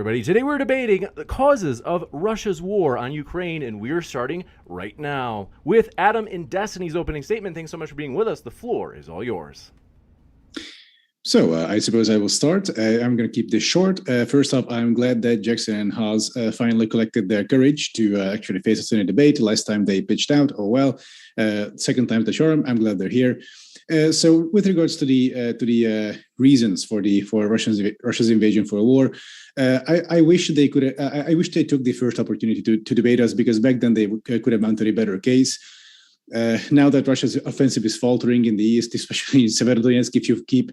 everybody. Today we're debating the causes of Russia's war on Ukraine, and we're starting right now with Adam in Destiny's opening statement. Thanks so much for being with us. The floor is all yours. So I suppose I will start. I'm going to keep this short. First off, I'm glad that Jackson and Haas finally collected their courage to actually face us in a debate. Last time they pitched out. Oh well. Second time the charm. I'm glad they're here. So with regards to the reasons for Russia's invasion for a war, I wish they could. I wish they took the first opportunity to debate us, because back then they could have mounted a better case. Now that Russia's offensive is faltering in the east, especially in Severodonetsk,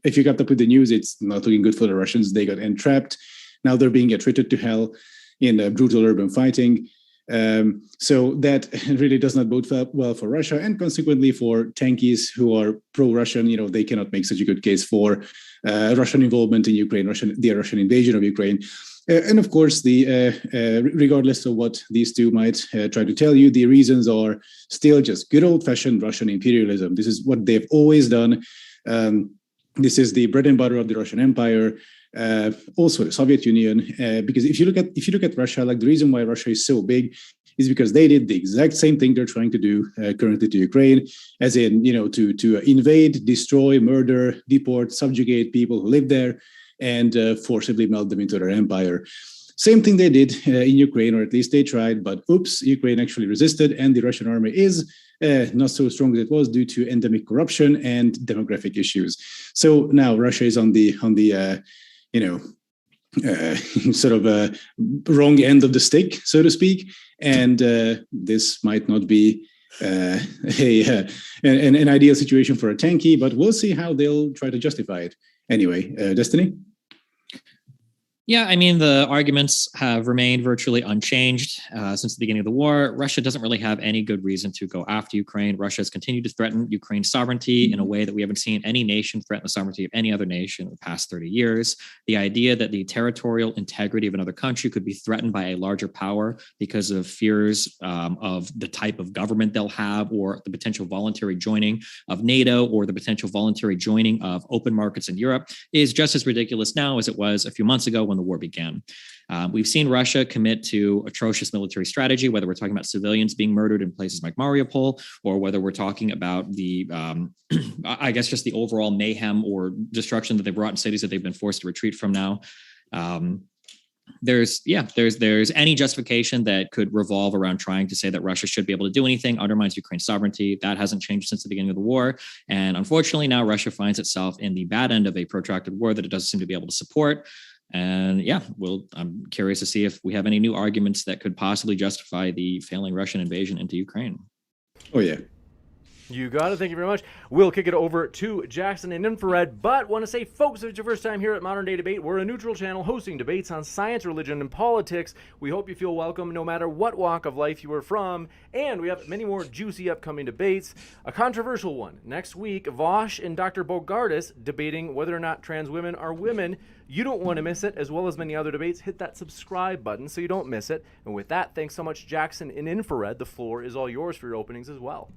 if you got up with the news, it's not looking good for the Russians. They got entrapped. Now they're being attrited to hell in brutal urban fighting. So that really does not bode well for Russia, and consequently for tankies who are pro-Russian. They cannot make such a good case for Russian involvement in Ukraine, the Russian invasion of Ukraine. And of course, regardless of what these two might try to tell you, the reasons are still just good old-fashioned Russian imperialism. This is what they've always done. This is the bread and butter of the Russian Empire. Also the Soviet Union, because if you look at Russia, like the reason why Russia is so big is because they did the exact same thing they're trying to do currently to Ukraine, as in to invade, destroy, murder, deport, subjugate people who live there, and forcibly melt them into their empire. Same thing they did in Ukraine, or at least they tried, but oops, Ukraine actually resisted, and the Russian army is not so strong as it was due to endemic corruption and demographic issues. So now Russia is on the sort of a wrong end of the stick, so to speak, and this might not be an ideal situation for a tanky, but we'll see how they'll try to justify it. Anyway, Destiny? Yeah, I mean, the arguments have remained virtually unchanged since the beginning of the war. Russia doesn't really have any good reason to go after Ukraine. Russia has continued to threaten Ukraine's sovereignty in a way that we haven't seen any nation threaten the sovereignty of any other nation in the past 30 years. The idea that the territorial integrity of another country could be threatened by a larger power because of fears of the type of government they'll have, or the potential voluntary joining of NATO, or the potential voluntary joining of open markets in Europe is just as ridiculous now as it was a few months ago when the war began. We've seen Russia commit to atrocious military strategy, whether we're talking about civilians being murdered in places like Mariupol, or whether we're talking about the, I guess, just the overall mayhem or destruction that they brought in cities that they've been forced to retreat from now. There's any justification that could revolve around trying to say that Russia should be able to do anything undermines Ukraine's sovereignty. That hasn't changed since the beginning of the war. And unfortunately, now Russia finds itself in the bad end of a protracted war that it doesn't seem to be able to support. And yeah, I'm curious to see if we have any new arguments that could possibly justify the failing Russian invasion into Ukraine. Oh, yeah. You got it. Thank you very much. We'll kick it over to Jackson and Infrared, but want to say, folks, if it's your first time here at Modern Day Debate, we're a neutral channel hosting debates on science, religion, and politics. We hope you feel welcome no matter what walk of life you are from, and we have many more juicy upcoming debates. A controversial one next week, Vosh and Dr. Bogardus debating whether or not trans women are women. You don't want to miss it, as well as many other debates. Hit that subscribe button so you don't miss it. And with that, thanks so much, Jackson and Infrared. The floor is all yours for your openings as well.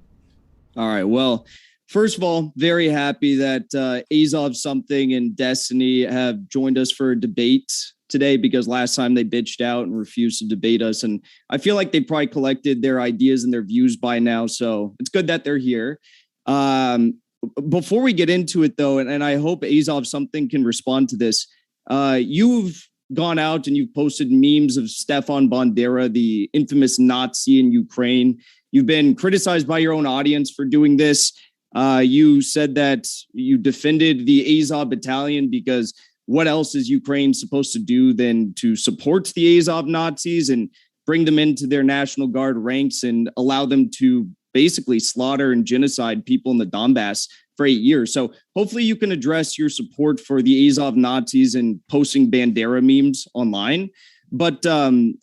All right. Well, first of all, very happy that Azov Something and Destiny have joined us for a debate today, because last time they bitched out and refused to debate us. And I feel like they probably collected their ideas and their views by now. So it's good that they're here. Before we get into it, though, and I hope Azov Something can respond to this, you've gone out and you've posted memes of Stefan Bandera, the infamous Nazi in Ukraine. You've been criticized by your own audience for doing this. You said that you defended the Azov battalion because what else is Ukraine supposed to do than to support the Azov Nazis and bring them into their National Guard ranks and allow them to basically slaughter and genocide people in the Donbass for 8 years. So hopefully you can address your support for the Azov Nazis and posting Bandera memes online. But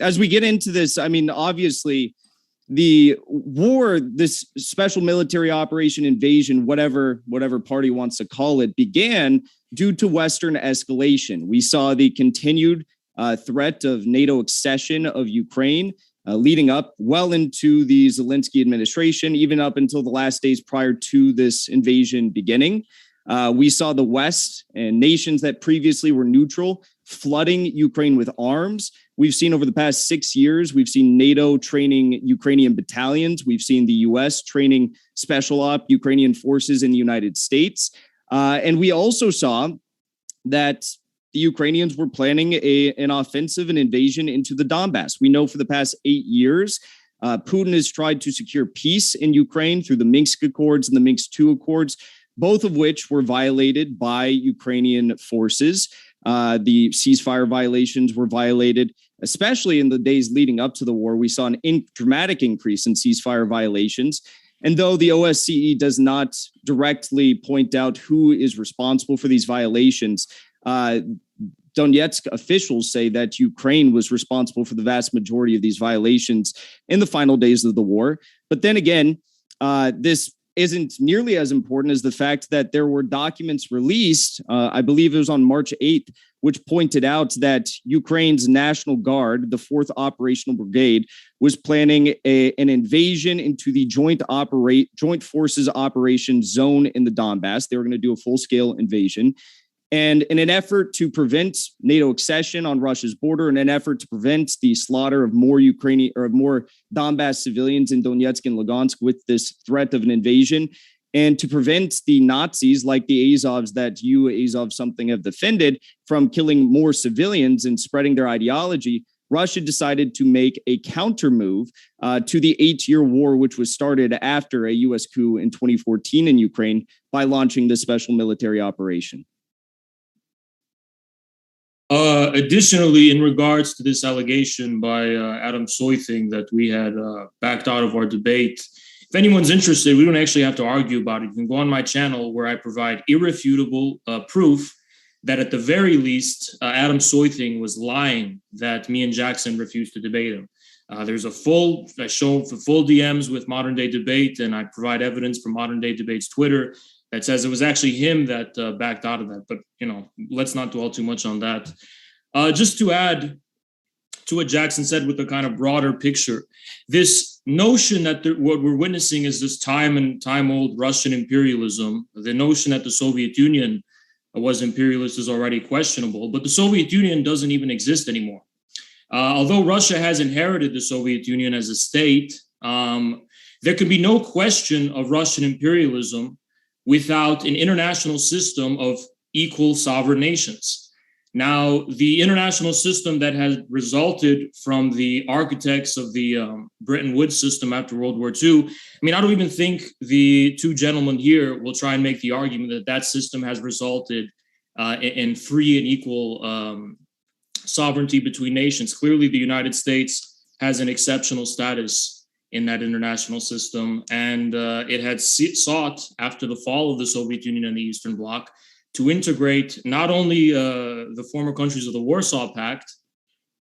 as we get into this, I mean, obviously, the war, this special military operation, invasion, whatever party wants to call it, began due to Western escalation. We saw the continued threat of NATO accession of Ukraine leading up well into the Zelensky administration, even up until the last days prior to this invasion beginning. We saw the West and nations that previously were neutral flooding Ukraine with arms. We've seen over the past 6 years, we've seen NATO training Ukrainian battalions. We've seen the U.S. training special op Ukrainian forces in the United States. And we also saw that the Ukrainians were planning an offensive, an invasion into the Donbass. We know for the past 8 years, Putin has tried to secure peace in Ukraine through the Minsk Accords and the Minsk II Accords, both of which were violated by Ukrainian forces. The ceasefire violations were violated, especially in the days leading up to the war. We saw an dramatic increase in ceasefire violations. And though the OSCE does not directly point out who is responsible for these violations, Donetsk officials say that Ukraine was responsible for the vast majority of these violations in the final days of the war. But then again, this isn't nearly as important as the fact that there were documents released, I believe it was on March 8th, which pointed out that Ukraine's National Guard, the 4th Operational Brigade, was planning an invasion into the Joint Forces Operation Zone in the Donbass. They were going to do a full-scale invasion. And in an effort to prevent NATO accession on Russia's border, in an effort to prevent the slaughter of more Ukrainian or more Donbass civilians in Donetsk and Lugansk with this threat of an invasion, and to prevent the Nazis like the Azovs that you, Azov something, have defended from killing more civilians and spreading their ideology, Russia decided to make a counter move to the 8-year war, which was started after a U.S. coup in 2014 in Ukraine by launching this special military operation. Additionally, in regards to this allegation by Adam Soithing that we had backed out of our debate, if anyone's interested, we don't actually have to argue about it. You can go on my channel where I provide irrefutable proof that at the very least, Adam Soithing was lying that me and Jackson refused to debate him. There's I show the full DMs with Modern Day Debate, and I provide evidence from Modern Day Debate's Twitter that says it was actually him that backed out of that. But, let's not dwell too much on that. Just to add to what Jackson said with the kind of broader picture, this notion that what we're witnessing is this time-old Russian imperialism, the notion that the Soviet Union was imperialist is already questionable, but the Soviet Union doesn't even exist anymore. Although Russia has inherited the Soviet Union as a state, there can be no question of Russian imperialism without an international system of equal sovereign nations. Now, the international system that has resulted from the architects of the Bretton Woods system after World War II, I don't even think the two gentlemen here will try and make the argument that that system has resulted in free and equal sovereignty between nations. Clearly, the United States has an exceptional status in that international system, and it had sought, after the fall of the Soviet Union and the Eastern Bloc, to integrate not only the former countries of the Warsaw Pact,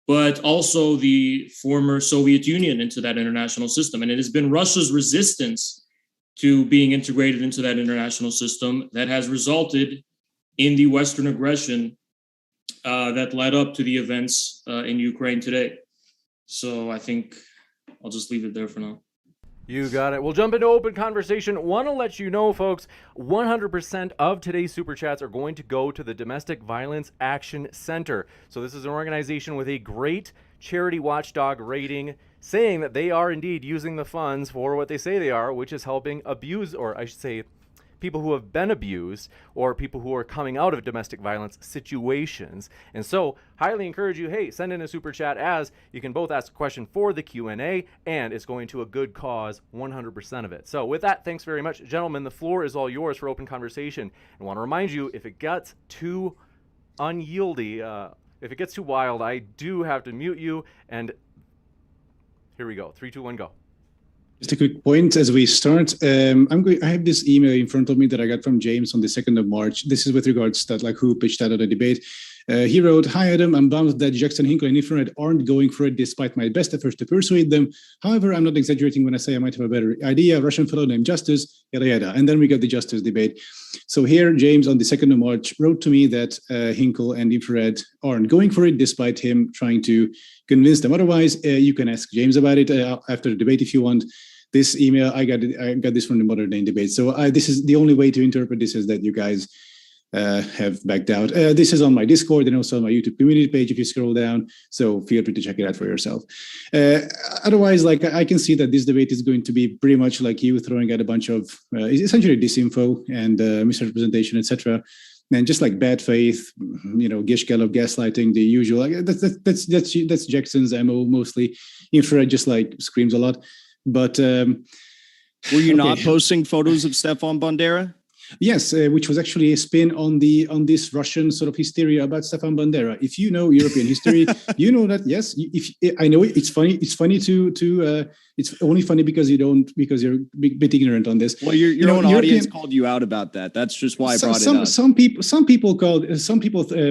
but also the former Soviet Union into that international system. And it has been Russia's resistance to being integrated into that international system that has resulted in the Western aggression that led up to the events in Ukraine today. So I think I'll just leave it there for now. You got it. We'll jump into open conversation. Want to let you know, folks, 100% of today's Super Chats are going to go to the Domestic Violence Action Center. So this is an organization with a great charity watchdog rating, saying that they are indeed using the funds for what they say they are, which is helping abuse, or I should say, people who have been abused or people who are coming out of domestic violence situations. And so highly encourage you, hey, send in a super chat, as you can both ask a question for the Q&A, and it's going to a good cause, 100% of it. So with that, thanks very much. Gentlemen, the floor is all yours for open conversation. I want to remind you, if it gets too unyieldy, if it gets too wild, I do have to mute you. And here we go. 3, 2, 1, go. Just a quick point as we start. I have this email in front of me that I got from James on the 2nd of March. This is with regards to who pitched out of the debate. He wrote, "Hi Adam, I'm bummed that Jackson, Dinkle, and Infrahaz aren't going for it despite my best efforts to persuade them. However, I'm not exaggerating when I say I might have a better idea. Russian fellow named Justice, yada yada." And then we got the Justice debate. So here, James on the 2nd of March wrote to me that Dinkle and Infrahaz aren't going for it despite him trying to convince them otherwise. You can ask James about it after the debate if you want. This email, I got this from the Modern Day Debate. So this is the only way to interpret this, is that you guys have backed out. This is on my Discord and also on my YouTube community page if you scroll down. So feel free to check it out for yourself. Otherwise, like I can see that this debate is going to be pretty much like you throwing out a bunch of essentially disinfo and misrepresentation, etc. And just like bad faith, gish gallop, gaslighting, the usual. Like, that's Jackson's MO mostly. Infrared just like screams a lot. But were you not posting photos of Stefan Bandera? Yes, which was actually a spin on this Russian sort of hysteria about Stefan Bandera. If you know European history, you know that yes. I know it's funny. It's funny it's only funny because you're a bit ignorant on this. Well, your own audience called you out about that. That's just why I brought it up. Some people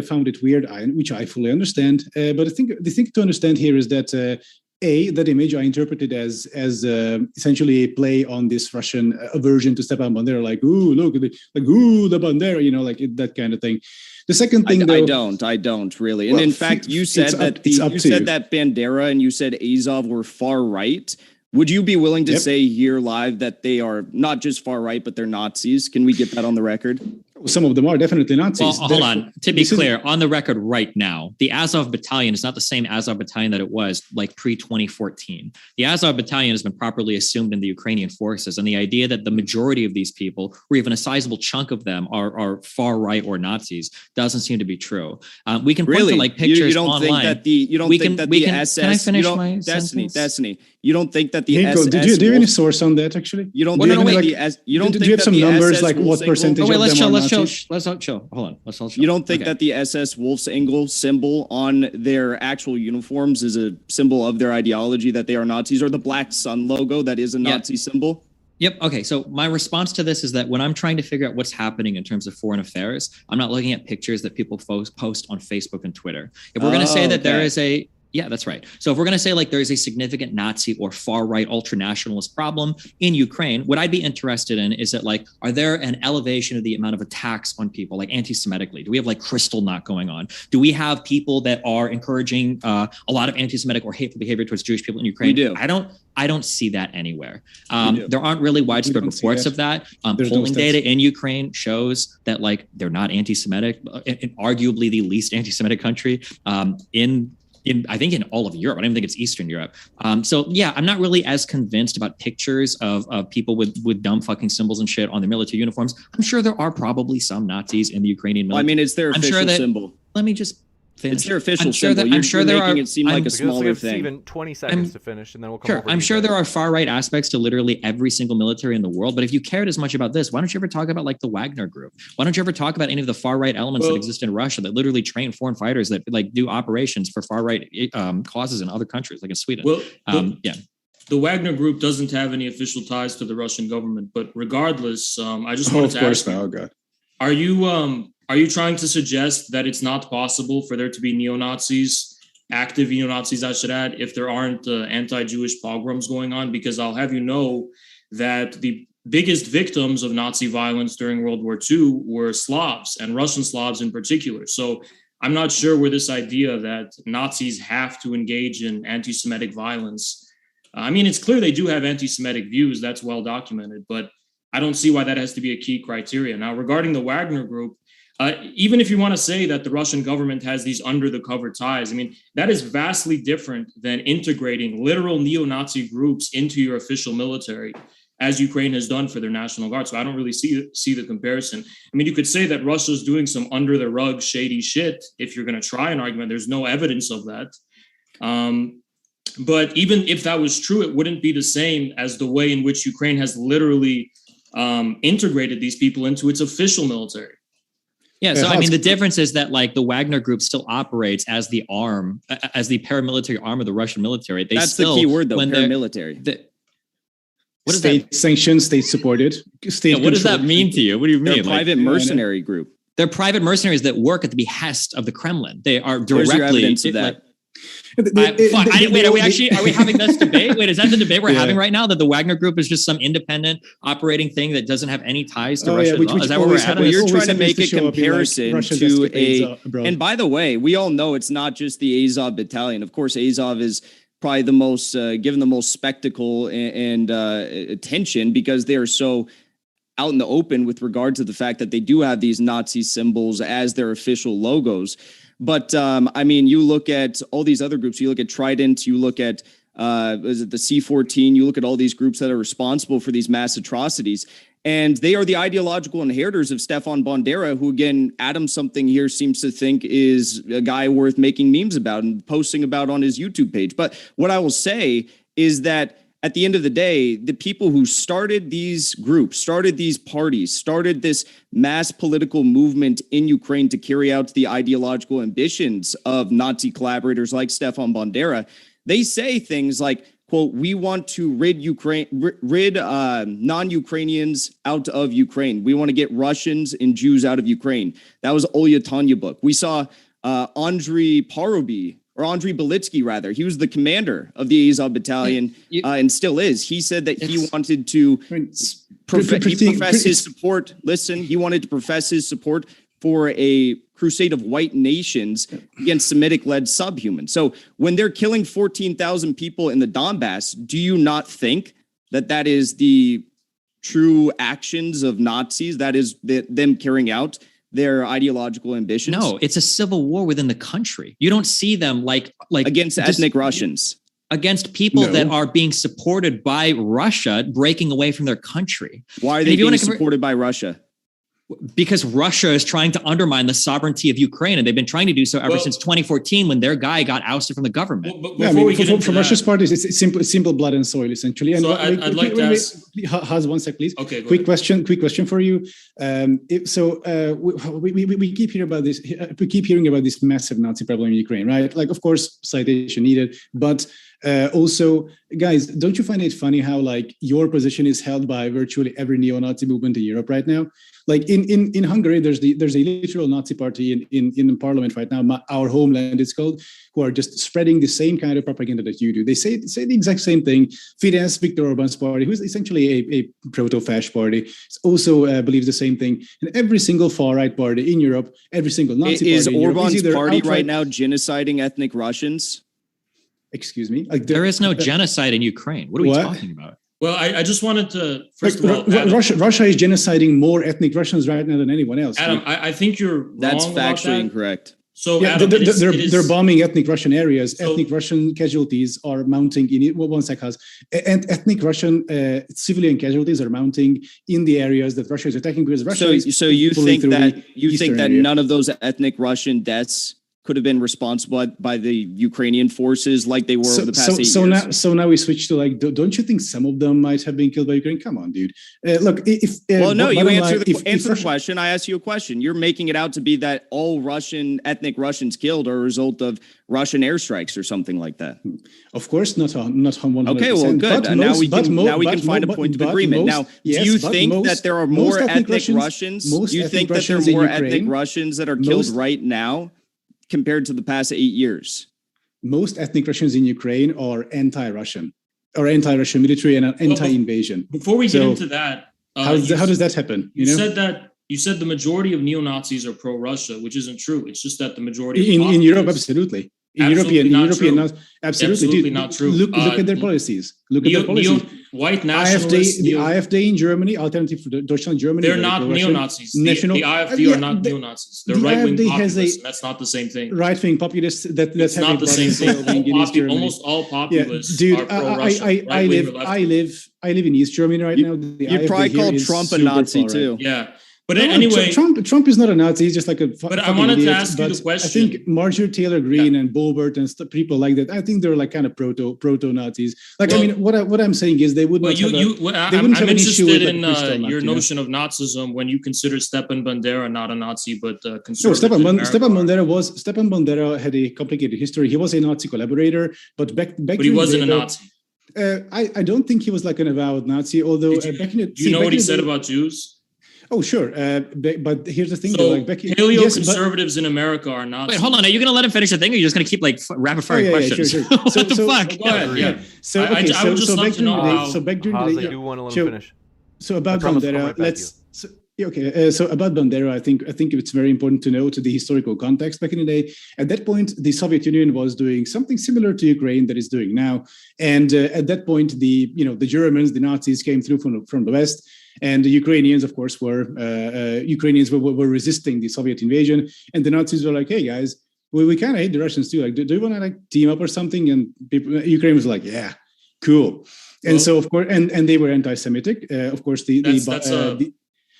found it weird, which I fully understand. But the thing to understand here is that. That image I interpreted as essentially a play on this Russian aversion to Stepan Bandera, like, ooh, look, the Bandera, like that kind of thing. The second thing, though, I don't really. And in fact, you said that Bandera and you said Azov were far right. Would you be willing to say here live that they are not just far right, but they're Nazis? Can we get that on the record? Some of them are definitely Nazis. Well, hold on. To be clear, on the record right now, the Azov battalion is not the same Azov battalion that it was like pre-2014. The Azov battalion has been properly assumed in the Ukrainian forces. And the idea that the majority of these people, or even a sizable chunk of them, are far right or Nazis doesn't seem to be true. We can point to like pictures you don't online. Think that the SS... Can I finish my sentence? Destiny. You don't think that the Dinkle, SS... Do you have any source on that, actually? You don't think do you have some numbers, like what percentage of them are Nazis? Let's chill. Hold on. Let's all chill. You don't think that the SS Wolfsengel symbol on their actual uniforms is a symbol of their ideology that they are Nazis, or the Black Sun logo that is a Nazi symbol? Yep. Okay. So my response to this is that when I'm trying to figure out what's happening in terms of foreign affairs, I'm not looking at pictures that people post on Facebook and Twitter. If we're going to say that there is yeah, that's right. So if we're going to say like there is a significant Nazi or far right ultra-nationalist problem in Ukraine, what I'd be interested in is that like, are there an elevation of the amount of attacks on people like anti-Semitically? Do we have like Kristallnacht going on? Do we have people that are encouraging a lot of anti-Semitic or hateful behavior towards Jewish people in Ukraine? We do. I don't see that anywhere. There aren't really widespread reports of that. Polling data in Ukraine shows that like they're not anti-Semitic, in arguably the least anti-Semitic country I think in all of Europe. I don't even think it's Eastern Europe. So yeah, I'm not really as convinced about pictures of people with dumb fucking symbols and shit on their military uniforms. I'm sure there are probably some Nazis in the Ukrainian military. Well, I mean, it's their official symbol. Let me just finish. It's their official symbol. You're making it seem like a smaller thing. Even 20 seconds to finish, and then we'll come over. I'm sure there are far right aspects to literally every single military in the world. But if you cared as much about this, why don't you ever talk about like the Wagner Group? Why don't you ever talk about any of the far right elements that exist in Russia that literally train foreign fighters that like do operations for far right causes in other countries, like in Sweden? The Wagner Group doesn't have any official ties to the Russian government, but regardless, I just wanted to ask, God. Are you trying to suggest that it's not possible for there to be neo-Nazis, active neo-Nazis, I should add, if there aren't anti-Jewish pogroms going on? Because I'll have you know that the biggest victims of Nazi violence during World War II were Slavs, and Russian Slavs in particular. So I'm not sure where this idea that Nazis have to engage in anti-Semitic violence. I mean, it's clear they do have anti-Semitic views. That's well documented, but I don't see why that has to be a key criteria. Now, regarding the Wagner Group, even if you want to say that the Russian government has these under the cover ties, I mean, that is vastly different than integrating literal neo-Nazi groups into your official military, as Ukraine has done for their National Guard. So I don't really see the comparison. I mean, you could say that Russia's doing some under the rug shady shit if you're going to try an argument. There's no evidence of that. But even if that was true, it wouldn't be the same as the way in which Ukraine has literally integrated these people into its official military. Yeah, so I mean, the difference is that like the Wagner Group still operates as the arm, as the paramilitary arm of the Russian military. That's the key word, though, paramilitary. What is state sanctioned, state supported, state. What does that mean to you? What do you mean? They're a private mercenary group. They're private mercenaries that work at the behest of the Kremlin. They are directly. Where's your evidence of that? Wait, are we having this debate? Wait, is that the debate we're having right now? That the Wagner Group is just some independent operating thing that doesn't have any ties to Russia? Is that where we're at? Well, you're trying to make a comparison to and by the way, we all know it's not just the Azov battalion. Of course, Azov is probably the most given the most spectacle and attention because they are so out in the open with regard to the fact that they do have these Nazi symbols as their official logos. But I mean, you look at all these other groups, you look at Trident, you look at is it the C-14, you look at all these groups that are responsible for these mass atrocities. And they are the ideological inheritors of Stefan Bandera, who, again, Adam something here seems to think is a guy worth making memes about and posting about on his YouTube page. But what I will say is that at the end of the day, the people who started these groups, started these parties, started this mass political movement in Ukraine to carry out the ideological ambitions of Nazi collaborators like Stefan Bandera, they say things like, quote, we want to rid non-Ukrainians out of Ukraine. We want to get Russians and Jews out of Ukraine. That was Olya Tonyabuk. We saw Andriy Belitsky, rather. He was the commander of the Azov battalion and still is. He said that he wanted to profess his support. Listen, he wanted to profess his support for a crusade of white nations against Semitic-led subhumans. So when they're killing 14,000 people in the Donbass, do you not think that that is the true actions of Nazis? That is them carrying out their ideological ambitions? No, it's a civil war within the country. You don't see them like against ethnic Russians. Against people that are being supported by Russia, breaking away from their country. Why are they being supported by Russia? Because Russia is trying to undermine the sovereignty of Ukraine, and they've been trying to do so ever since 2014 when their guy got ousted from the government. From Russia's part, it's simple blood and soil, essentially. And so I'd like to ask... Haz, one sec, please. Okay, quick question for you. We keep hearing about this. We keep hearing about this massive Nazi problem in Ukraine, right? Like, of course, citation needed, but also, guys, don't you find it funny how like your position is held by virtually every neo-Nazi movement in Europe right now? Like in Hungary, there's a literal Nazi party in parliament right now. Our Homeland, it's called, who are just spreading the same kind of propaganda that you do. They say the exact same thing. Fidesz, Viktor Orban's party, who's essentially a proto-fascist party, also believes the same thing. And every single far-right party in Europe, every single Nazi party is Orban's party outright... right now genociding ethnic Russians? Excuse me? Like there is no genocide in Ukraine. What are we talking about? Well, I just wanted to, first of all... Russia is genociding more ethnic Russians right now than anyone else. Adam, I think you're wrong. That's factually incorrect. So yeah, Adam, they're bombing ethnic Russian areas. So, ethnic Russian casualties are mounting in... One sec, Haz. And ethnic Russian civilian casualties are mounting in the areas that Russia is attacking because Russia So you think that none of those ethnic Russian deaths could have been responsible by the Ukrainian forces like they were over the past 8 years. So now we switch to like, don't you think some of them might have been killed by Ukraine? Come on, dude. Look, if answer the question. I asked you a question. You're making it out to be that all ethnic Russians killed are a result of Russian airstrikes or something like that. Of course, not 100%. Okay, well, good. Now we can find a point of agreement. Now, do you think that there are more ethnic Russians? Do you think that there are more ethnic Russians that are killed right now compared to the past 8 years? Most ethnic Russians in Ukraine are anti-Russian or anti-Russian military and anti-invasion. Before we get into that, how does that happen? You said the majority of neo-Nazis are pro-Russia, which isn't true. It's just that the majority in Europe, absolutely. Absolutely not true. Look at their policies. White nationalists. The AfD in Germany, Alternative for Deutschland, Germany. They're not neo-Nazis. The AfD are not neo-Nazis. They're right-wing populists. That's not the same thing. Right-wing populists. That's not the same thing. Almost all populists are pro-Russia. I live in East Germany right now. You'd probably call Trump a Nazi too. Yeah. But anyway, Trump is not a Nazi. He's just like a. But I wanted to ask you the question. I think Marjorie Taylor Greene and Boebert and people like that. I think they're like kind of proto Nazis. Like, well, I mean, what I'm saying is they wouldn't. I'm interested in your notion of Nazism when you consider Stepan Bandera not a Nazi but conservative. No, Stepan Bandera had a complicated history. He was a Nazi collaborator, but but he wasn't a Nazi. I don't think he was like an avowed Nazi. Although do you know what he said about Jews? Oh, sure. But here's the thing. So paleo-conservatives in America are not. Wait, hold on. Are you going to let him finish the thing, or are you just going to keep like rapid-fire questions? Sure. What the fuck? Go ahead. Yeah. So back during the day. I do want to let him finish. So about Bandera, So about Bandera, I think it's very important to note the historical context back in the day. At that point, the Soviet Union was doing something similar to Ukraine that it's doing now. And at that point, the Germans, the Nazis came through from the West. And the Ukrainians, of course, were resisting the Soviet invasion. And the Nazis were like, hey, guys, we kind of hate the Russians too. Like, do you want to like team up or something? And Ukraine was like, yeah, cool. And so, of course, and they were anti-Semitic. Of course,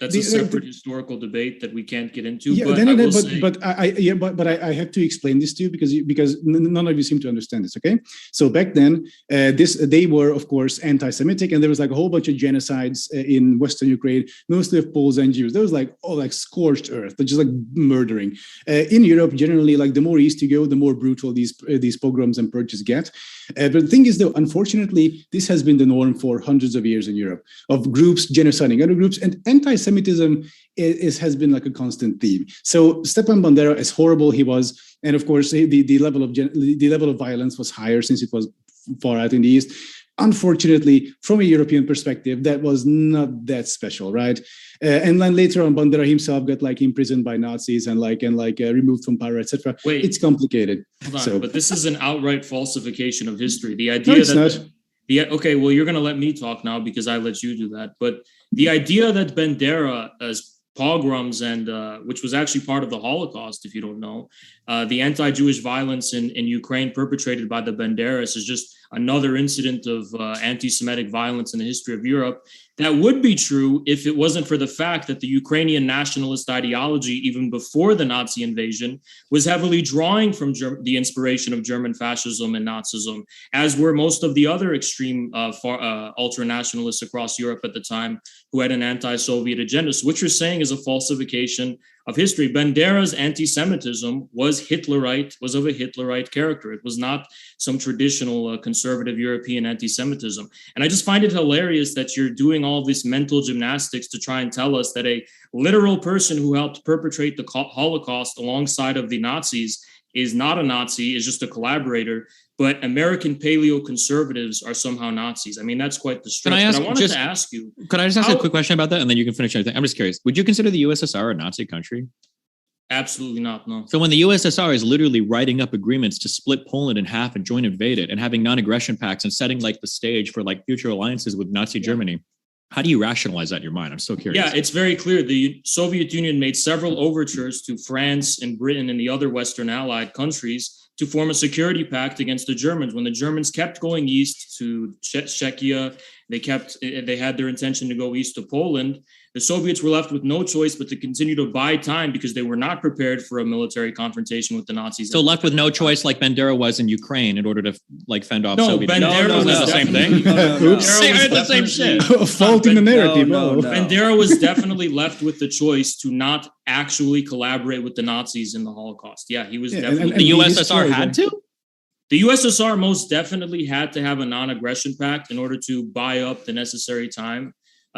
that's a separate historical debate that we can't get into. Yeah, but I have to explain this to you because none of you seem to understand this. Okay, so back then, they were of course anti-Semitic, and there was like a whole bunch of genocides in Western Ukraine, mostly of Poles and Jews. There was like scorched earth, just like murdering. In Europe, generally, like the more east you go, the more brutal these pogroms and purges get. But the thing is, though, unfortunately, this has been the norm for hundreds of years in Europe of groups genociding other groups, and anti-Semitism has been like a constant theme. So Stepan Bandera, as horrible he was, and of course the level of violence was higher since it was far out in the east. Unfortunately, from a European perspective, that was not that special, right? And then later on, Bandera himself got like imprisoned by Nazis and removed from power, etc. Wait, it's complicated. Hold on, but this is an outright falsification of history. The idea okay, well, you're going to let me talk now because I let you do that. But the idea that Bandera, as pogroms and which was actually part of the Holocaust, if you don't know, the anti-Jewish violence in Ukraine perpetrated by the Banderas is just another incident of anti-Semitic violence in the history of Europe. That would be true if it wasn't for the fact that the Ukrainian nationalist ideology, even before the Nazi invasion, was heavily drawing from the inspiration of German fascism and Nazism, as were most of the other extreme ultra-nationalists across Europe at the time who had an anti-Soviet agenda. So what you're saying is a falsification of history. Bandera's anti-Semitism was of a Hitlerite character. It was not some traditional conservative European anti-Semitism. And I just find it hilarious that you're doing all this mental gymnastics to try and tell us that a literal person who helped perpetrate the Holocaust alongside of the Nazis is not a Nazi, is just a collaborator, but American paleo-conservatives are somehow Nazis. I mean, that's quite the stretch. But I wanted to ask you... Could I just ask a quick question about that, and then you can finish everything? I'm just curious. Would you consider the USSR a Nazi country? Absolutely not, no. So when the USSR is literally writing up agreements to split Poland in half and join Invade it, and having non-aggression pacts and setting like the stage for like future alliances with Nazi Germany, how do you rationalize that in your mind? I'm so curious. Yeah, it's very clear. The Soviet Union made several overtures to France and Britain and the other Western allied countries to form a security pact against the Germans. When the Germans kept going east to Czechia, they had their intention to go east to Poland. The Soviets were left with no choice but to continue to buy time because they were not prepared for a military confrontation with the Nazis. So left with no choice, like Bandera was in Ukraine, in order to like fend off Soviet. Bandera was the same thing. Oops. The same shit. Fault in the narrative. Bandera was definitely left with the choice to not actually collaborate with the Nazis in the Holocaust. Yeah, he was definitely. And the USSR had to? The USSR most definitely had to have a non-aggression pact in order to buy up the necessary time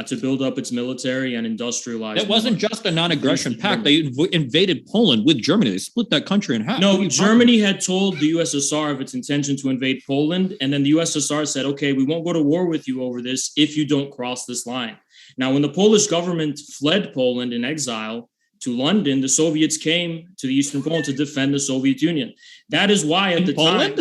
to build up its military and industrialize. It wasn't just a non-aggression pact. They invaded Poland with Germany. They split that country in half. No, Germany had told the USSR of its intention to invade Poland, and then the USSR said, okay, we won't go to war with you over this if you don't cross this line. Now, when the Polish government fled Poland in exile to London, the Soviets came to the Eastern Poland to defend the Soviet Union. That is why at the time,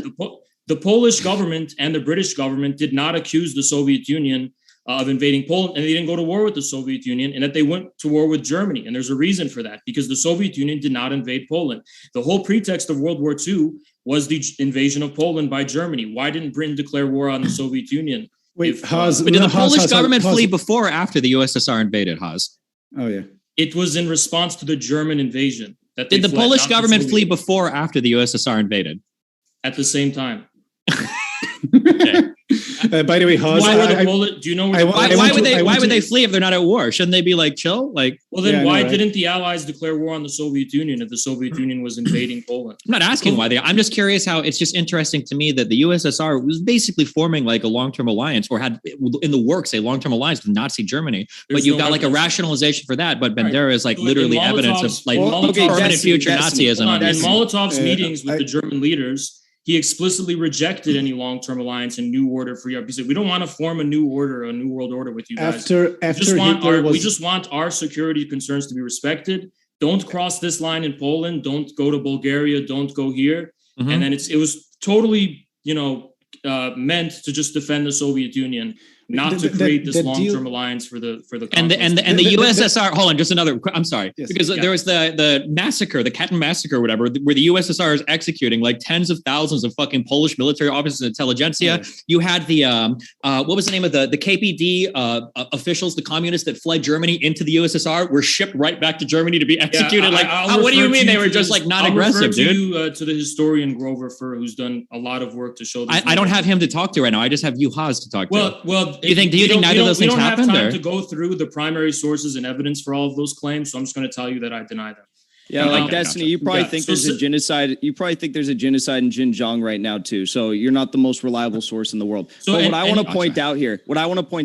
the Polish government and the British government did not accuse the Soviet Union of invading Poland, and they didn't go to war with the Soviet Union, and that they went to war with Germany. And there's a reason for that, because the Soviet Union did not invade Poland. The whole pretext of World War II was the invasion of Poland by Germany. Why didn't Britain declare war on the Soviet Union? Did the Polish government flee before or after the USSR invaded, Haz? Oh, yeah. It was in response to the German invasion. Did the Polish government flee before or after the USSR invaded? At the same time. Okay. By the way, Haz, do you know why would they flee if they're not at war? Shouldn't they be like chill? Like, well, then why didn't the Allies declare war on the Soviet Union if the Soviet Union was invading Poland? I'm not asking why I'm just curious how it's just interesting to me that the USSR was basically forming like a long-term alliance, or had in the works a long-term alliance with Nazi Germany. But you've got like a rationalization for that. But Bandera is like literally evidence of like permanent future Nazism. In Molotov's meetings with the German leaders, he explicitly rejected any long-term alliance and new order for Europe. He said, we don't want to form a new order, a new world order with you guys. We just want our security concerns to be respected. Don't cross this line in Poland. Don't go to Bulgaria. Don't go here. Mm-hmm. And then it was totally, meant to just defend the Soviet Union. not to create this long-term alliance for the and the USSR. Hold on, just another. I'm sorry, yes, because there was the massacre, the Katyn massacre, or whatever, where the USSR is executing like tens of thousands of fucking Polish military officers and intelligentsia. Yes. You had the what was the name of the KPD officials, the communists that fled Germany into the USSR, were shipped right back to Germany to be executed. What do you mean they were just like not aggressive, dude? To the historian Grover Furr, who's done a lot of work to show. I don't have him to talk to right now. I just have Uhaz to talk to. Well, do you think neither of those things happened? We don't have time to go through the primary sources and evidence for all of those claims, so I'm just going to tell you that I deny them. Yeah, like Destiny, you probably think there's a genocide. You probably think there's a genocide in Xinjiang right now too. So you're not the most reliable source in the world. But what I want to point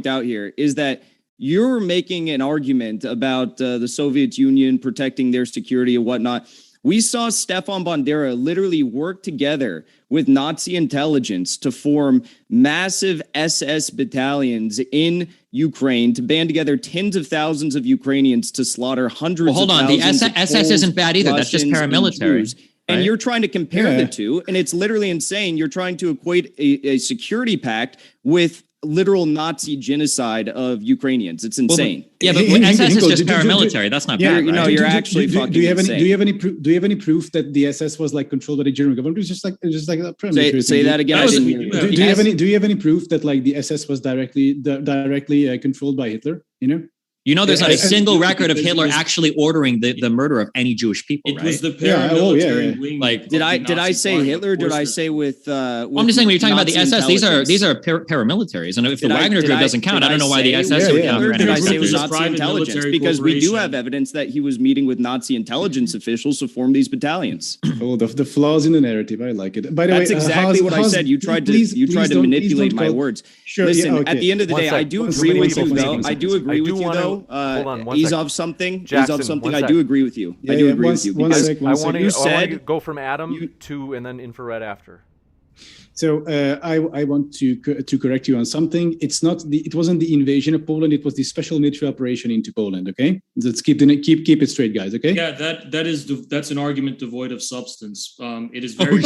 out here is that you're making an argument about the Soviet Union protecting their security and whatnot. We saw Stefan Bandera literally work together with Nazi intelligence to form massive SS battalions in Ukraine to band together tens of thousands of Ukrainians to slaughter hundreds of thousands of Poles, the SS isn't bad either. That's just paramilitary. And you're trying to compare the two, and it's literally insane. You're trying to equate a security pact with literal Nazi genocide of Ukrainians. It's insane. But SS is just paramilitary. That's not bad. You're actually fucking insane. Do you have any proof that the SS was like controlled by the German government? It's just like that. Say that again. Do you have any proof that like the SS was directly controlled by Hitler? There's not a single record of Hitler actually ordering the murder of any Jewish people. It was the paramilitary wing. Like, did I say Hitler? Did I say with? I'm just saying when you're talking about the SS, these are paramilitaries, and if the Wagner group doesn't count, I don't know why the SS would count. Did I say it was Nazi intelligence? Because we do have evidence that he was meeting with Nazi intelligence officials to form these battalions. Oh, the flaws in the narrative. I like it. By the way, that's exactly what I said. You tried to manipulate my words. Sure. Listen, at the end of the day, I do agree with you though. Izov something. I do agree with you. I do agree with you. I want to go from Adam to and then Infrared after. So I want to correct you on something. It wasn't the invasion of Poland. It was the special military operation into Poland. Okay, let's keep it straight, guys. Okay. Yeah, that's an argument devoid of substance. It is very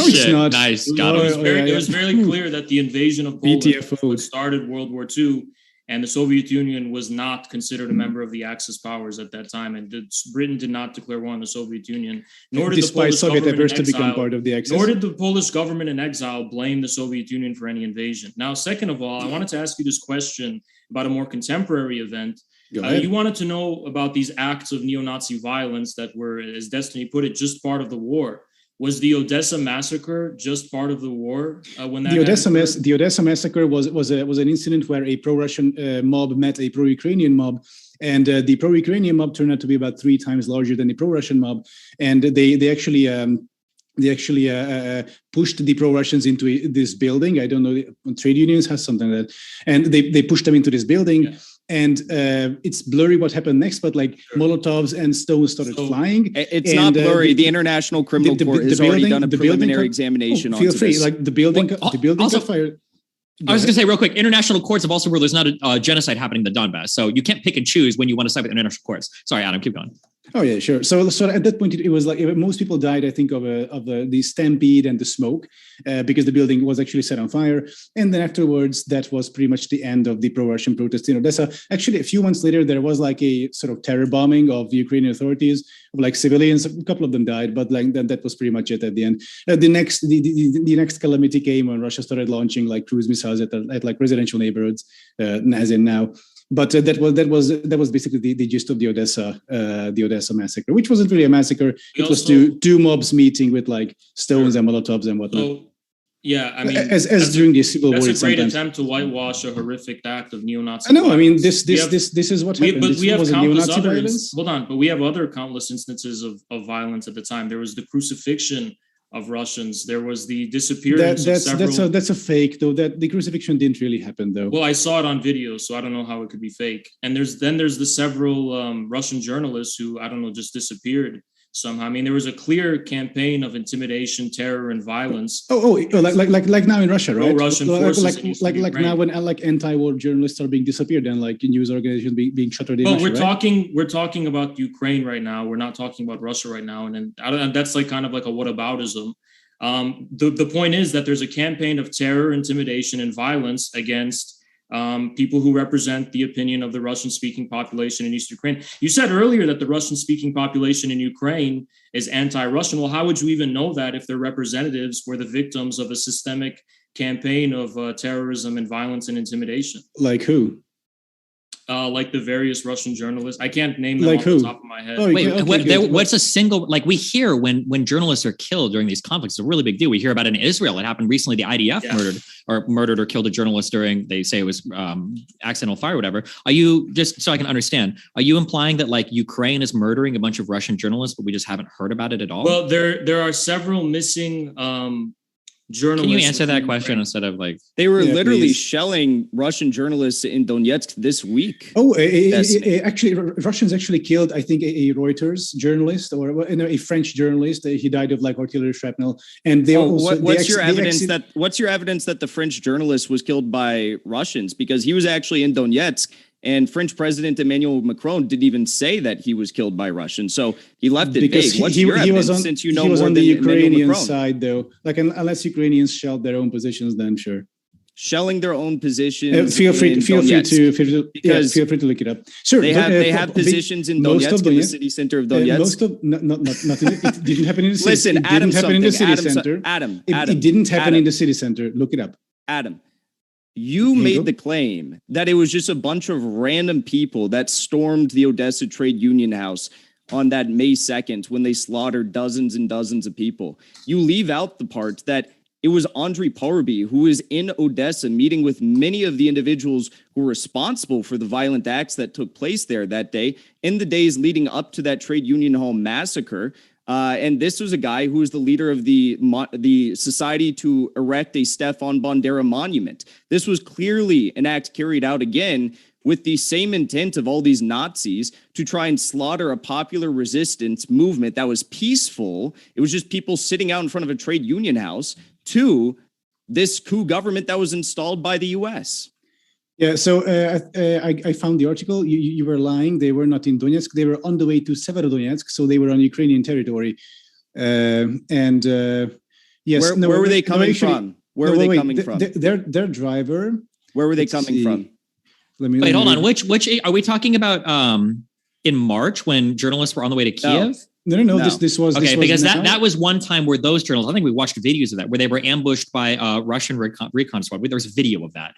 nice. It was very clear that the invasion of Poland started World War II. And the Soviet Union was not considered a member of the Axis powers at that time, and Britain did not declare war on the Soviet Union. Nor did despite Soviet efforts to become part of the Axis. Nor did the Polish government in exile blame the Soviet Union for any invasion. Now, second of all, I wanted to ask you this question about a more contemporary event. You wanted to know about these acts of neo-Nazi violence that were, as Destiny put it, just part of the war. Was the Odessa Massacre just part of the war? The Odessa Massacre was an incident where a pro-Russian mob met a pro-Ukrainian mob, and the pro-Ukrainian mob turned out to be about 3 times larger than the pro-Russian mob, and they actually pushed the pro-Russians into this building. I don't know, trade unions has something like that, and they pushed them into this building. Yeah. And it's blurry what happened next, but Molotovs and stones started flying. It's not blurry. The International Criminal Court has already done a preliminary examination on this. Feel free. The building got fired. I was going to say real quick, international courts have also ruled there's not a genocide happening in the Donbass. So you can't pick and choose when you want to side with international courts. Sorry, Adam, keep going. Oh yeah, sure. So at that point, it was like most people died, I think, of the stampede and the smoke because the building was actually set on fire. And then afterwards, that was pretty much the end of the pro-Russian protests in Odessa. Actually, a few months later, there was like a sort of terror bombing of the Ukrainian authorities, of civilians. A couple of them died, but that was pretty much it at the end. The next calamity came when Russia started launching cruise missiles at residential neighborhoods, as in now. But that was basically the gist of the Odessa massacre, which wasn't really a massacre. It was two mobs meeting with stones and Molotovs and whatnot. So, yeah, I mean, as during the Civil War, that's a great attempt to whitewash a horrific act of neo-Nazi. I know. I mean, this is what happened. But we have countless neo-Nazi violence. Hold on, but we have other countless instances of violence at the time. There was the crucifixion of Russians. There was the disappearance of several... That's a fake, though. That the crucifixion didn't really happen, though. Well, I saw it on video, so I don't know how it could be fake. And there's the several Russian journalists who, I don't know, just disappeared somehow. I mean, there was a clear campaign of intimidation, terror, and violence. Like now in Russia, right? Russian forces like now when anti-war journalists are being disappeared and news organizations being shuttered in Russia, we're talking about Ukraine right now. We're not talking about Russia right now, and that's kind of like a whataboutism. The point is that there's a campaign of terror, intimidation, and violence against people who represent the opinion of the Russian-speaking population in East Ukraine. You said earlier that the Russian-speaking population in Ukraine is anti-Russian. Well, how would you even know that if their representatives were the victims of a systemic campaign of terrorism and violence and intimidation? Like who? Like the various Russian journalists. I can't name them Like off who? the top of my head. Oh, Wait, okay, what's a single, like we hear when journalists are killed during these conflicts, it's a really big deal. We hear about it in Israel. It happened recently. The IDF murdered or killed a journalist during, they say it was accidental fire or whatever. Are you, just so I can understand, are you implying that like Ukraine is murdering a bunch of Russian journalists, but we just haven't heard about it at all? Well, there are several missing journalists. Can you answer that question instead of like... They were literally please. shelling Russian journalists in Donetsk this week. Oh, actually, Russians actually killed, I think, a Reuters journalist or a French journalist. He died of like artillery shrapnel. And they also... What's your evidence that the French journalist was killed by Russians? Because he was actually in Donetsk. And French President Emmanuel Macron didn't even say that he was killed by Russians. So he left it vague. What's your evidence, since you know more than Emmanuel Macron? He was on the Ukrainian side, though. Like, unless Ukrainians shelled their own positions, then sure. Shelling their own positions. Feel free to look it up. Sure, they have positions in Donetsk, in the city center of Donetsk. It didn't happen in the city. Listen, it didn't happen in the city center. It didn't happen in the city center. Look it up. Adam. You made the claim that it was just a bunch of random people that stormed the Odessa Trade Union House on that May 2nd when they slaughtered dozens and dozens of people. You leave out the part that it was Andrei Paruby who was in Odessa meeting with many of the individuals who were responsible for the violent acts that took place there that day in the days leading up to that trade union hall massacre. And this was a guy who was the leader of the Society to Erect a Stefan Bandera Monument. This was clearly an act carried out again with the same intent of all these Nazis to try and slaughter a popular resistance movement that was peaceful. It was just people sitting out in front of a trade union house to this coup government that was installed by the U.S. Yeah, so I found the article. You were lying. They were not in Donetsk. They were on the way to Severodonetsk, so they were on Ukrainian territory. Yes, where were they coming from? Where were they coming from? Their driver. Where were they coming from? Wait, hold on. Which are we talking about? In March, when journalists were on the way to Kiev? No. This was okay, because that was one time where those journalists, I think we watched videos of that, where they were ambushed by Russian recon squad. There was a video of that,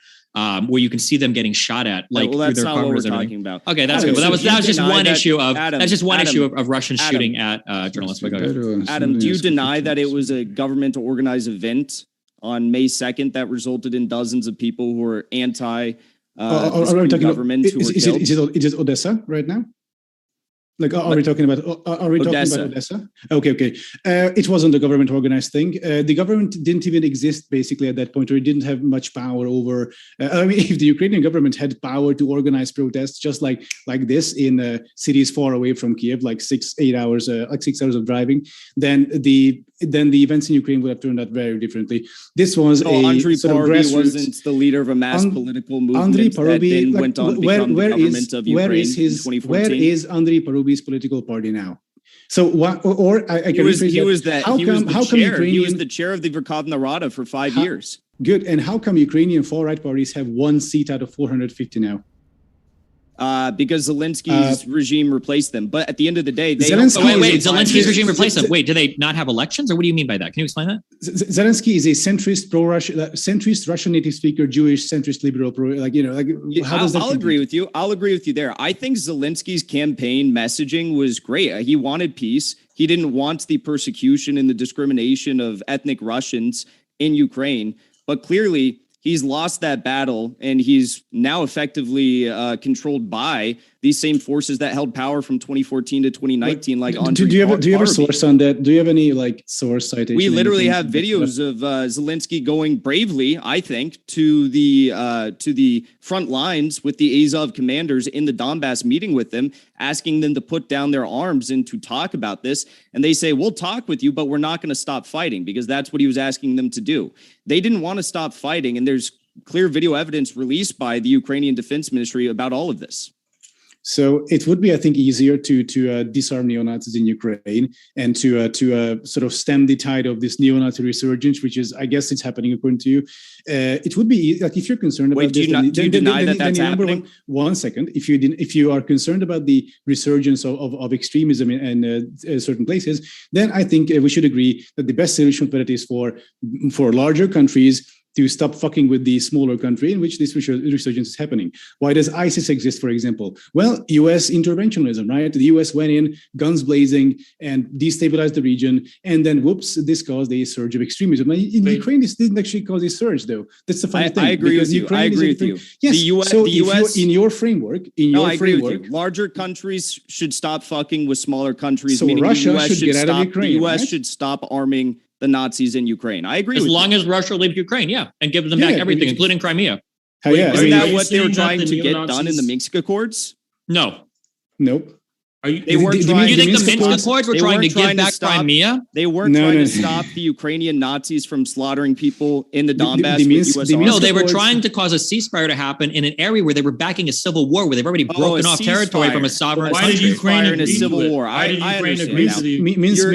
where you can see them getting shot at. Like, well, that's not what we're talking about. Okay, that's good. Well, that was just one issue of of Russians shooting at journalists. Adam, do you deny that it was a government organized event on May 2nd that resulted in dozens of people who were anti government who were killed? Is it Odessa right now? Like, are we talking about Odessa? Okay. It wasn't a government organized thing. The government didn't even exist basically at that point, or it didn't have much power over. If the Ukrainian government had power to organize protests just like this in cities far away from Kiev, like 6 hours of driving, then the events in Ukraine would have turned out very differently. This was Andrei Paruby wasn't the leader of a mass political movement that then went on to become the government of Ukraine in 2014. Where is Andrei Paruby's political party now? So what? Or I can he was the chair of the Verkhovna Rada for 5 years. Good. And how come Ukrainian far-right parties have 1 seat out of 450 now? Because Zelensky's regime replaced them. But at the end of the day, Zelensky's regime replaced them. Wait, do they not have elections, or what do you mean by that? Can you explain that? Zelensky is a centrist, pro-Russian, centrist Russian native speaker, Jewish, centrist liberal. How does that? I'll agree with you. I'll agree with you there. I think Zelensky's campaign messaging was great. He wanted peace. He didn't want the persecution and the discrimination of ethnic Russians in Ukraine. But clearly, he's lost that battle, and he's now effectively controlled by these same forces that held power from 2014 to 2019. Do you have a source on that? Do you have any source citation? We literally have videos of Zelensky going bravely, I think, to the front lines with the Azov commanders in the Donbass, meeting with them, asking them to put down their arms and to talk about this. And they say, we'll talk with you, but we're not going to stop fighting, because that's what he was asking them to do. They didn't want to stop fighting, and there's clear video evidence released by the Ukrainian Defense Ministry about all of this. So it would be, I think, easier to disarm neo-Nazis in Ukraine and to sort of stem the tide of this neo-Nazi resurgence, which is, I guess, it's happening according to you. It would be like, if you're concerned about do you deny that that's happening? One second, if you are concerned about the resurgence of extremism in certain places, then I think we should agree that the best solution for that is for larger countries to stop fucking with the smaller country in which this resurgence is happening. Why does ISIS exist, for example? Well, US interventionism, right? The US went in, guns blazing, and destabilized the region, and then whoops, this caused a surge of extremism. Now, in Ukraine, this didn't actually cause a surge, though. That's the funny thing. I agree with you. I agree with you. Yes, the US in your framework, I agree with you. Larger countries should stop fucking with smaller countries. So Russia should get out of Ukraine. The US right? should stop arming the Nazis in Ukraine. I agree. As long as Russia leaves Ukraine, and gives them back everything, including Crimea. Isn't that what they were trying to get done in the Minsk Accords? No. Nope. They weren't trying. You think the Minsk Accords were trying to give back Crimea? They weren't trying to stop the Ukrainian Nazis from slaughtering people in the Donbass. No, they were trying to cause a ceasefire to happen in an area where they were backing a civil war, where they've already broken off territory from a sovereign country. Why did Ukraine agree in a civil war? Why did Ukraine agree to the?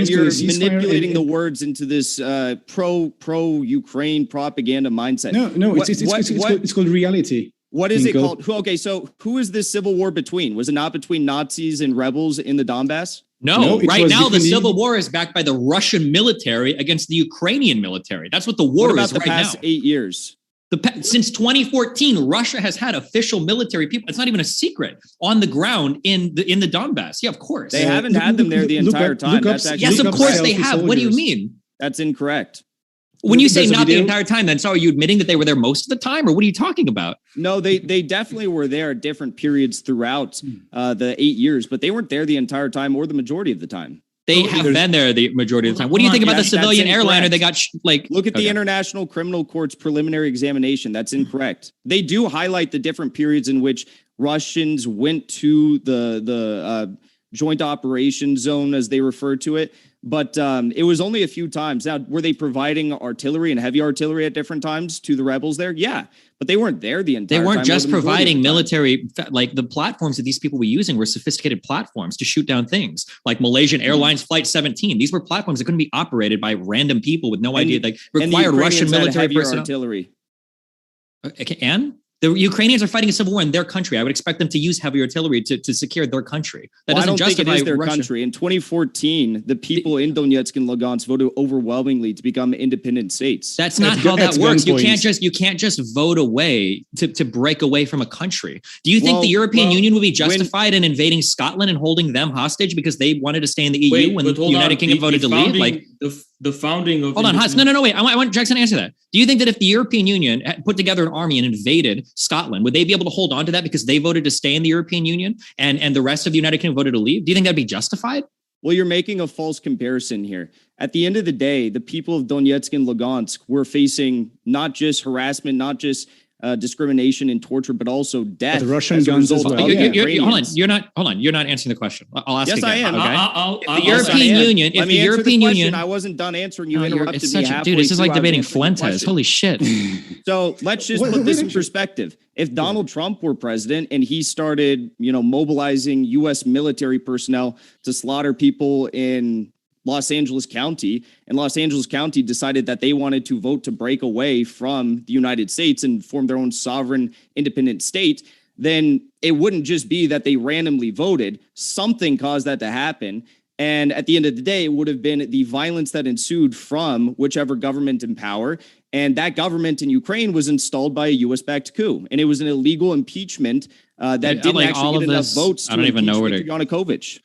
You're manipulating the words into this pro-Ukraine propaganda mindset. No, it's called reality. What is it called? Okay, so who is this civil war between? Was it not between Nazis and rebels in the Donbass? No, right now the civil war is backed by the Russian military against the Ukrainian military. That's what the war is right now. What about the past 8 years? Since 2014, Russia has had official military people. It's not even a secret on the ground in the Donbass. Yeah, of course. They haven't had them there the entire time. Yes, of course they have. What do you mean? That's incorrect. When you say not the entire time, then so are you admitting that they were there most of the time, or what are you talking about? No, they definitely were there at different periods throughout the 8 years, but they weren't there the entire time or the majority of the time. They have been there the majority of the time. What do you think about the civilian airliner? They got look at the International Criminal Court's preliminary examination. That's incorrect. They do highlight the different periods in which Russians went to the joint operation zone, as they refer to it. But it was only a few times. Now, were they providing artillery and heavy artillery at different times to the rebels there? Yeah, but they weren't there the entire time. They weren't just providing military, like the platforms that these people were using were sophisticated platforms to shoot down things, like Malaysian Airlines Flight 17. These were platforms that couldn't be operated by random people with no idea. Like required Russian military personnel. Artillery. Okay, and the Ukrainians are fighting a civil war in their country. I would expect them to use heavy artillery to secure their country. That doesn't justify think it is their Russia. country. In 2014, the people in Donetsk and Lugansk voted overwhelmingly to become independent states. That's not how that works. You can't just vote away to break away from a country. Do you think the European Union would be justified in invading Scotland and holding them hostage because they wanted to stay in the EU when the United Kingdom voted to leave? Like the founding of. Hold on, Hans. No, wait. I want Jackson to answer that. Do you think that if the European Union put together an army and invaded Scotland, would they be able to hold on to that because they voted to stay in the European Union and the rest of the United Kingdom voted to leave? Do you think that'd be justified? Well, you're making a false comparison here. At the end of the day, the people of Donetsk and Lugansk were facing not just harassment, not just discrimination and torture, but also death. But the Russian guns as well. Hold on. You're not answering the question. I'll ask yes, again. I am. Okay? The European Union. If the European Union, I wasn't done answering. You interrupted me halfway. Dude, this is like debating Fuentes. Holy shit. So let's just put this in perspective. If Donald Trump were president and he started, mobilizing U.S. military personnel to slaughter people in Los Angeles County, and Los Angeles County decided that they wanted to vote to break away from the United States and form their own sovereign independent state, then it wouldn't just be that they randomly voted. Something caused that to happen. And at the end of the day, it would have been the violence that ensued from whichever government in power. And that government in Ukraine was installed by a U.S.-backed coup. And it was an illegal impeachment that didn't actually get enough votes to impeach Yanukovych.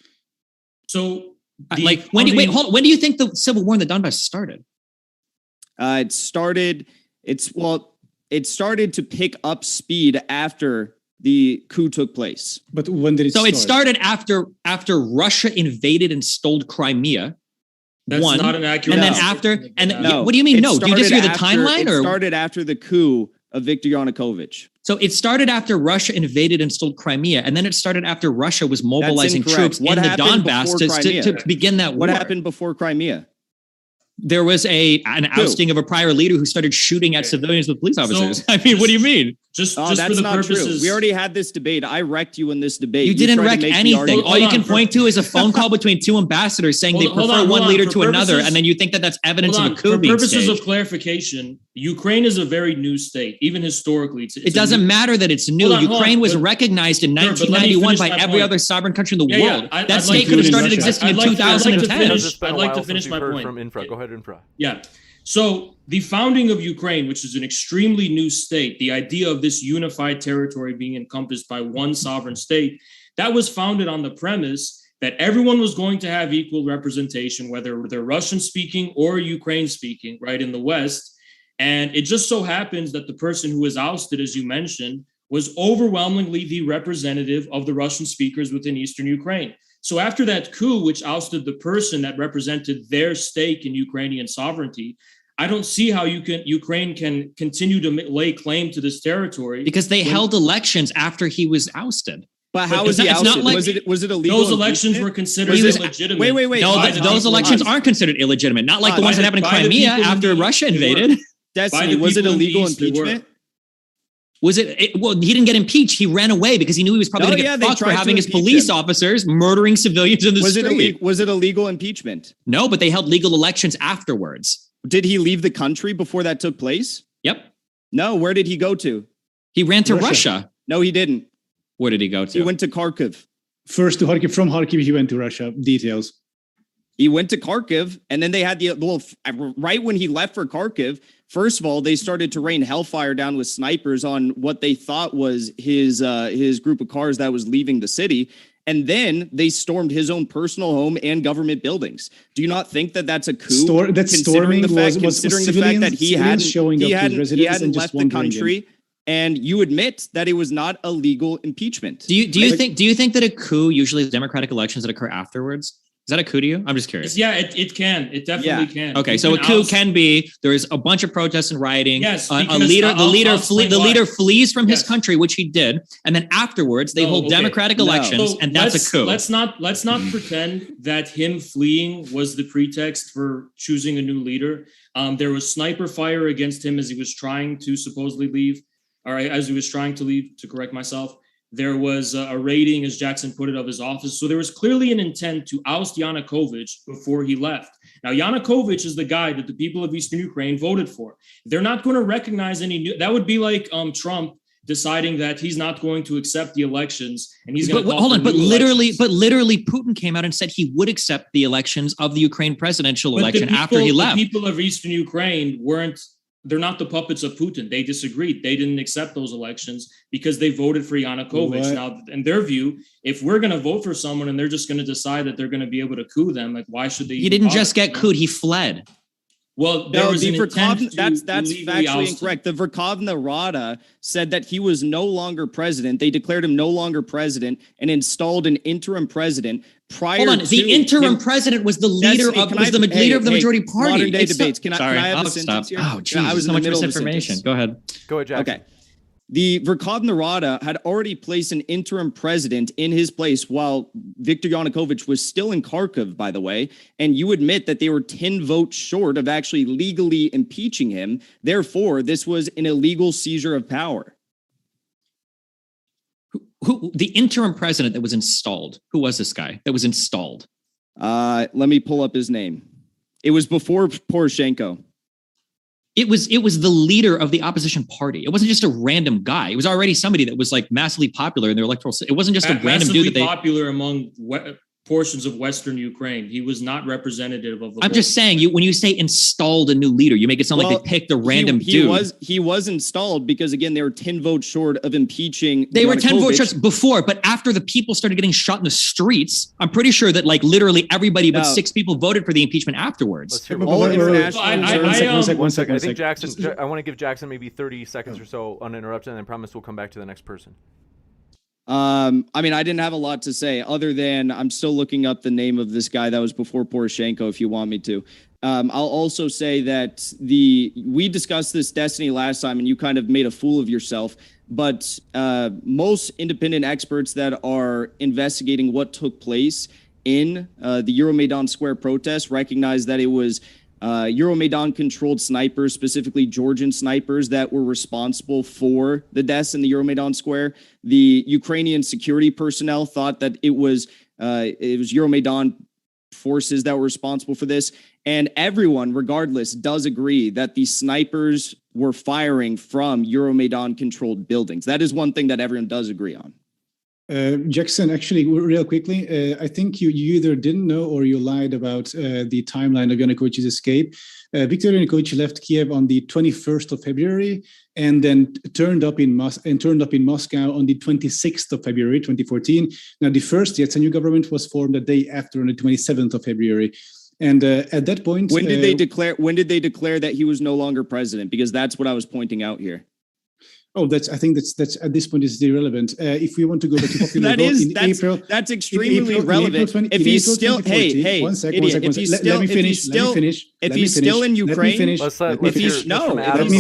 So when do you think the civil war in the Donbass started? It started to pick up speed after the coup took place. But when did it start? So it started after Russia invaded and stole Crimea. That's not an accurate. And then what do you mean? No, do you just hear the timeline? It started after the coup of Viktor Yanukovych. So it started after Russia invaded and stole Crimea, and then it started after Russia was mobilizing troops in the Donbass to begin that war. What happened before Crimea? There was an ousting of a prior leader who started shooting at civilians with police officers. I mean, what do you mean? Just Oh, for that's the not purposes. true. We already had this debate. I wrecked you in this debate. You didn't tried to wreck make the anything. argument. All you Hold can on, point to is a phone call between two ambassadors saying they prefer one leader to another, and then you think that that's evidence of a coup For being purposes staged. of clarification, Ukraine is a very new state, even historically. It doesn't matter that it's new. Hold on, Ukraine was recognized in Sure, but let me 1991 by finish my every point. other sovereign country in the Yeah, world. I'd That like state to could have finish- started existing in I'd like to 2010. finish- It's been a I'd like while to since finish we've my heard point. from Infra. Go ahead, Infra. Yeah. So the founding of Ukraine, which is an extremely new state, the idea of this unified territory being encompassed by one sovereign state, that was founded on the premise that everyone was going to have equal representation, whether they're Russian speaking or Ukraine speaking, right, in the West. And it just so happens that the person who was ousted, as you mentioned, was overwhelmingly the representative of the Russian speakers within Eastern Ukraine. So after that coup, which ousted the person that represented their stake in Ukrainian sovereignty, I don't see how Ukraine can continue to lay claim to this territory. Because they held elections after he was ousted. But how But was he it's not ousted? like- was it illegal? Those elections were considered He was- illegitimate. Wait. No, by the those people. elections aren't considered illegitimate. Not like the By ones that the- happened in by the Crimea people in after the- Russia they were. invaded. Destiny, the was it people in the illegal East, they were. impeachment? Was it? Well, he didn't get impeached. He ran away because he knew he was probably No, going to yeah, get they fucked for tried to having his impeach police him. officers murdering civilians in the Was street. it illegal impeachment? No, but they held legal elections afterwards. Did he leave the country before that took place? Yep. No. Where did he go to? He ran to Russia. Russia. No, he didn't. Where did he go to? He went to Kharkiv. First to Kharkiv, from Kharkiv, he went to Russia. Details. He went to Kharkiv, and then they had right when he left for Kharkiv. First of all, they started to rain hellfire down with snipers on what they thought was his group of cars that was leaving the city, and then they stormed his own personal home and government buildings. Do you not think that that's a coup? That storming considering was the fact civilians, that he civilians hadn't showing up to his residence he hadn't and just left the wandering in. country, and you admit that it was not a legal impeachment. Do you think that a coup usually is democratic elections that occur afterwards? Is that a coup to you? I'm just curious. Yeah, it can. It definitely can. Okay, You so a can coup oust- can be there is a bunch of protests and rioting. Yes, a because leader, I'll explain the why. leader flees from his Yes. country, which he did, and then afterwards they No, hold okay. democratic No. elections, So and that's a coup. Let's not pretend that him fleeing was the pretext for choosing a new leader. There was sniper fire against him as he was trying to supposedly leave. All right, as he was trying to leave, to correct myself. There was a raiding, as Jackson put it, of his office. So there was clearly an intent to oust Yanukovych before he left. Now, Yanukovych is the guy that the people of Eastern Ukraine voted for. They're not going to recognize any new. That would be like Trump deciding that he's not going to accept the elections and he's going to hold on, but literally, Putin came out and said he would accept the elections of the Ukraine presidential election after he left. The people of Eastern Ukraine weren't. They're not the puppets of Putin. They disagreed. They didn't accept those elections because they voted for Yanukovych. What? Now, in their view, if we're going to vote for someone and they're just going to decide that they're going to be able to coup them, like why should they? He didn't just get couped; he fled. Well, there No, was the an intent Verkhovna, to that's illegally factually oust him. incorrect. The Verkhovna Rada said that he was no longer president. They declared him no longer president and installed an interim president prior Hold on, to the interim him- president was the leader Destiny, of can was I- the hey, leader of the hey, majority party. modern day It's debates. Can I have a I'll sentence stop. here? Oh, Yeah, jeez, I was so in the much middle of a misinformation. sentence. Go ahead. Go ahead, Jackson. Okay. The Verkhovna Rada had already placed an interim president in his place while Viktor Yanukovych was still in Kharkiv, by the way. And you admit that they were 10 votes short of actually legally impeaching him. Therefore, this was an illegal seizure of power. Who the interim president that was installed? Who was this guy that was installed? Let me pull up his name. It was before Poroshenko. It was the leader of the opposition party. It wasn't just a random guy. It was already somebody that was like massively popular in their electoral. It wasn't just a random dude that they. Popular among portions of Western Ukraine. He was not representative of the. I'm just saying, when you say installed a new leader, you make it sound Well, like they picked a random he dude. He was installed because, again, they were 10 votes short of impeaching. They were 10 votes Yanukovych. short before, but after the people started getting shot in the streets, I'm pretty sure that like literally everybody but No. 6 people voted for the impeachment afterwards. Let's hear Wait, about All wait, wait, wait. international- One I second. think Jackson. I want to give Jackson maybe 30 seconds or so uninterrupted, and I promise we'll come back to the next person. I mean, I didn't have a lot to say other than I'm still looking up the name of this guy that was before Poroshenko, if you want me to. I'll also say that we discussed this Destiny last time and you kind of made a fool of yourself, but most independent experts that are investigating what took place in the Euromaidan Square protest recognize that it was Euromaidan-controlled snipers, specifically Georgian snipers, that were responsible for the deaths in the Euromaidan square. The Ukrainian security personnel thought that it was Euromaidan forces that were responsible for this. And everyone, regardless, does agree that the snipers were firing from Euromaidan-controlled buildings. That is one thing that everyone does agree on. Jackson, actually, real quickly, I think you either didn't know or you lied about the timeline of Yanukovych's escape. Viktor Yanukovych left Kiev on the 21st of February and then turned up in Moscow on the 26th of February, 2014. Now, the first Yatsenyuk government was formed the day after, on the 27th of February. And at that point, when did they declare? When did they declare that he was no longer president? Because that's what I was pointing out here. Oh, I think that's at this point is irrelevant. If we want to go back to popular vote in April, that's extremely relevant. If he's still, hey, one second. Let me finish. If he's still in Ukraine, let me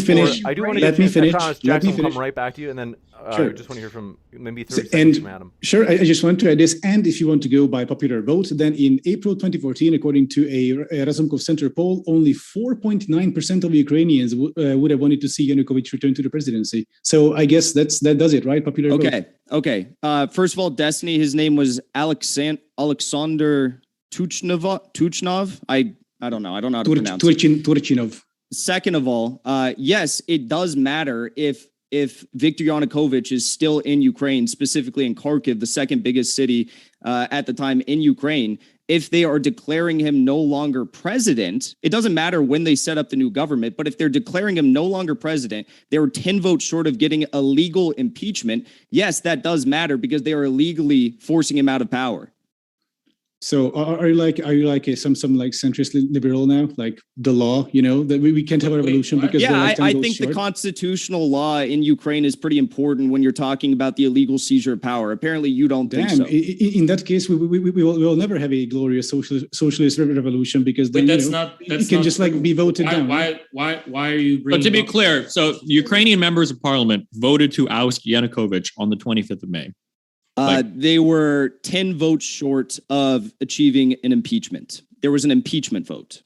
finish. I do want to let me finish. Jackson will come right back to you, and then I just want to hear from maybe 30 seconds from Adam. Sure, I just want to add this. And if you want to go by popular vote, then in April 2014, according to a Razumkov Center poll, only 4.9% of Ukrainians would have wanted to see Yanukovych return to the presidency. So I guess that does it, right? Popular vote. Okay. First of all, Destiny, his name was Alexander Tuchnov. I don't know. I don't know how to pronounce it. Turchinov. Second of all, yes, it does matter if Viktor Yanukovych is still in Ukraine, specifically in Kharkiv, the second biggest city at the time in Ukraine. If they are declaring him no longer president, it doesn't matter when they set up the new government, but if they're declaring him no longer president, they were 10 votes short of getting a legal impeachment. Yes, that does matter because they are illegally forcing him out of power. So are you like some like centrist liberal now, like the law, that we can't have a revolution because I think the constitutional law in Ukraine is pretty important when you're talking about the illegal seizure of power. Apparently, you don't think so. In that case, we will never have a glorious socialist revolution because then you can just like be voted down. Why are you bringing? But to be clear, so Ukrainian members of parliament voted to oust Yanukovych on the 25th of May. They were 10 votes short of achieving an impeachment. There was an impeachment vote.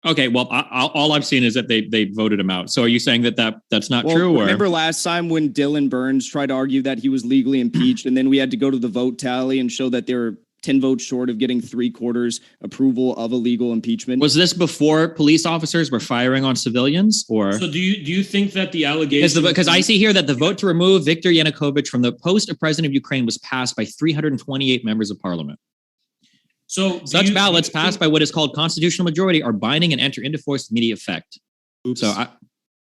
Okay, well, all I've seen is that they voted him out. So are you saying that's not true? Remember last time when Dylan Burns tried to argue that he was legally impeached, and then we had to go to the vote tally and show that they were 10 votes short of getting 3/4 approval of a legal impeachment? Was this before police officers were firing on civilians, or? So do you think that the allegation? Because I see here that the vote to remove Viktor Yanukovych from the post of president of Ukraine was passed by 328 members of parliament. So such ballots passed by what is called constitutional majority are binding and enter into force with immediate effect. Oops. So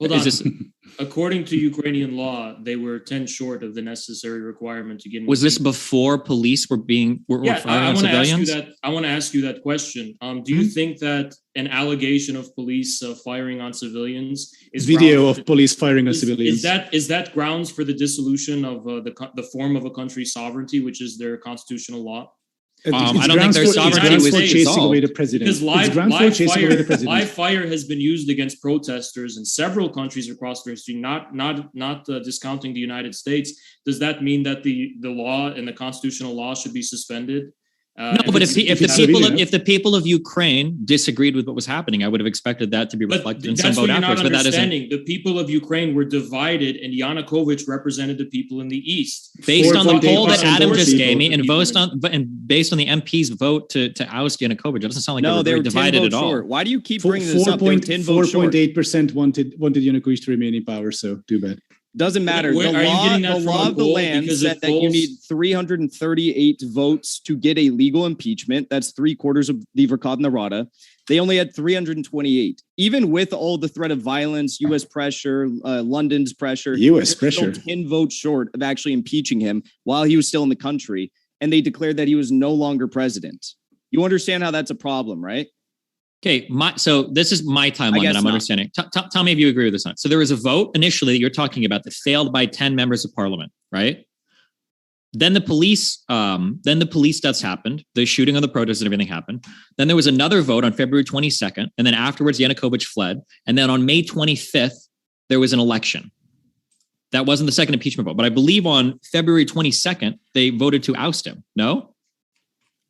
hold on. According to Ukrainian law, they were 10 short of the necessary requirement to get. Was this before police were firing on civilians? I want to ask you that question. Do you think that an allegation of police firing on civilians is video of police firing on civilians? Is that grounds for the dissolution of the form of a country's sovereignty, which is their constitutional law? I don't think their sovereignty was chasing away the president. Because live fire has been used against protesters in several countries across the history, not discounting the United States. Does that mean that the law and the constitutional law should be suspended? No, but if the people of Ukraine disagreed with what was happening, I would have expected that to be reflected in some vote afterwards. But that isn't. The people of Ukraine were divided, and Yanukovych represented the people in the east. Based on the poll that Adam just gave me, and based on the MP's vote to oust Yanukovych, it doesn't sound like they were divided at all. Short. Why do you keep bringing this up? 4.8% wanted Yanukovych to remain in power. So too bad. Doesn't matter. The law of the land said that you need 338 votes to get a legal impeachment. That's 3/4 of the Verkhovna Rada. They only had 328. Even with all the threat of violence, U.S. pressure, London's pressure, 10 votes short of actually impeaching him while he was still in the country. And they declared that he was no longer president. You understand how that's a problem, right? Okay, so this is my timeline that I'm understanding. Tell me if you agree with this. So there was a vote initially that you're talking about that failed by 10 members of parliament, right? Then the police deaths happened. The shooting of the protests and everything happened. Then there was another vote on February 22nd. And then afterwards, Yanukovych fled. And then on May 25th, there was an election. That wasn't the second impeachment vote. But I believe on February 22nd, they voted to oust him. No?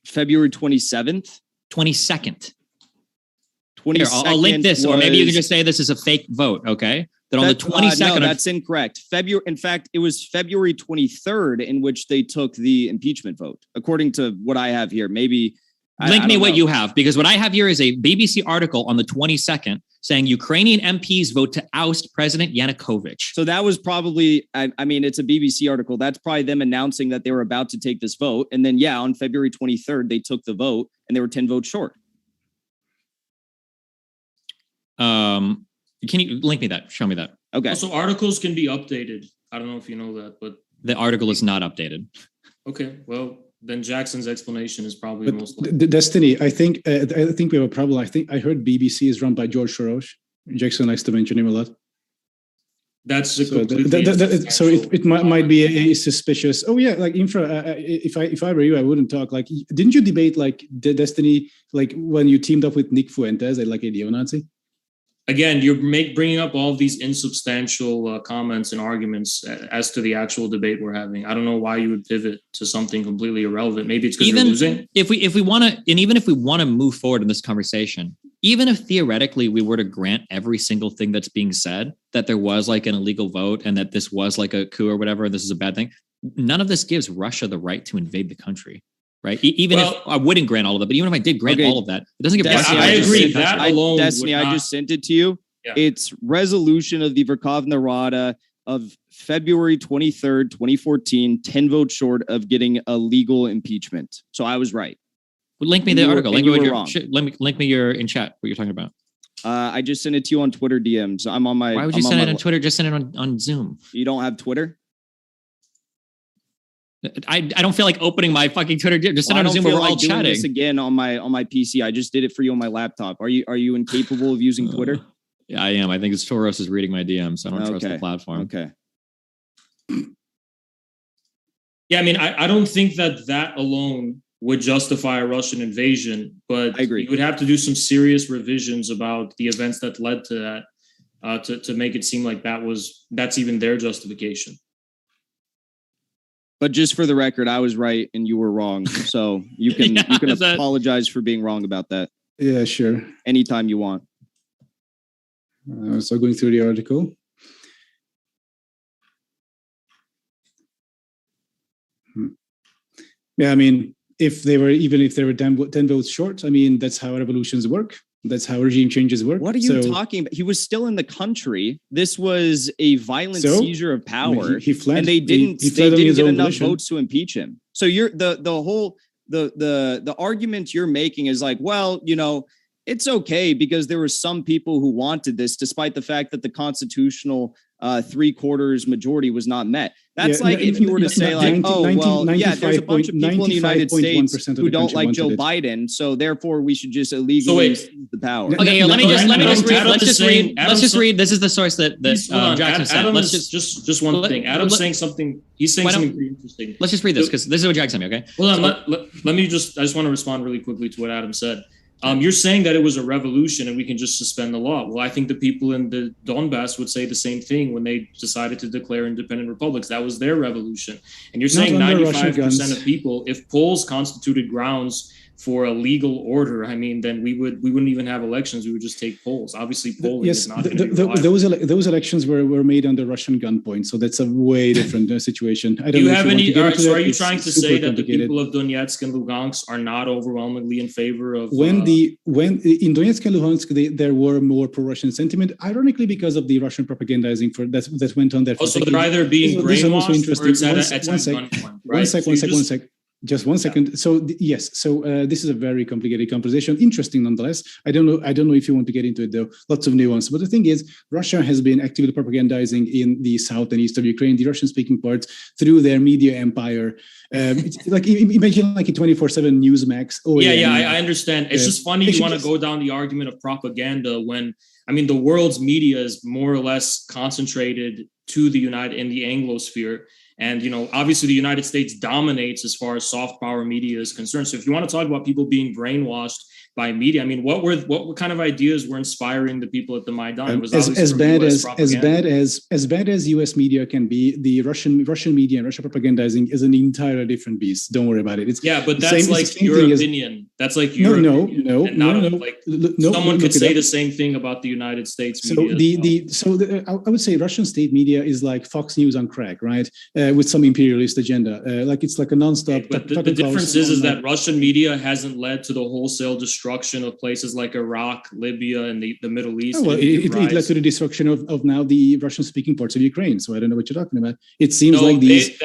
February 27th? 22nd. Here, I'll link this, or maybe you can just say this is a fake vote, okay? That on the 22nd... no, that's incorrect. In fact, it was February 23rd in which they took the impeachment vote, according to what I have here. Maybe... Link me what you have, because what I have here is a BBC article on the 22nd saying Ukrainian MPs vote to oust President Yanukovych. So that was probably, I mean, it's a BBC article. That's probably them announcing that they were about to take this vote. And then, yeah, on February 23rd, they took the vote and they were 10 votes short. Can you link me that? Show me that. Okay. Also, articles can be updated. I don't know if you know that, but the article is not updated. Okay, well, then Jackson's explanation is probably the most likely. The Destiny, I think we have a problem. I think I heard BBC is run by George Soros. Jackson likes to mention him a lot. That's a So, completely so it might be a suspicious. Oh yeah, like if I were you, I wouldn't talk. Like, didn't you debate like the Destiny, like when you teamed up with Nick Fuentes, like a neo-Nazi? Again, you're bringing up all of these insubstantial comments and arguments as to the actual debate we're having. I don't know why you would pivot to something completely irrelevant. Maybe it's because you're losing. If we want to, and even if we want to move forward in this conversation, even if theoretically we were to grant every single thing that's being said, that there was like an illegal vote and that this was like a coup or whatever, and this is a bad thing, none of this gives Russia the right to invade the country. Right. Even if I wouldn't grant all of that, but even if I did grant all of that, it doesn't give. I agree. That alone, Destiny, I just sent it to you. Yeah. It's resolution of the Verkhovna Rada of February 23rd, 2014, 10 votes short of getting a legal impeachment. So I was right. Well, link me the article. Link me your in chat what you're talking about. I just sent it to you on Twitter DMs. I'm on my. Why would you send it on Twitter? Just send it on Zoom. You don't have Twitter? I don't feel like opening my fucking Twitter. Just send it on Zoom where we're all chatting. This again on my PC. I just did it for you on my laptop. Are you incapable of using Twitter? Yeah, I am. I think it's Soros is reading my DMs. So I don't trust the platform. Okay. Yeah, I mean, I don't think that alone would justify a Russian invasion, but I agree. You would have to do some serious revisions about the events that led to that to make it seem like that's even their justification. But just for the record, I was right and you were wrong. So you can you can apologize for being wrong about that. Yeah, sure. Anytime you want. So going through the article. Yeah, I mean, if they were 10 votes short, I mean, that's how revolutions work. That's how regime changes work. What are you talking about? He was still in the country. This was a violent seizure of power. I mean, he fled, and they didn't get enough votes to impeach him. So you're the argument you're making is like, well, you know, it's okay because there were some people who wanted this, despite the fact that the constitutional 3/4 majority was not met. That's if you were to say like, there's a bunch of people in the United States who don't like Joe Biden, so therefore we should just illegally seize the power. Okay, let me just read. Let's just read. This is the source that Jackson said. Adam, let's just one thing. Adam's saying something. He's saying something pretty interesting. Let's just read this because this is what Jackson said. Okay. Hold on. Let me just. I just want to respond really quickly to what Adam said. You're saying that it was a revolution and we can just suspend the law. Well, I think the people in the Donbass would say the same thing when they decided to declare independent republics. That was their revolution. And you're saying 95% of people, if polls constituted grounds for a legal order, I mean, then we wouldn't even have elections. We would just take polls. Obviously, polling is not going to be reliable. Those elections were made under Russian gunpoint, so that's a way different situation. I don't Do you know have any? So, are you it's trying to say that the people of Donetsk and Lugansk are not overwhelmingly in favor of? When in Donetsk and Luhansk, there were more pro-Russian sentiment, ironically because of the Russian propagandizing that went on there. So they're either being brainwashed or it's at gunpoint. One sec. Just one second. So yes. So this is a very complicated conversation. Interesting nonetheless. I don't know if you want to get into it though. Lots of nuance. But the thing is, Russia has been actively propagandizing in the south and east of Ukraine, the Russian-speaking parts, through their media empire. It's like imagine like a 24/7 Newsmax. I understand. It's just funny you want to go down the argument of propaganda when I mean the world's media is more or less concentrated to the in the Anglosphere. And, you know, obviously the United States dominates as far as soft power media is concerned. So if you want to talk about people being brainwashed, by media. I mean, what kind of ideas were inspiring the people at the Maidan? It was as bad as US media can be, the Russian media and Russian propagandizing is an entirely different beast. Don't worry about it. But that's your opinion. That's like your opinion. No. Someone could say the same thing about the United States media. I would say Russian state media is like Fox News on crack, right? With some imperialist agenda. It's like a nonstop. But the difference is that Russian media hasn't led to the wholesale destruction of places like Iraq, Libya, and the Middle East. Oh, well, it led to the destruction of now the Russian-speaking parts of Ukraine. So I don't know what you're talking about. It seems like these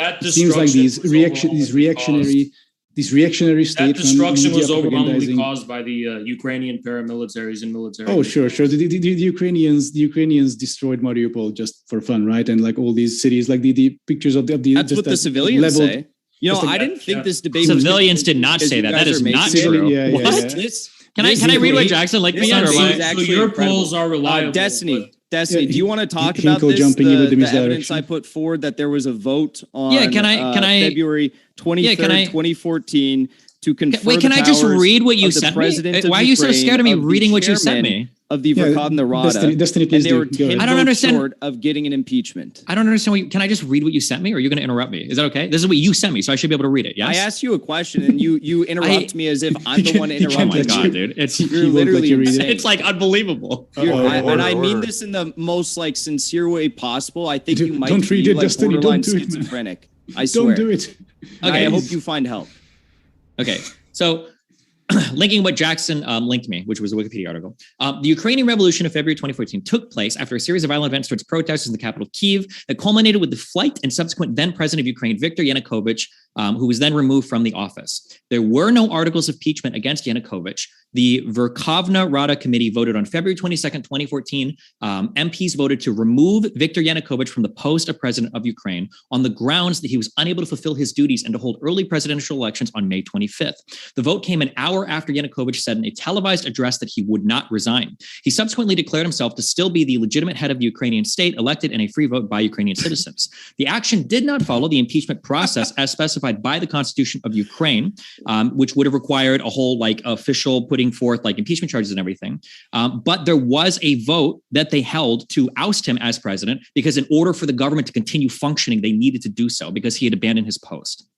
reactionary state. That destruction was overwhelmingly caused by the Ukrainian paramilitaries and military. Oh, sure. The Ukrainians destroyed Mariupol just for fun, right? And like all these cities, like the pictures of the. That's what the civilians say. I didn't think this debate. Civilians did not say that. That is not true. What? Can I read what Jackson linked me on? So your polls are reliable. Destiny, do you want to talk about this? The evidence I put forward that there was a vote on February 23rd, 2014 to confirm. Wait, can I just read what you sent me? Why are you so scared of me reading what you sent me? Of the Verkhovna Rada, Destiny, please and they were 10 I don't understand. Short of getting an impeachment. I don't understand. Can I just read what you sent me, or are you going to interrupt me? Is that okay? This is what you sent me, so I should be able to read it. Yes. I asked you a question, and you interrupt me as if I'm the one interrupting. Oh my god, dude! You're literally insane. It's like unbelievable. I mean this in the most like sincere way possible. I think you might don't read be it, like Destiny. borderline Don't do it, schizophrenic. I swear. Don't do it. Okay. I hope you find help. Okay, so. Linking what Jackson linked me, which was a Wikipedia article. The Ukrainian Revolution of February 2014 took place after a series of violent events towards protesters in the capital Kyiv that culminated with the flight and subsequent then president of Ukraine, Viktor Yanukovych, who was then removed from the office. There were no articles of impeachment against Yanukovych. The Verkhovna Rada committee voted on February 22nd, 2014. MPs voted to remove Viktor Yanukovych from the post of president of Ukraine on the grounds that he was unable to fulfill his duties and to hold early presidential elections on May 25th. The vote came an hour after Yanukovych said in a televised address that he would not resign. He subsequently declared himself to still be the legitimate head of the Ukrainian state, elected in a free vote by Ukrainian citizens. The action did not follow the impeachment process as specified by the Constitution of Ukraine, which would have required a whole official putting forth impeachment charges and everything. But there was a vote that they held to oust him as president because in order for the government to continue functioning, they needed to do so because he had abandoned his post.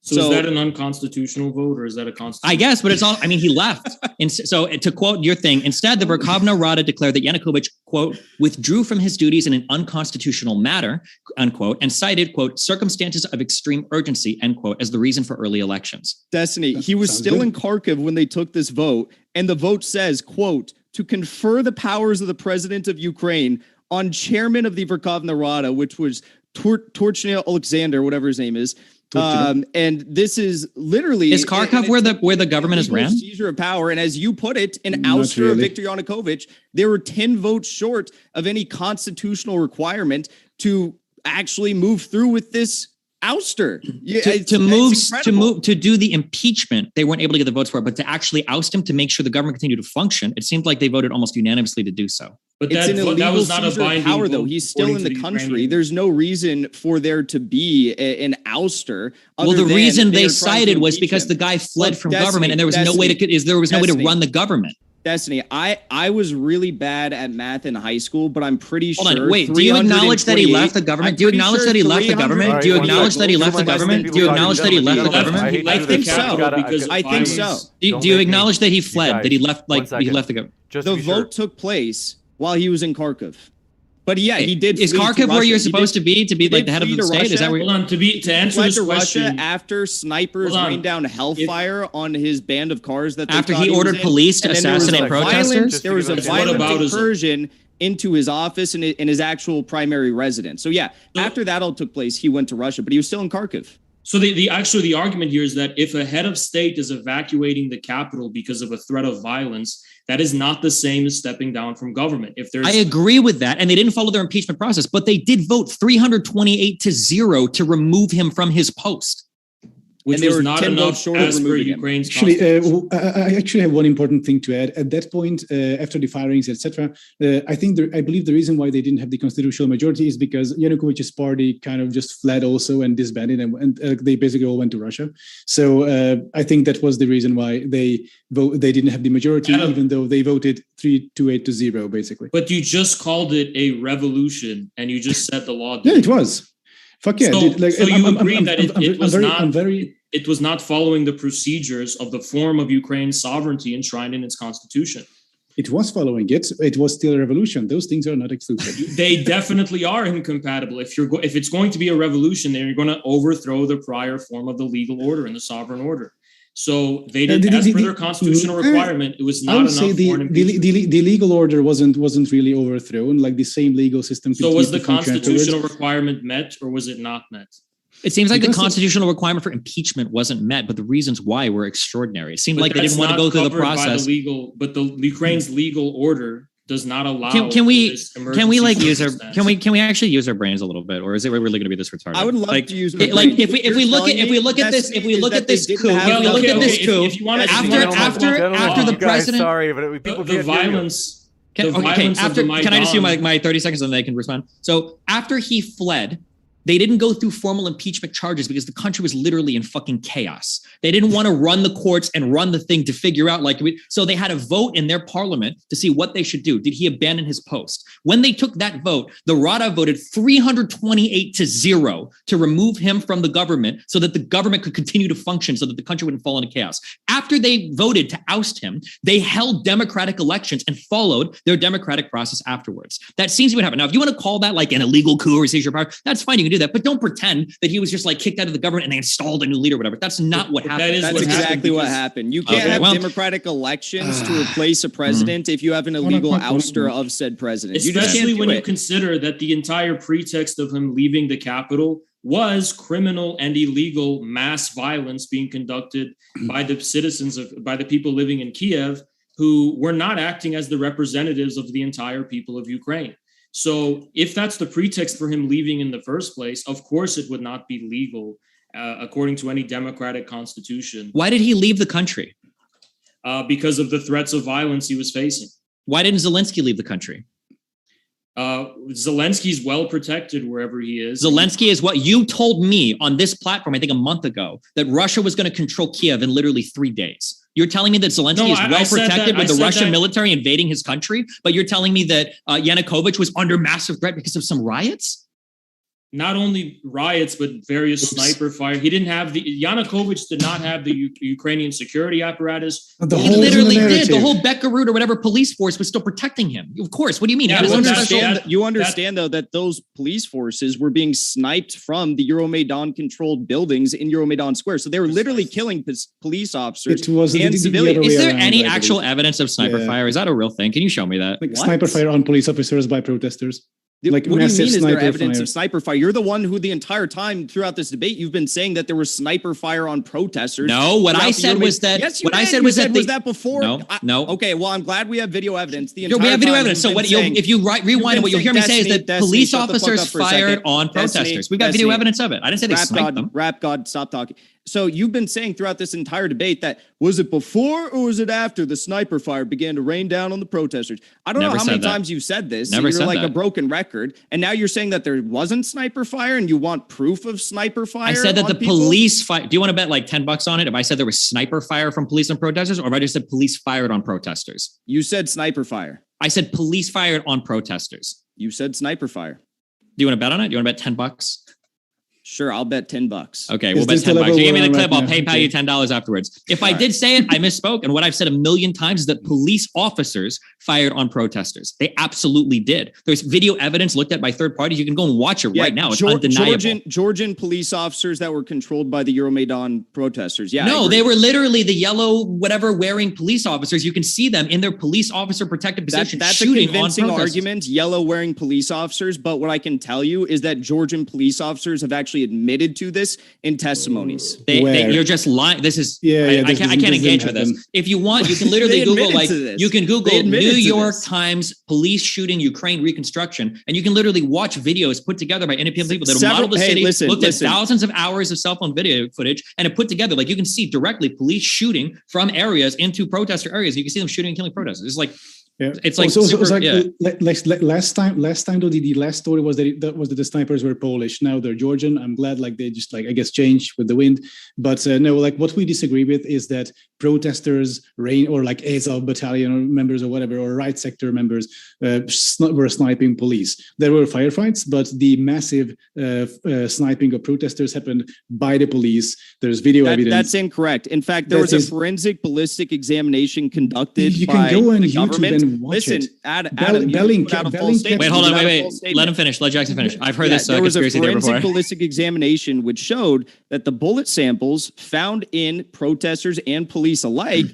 So is that an unconstitutional vote or is that a constitutional? I guess, but it's all, he left. And so to quote your thing, instead, the Verkhovna Rada declared that Yanukovych, quote, withdrew from his duties in an unconstitutional manner, unquote, and cited, quote, circumstances of extreme urgency, end quote, as the reason for early elections. Destiny, he was still in Kharkiv when they took this vote. And the vote says, quote, to confer the powers of the president of Ukraine on chairman of the Verkhovna Rada, which was Torchny Alexander, whatever his name is. And this is literally Kharkov where the government is ran? Seizure of power. And as you put it, an ouster of Viktor Yanukovych, they were 10 votes short of any constitutional requirement to actually move through with this ouster. To do the impeachment, they weren't able to get the votes for it, but to actually oust him to make sure the government continued to function, it seemed like they voted almost unanimously to do so. But it's an illegal that was not a binding power, though. He's still in the country. Ukrainian. There's no reason for there to be an ouster. Well, the reason they cited was because the guy fled from government, and there was no way to run the government. Destiny, I was really bad at math in high school, but I'm pretty sure. Hold on, wait. Do you acknowledge that he left the government? Do you acknowledge that he left the government? Do you acknowledge that he left the government? Do you acknowledge that he left the government? I think so. I think so. Do you acknowledge that he fled? That he left? He left the government? The vote took place while he was in Kharkiv. But yeah, he did. Is Kharkiv where you're supposed to be the head of the state? Is that where? Hold on, to answer this question. Russia after snipers rained down hellfire on his band of cars that after he ordered police to assassinate protesters. There was a violent incursion into his office and his actual primary residence. So yeah, after that all took place, he went to Russia, but he was still in Kharkiv. So the argument here is that if a head of state is evacuating the capital because of a threat of violence, that is not the same as stepping down from government. I agree with that, and they didn't follow their impeachment process, but they did vote 328-0 to remove him from his post. which they was were not 10 enough votes short of as per removing him. Ukraine's Actually, constitution. I actually have one important thing to add. At that point, after the firings, etc., I believe the reason why they didn't have the constitutional majority is because Yanukovych's party kind of just fled also and disbanded, and they basically all went to Russia. So I think that was the reason why they didn't have the majority, even though they voted 328-0, basically. But you just called it a revolution, and you just said the law. Yeah, it was. Fuck yeah! So, dude, like, so you agree that it was very not following the procedures of the form of Ukraine's sovereignty enshrined in its constitution. It was following it. It was still a revolution. Those things are not exclusive. They definitely are incompatible. If it's going to be a revolution, then you're going to overthrow the prior form of the legal order and the sovereign order. So they did, as per their constitutional requirement, it was not enough for an impeachment. The legal order wasn't really overthrown. Like the same legal system. So was the constitutional requirement met, or was it not met? It seems like the constitutional requirement for impeachment wasn't met, but the reasons why were extraordinary. It seemed like they didn't want to go through the process. But the Ukraine's legal order does not allow. Can we actually use our brains a little bit, or is it really going to be this retarded? I would love to use if we look at this coup, after the president, sorry, but people the violence. Can I just do my 30 seconds and then they can respond? So after he fled, they didn't go through formal impeachment charges because the country was literally in fucking chaos. They didn't want to run the courts and run the thing to figure out so they had a vote in their parliament to see what they should do. Did he abandon his post? When they took that vote, the Rada voted 328-0 to remove him from the government so that the government could continue to function so that the country wouldn't fall into chaos. After they voted to oust him, they held democratic elections and followed their democratic process afterwards. That seems to be what happened. Now, if you want to call that like an illegal coup or seizure of power, that's fine. You can do that, but don't pretend that he was just like kicked out of the government and they installed a new leader or whatever. That's not what happened. That's exactly what happened. You can't have democratic elections to replace a president if you have an illegal ouster of said president. Especially when you consider that the entire pretext of him leaving the capital was criminal and illegal mass violence being conducted by the people living in Kiev, who were not acting as the representatives of the entire people of Ukraine. So if that's the pretext for him leaving in the first place, of course it would not be legal according to any democratic constitution. Why did he leave the country? Because of the threats of violence he was facing. Why didn't Zelensky leave the country? Zelensky's well protected wherever he is. Zelensky is what you told me on this platform, I think a month ago, that Russia was going to control Kiev in literally 3 days. You're telling me that Zelensky is well protected with the Russian military invading his country, but you're telling me that Yanukovych was under massive threat because of some riots? Not only riots, but various sniper fire. Yanukovych did not have the Ukrainian security apparatus. He literally did. The whole Belarus or whatever police force was still protecting him. Of course. What do you mean? You understand, though, that those police forces were being sniped from the Euromaidan controlled buildings in Euromaidan Square. So they were literally killing police officers and civilians. Is there any actual evidence of sniper fire? Is that a real thing? Can you show me that? Sniper fire on police officers by protesters. Like, what do you mean is there evidence of sniper fire? You're the one who the entire time throughout this debate, you've been saying that there was sniper fire on protesters. No, what I said was that. Yes, what I said was that. Was that before? No. Okay, well, I'm glad we have video evidence. We have video evidence. So if you rewind, what you'll hear me say is that police officers fired on protesters. We've got video evidence of it. I didn't say they sniped them. Rap God, stop talking. So you've been saying throughout this entire debate that was it before or was it after the sniper fire began to rain down on the protesters? I don't know how many times you've said this. You're like a broken record. And now you're saying that there wasn't sniper fire and you want proof of sniper fire. I said that the police fire. Do you want to bet like $10 on it? If I said there was sniper fire from police on protesters, or if I just said police fired on protesters? You said sniper fire. I said police fired on protesters. You said sniper fire. Do you want to bet on it? Do you want to bet $10? Sure, I'll bet $10. Okay, we'll bet $10. You give me the clip, I'll PayPal you $10 afterwards. If I did say it, I misspoke. And what I've said a million times is that police officers fired on protesters. They absolutely did. There's video evidence looked at by third parties. You can go and watch it right now. It's undeniable. Georgian police officers that were controlled by the Euromaidan protesters. Yeah. No, they were literally the yellow, whatever, wearing police officers. You can see them in their police officer protected position. That's shooting a convincing on argument, yellow wearing police officers. But what I can tell you is that Georgian police officers have actually actually admitted to this in testimonies. You're just lying. This is I can't engage with this. If you want, you can literally Google you can Google New York Times police shooting Ukraine reconstruction, and you can literally watch videos put together by independent people that have modeled the city, looked at thousands of hours of cell phone video footage, and have put together. Like you can see directly police shooting from areas into protester areas. You can see them shooting and killing protesters. It's like. Yeah. It's like last time though the last story was that the snipers were Polish. Now they're Georgian. I'm glad they just I guess changed with the wind. But no, what we disagree with is that protesters or Azov battalion or members or whatever, or right sector members were sniping police. There were firefights, but the massive sniping of protesters happened by the police. There's video evidence. That's incorrect. In fact, there was a forensic ballistic examination conducted you by can go on the YouTube government. And watch Listen, it. Adam, wait, hold on, wait. Let him finish. Let Jackson finish. I've heard this there was a conspiracy theory before. forensic ballistic examination which showed that the bullet samples found in protesters and police alike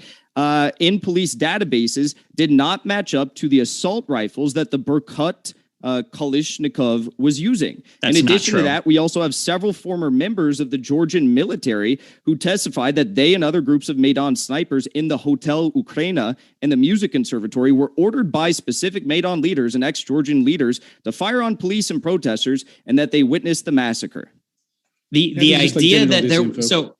in police databases did not match up to the assault rifles that the Berkut Kalashnikov was using. That's in addition not true. to that, we also have several former members of the Georgian military who testified that they and other groups of Maidan snipers in the Hotel Ukraina and the Music Conservatory were ordered by specific Maidan leaders and ex-Georgian leaders to fire on police and protesters, and that they witnessed the massacre. The idea that I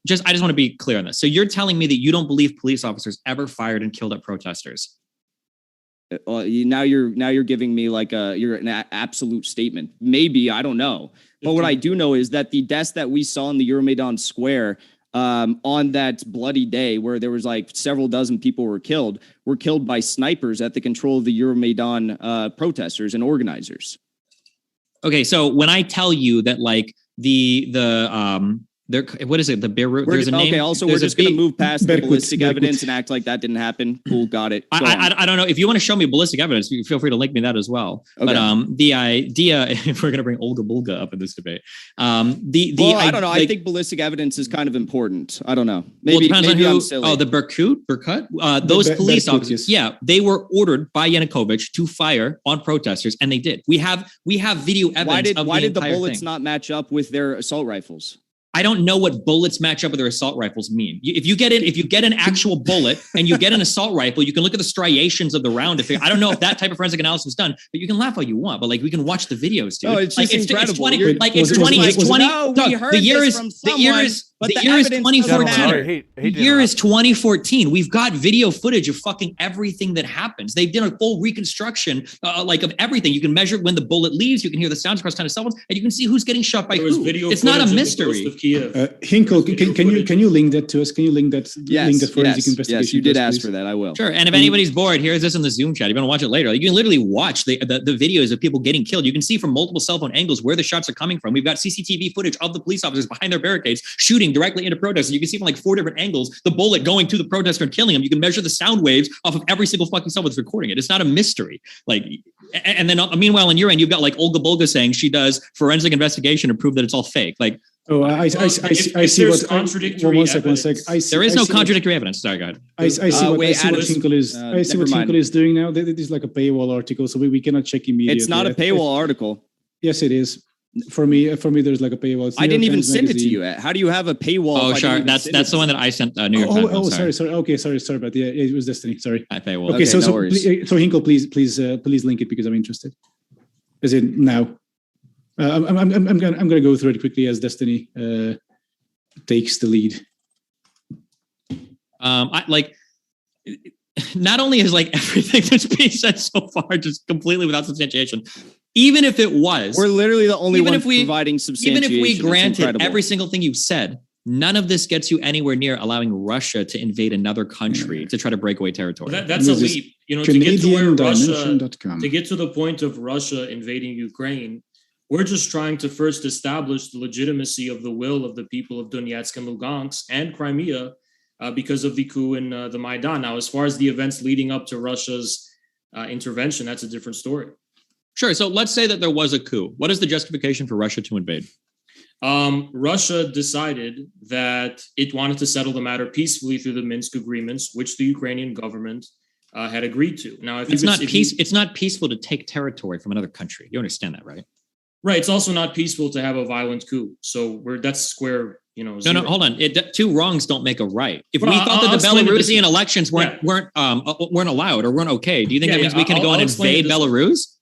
just want to be clear on this. So you're telling me that you don't believe police officers ever fired and killed at protesters? Now you're giving me an absolute statement. Maybe, I don't know. But what I do know is that the deaths that we saw in the Euromaidan Square on that bloody day, where there was several dozen people were killed by snipers at the control of the Euromaidan protesters and organizers. Okay, so when I tell you that what is it? The Beirut. There's a name. Okay. Also, we're just going to move past the ballistic evidence and act like that didn't happen. Cool. Got it. I don't know if you want to show me ballistic evidence. You feel free to link me that as well. Okay. But the idea, if we're going to bring Olga Bulga up in this debate, I don't know. I think ballistic evidence is kind of important. I don't know. Maybe, depends on maybe who. I'm silly. Oh, the Berkut. Those police officers. Yeah, they were ordered by Yanukovych to fire on protesters, and they did. We have video evidence. Why did the bullets not match up with their assault rifles? I don't know what bullets match up with their assault rifles mean. If you get an actual bullet and you get an assault rifle, you can look at the striations of the round. I don't know if that type of forensic analysis was done, but you can laugh all you want. But we can watch the videos, dude. Oh, it's just incredible. It's 2020. The year is 2014. The year is 2014. We've got video footage of fucking everything that happens. They've done a full reconstruction, of everything. You can measure when the bullet leaves. You can hear the sounds across cell phones, and you can see who's getting shot by who. It's not a mystery. Hinkle, can you link that to us? Can you link that? Link the forensic investigation? Yes, you did ask for that. I will. Sure. And if anybody's bored, here's this in the Zoom chat. If you want to watch it later, you can literally watch the videos of people getting killed. You can see from multiple cell phone angles where the shots are coming from. We've got CCTV footage of the police officers behind their barricades shooting directly into protesters. You can see from 4 different angles the bullet going to the protester and killing him. You can measure the sound waves off of every single fucking cell phone that's recording it. It's not a mystery. And then meanwhile, on your end, you've got Olga Bulga saying she does forensic investigation to prove that it's all fake. I see what contradictory evidence. There is no contradictory evidence. Sorry, go ahead. I see what Hinkle is doing now. This is like a paywall article, so we cannot check immediately. It's not a paywall article. Yes, it is. For me, there's a paywall. I didn't even send it to you. How do you have a paywall? Oh, sure. That's the one that I sent. New York Times. Sorry. Okay, sorry about that. It was Destiny. Sorry. Paywall. Okay, so Hinkle, please link it because I'm interested. Is it now? I'm gonna go through it quickly as Destiny takes the lead. Not only is everything that's being said so far just completely without substantiation, even if it was, we're literally the only ones providing substantiation. Even if we granted every single thing you've said, none of this gets you anywhere near allowing Russia to invade another country to try to break away territory. That's a leap. To get to the point of Russia invading Ukraine, we're just trying to first establish the legitimacy of the will of the people of Donetsk and Lugansk and Crimea because of the coup in the Maidan. Now, as far as the events leading up to Russia's intervention, that's a different story. Sure. So let's say that there was a coup. What is the justification for Russia to invade? Russia decided that it wanted to settle the matter peacefully through the Minsk agreements, which the Ukrainian government had agreed to. Now, it's not peaceful to take territory from another country. You understand that, right? Right. It's also not peaceful to have a violent coup. So that's square, zero. No, hold on. Two wrongs don't make a right. If Well, we thought that the I'll Belarusian elections weren't allowed or weren't okay, do you think that means we can go and invade Belarus?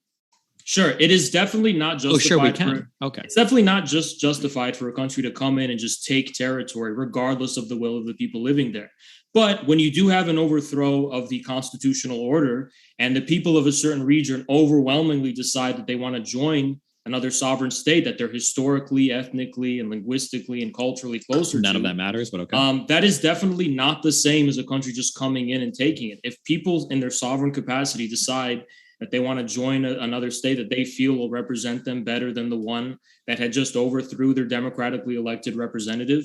Sure. It is definitely not justified. Oh, sure, we can. Okay. It's definitely not just justified for a country to come in and just take territory, regardless of the will of the people living there. But when you do have an overthrow of the constitutional order and the people of a certain region overwhelmingly decide that they want to join another sovereign state that they're historically, ethnically, and linguistically and culturally closer to. None of that matters, but okay. That is definitely not the same as a country just coming in and taking it. If people in their sovereign capacity decide that they want to join another state that they feel will represent them better than the one that had just overthrew their democratically elected representative,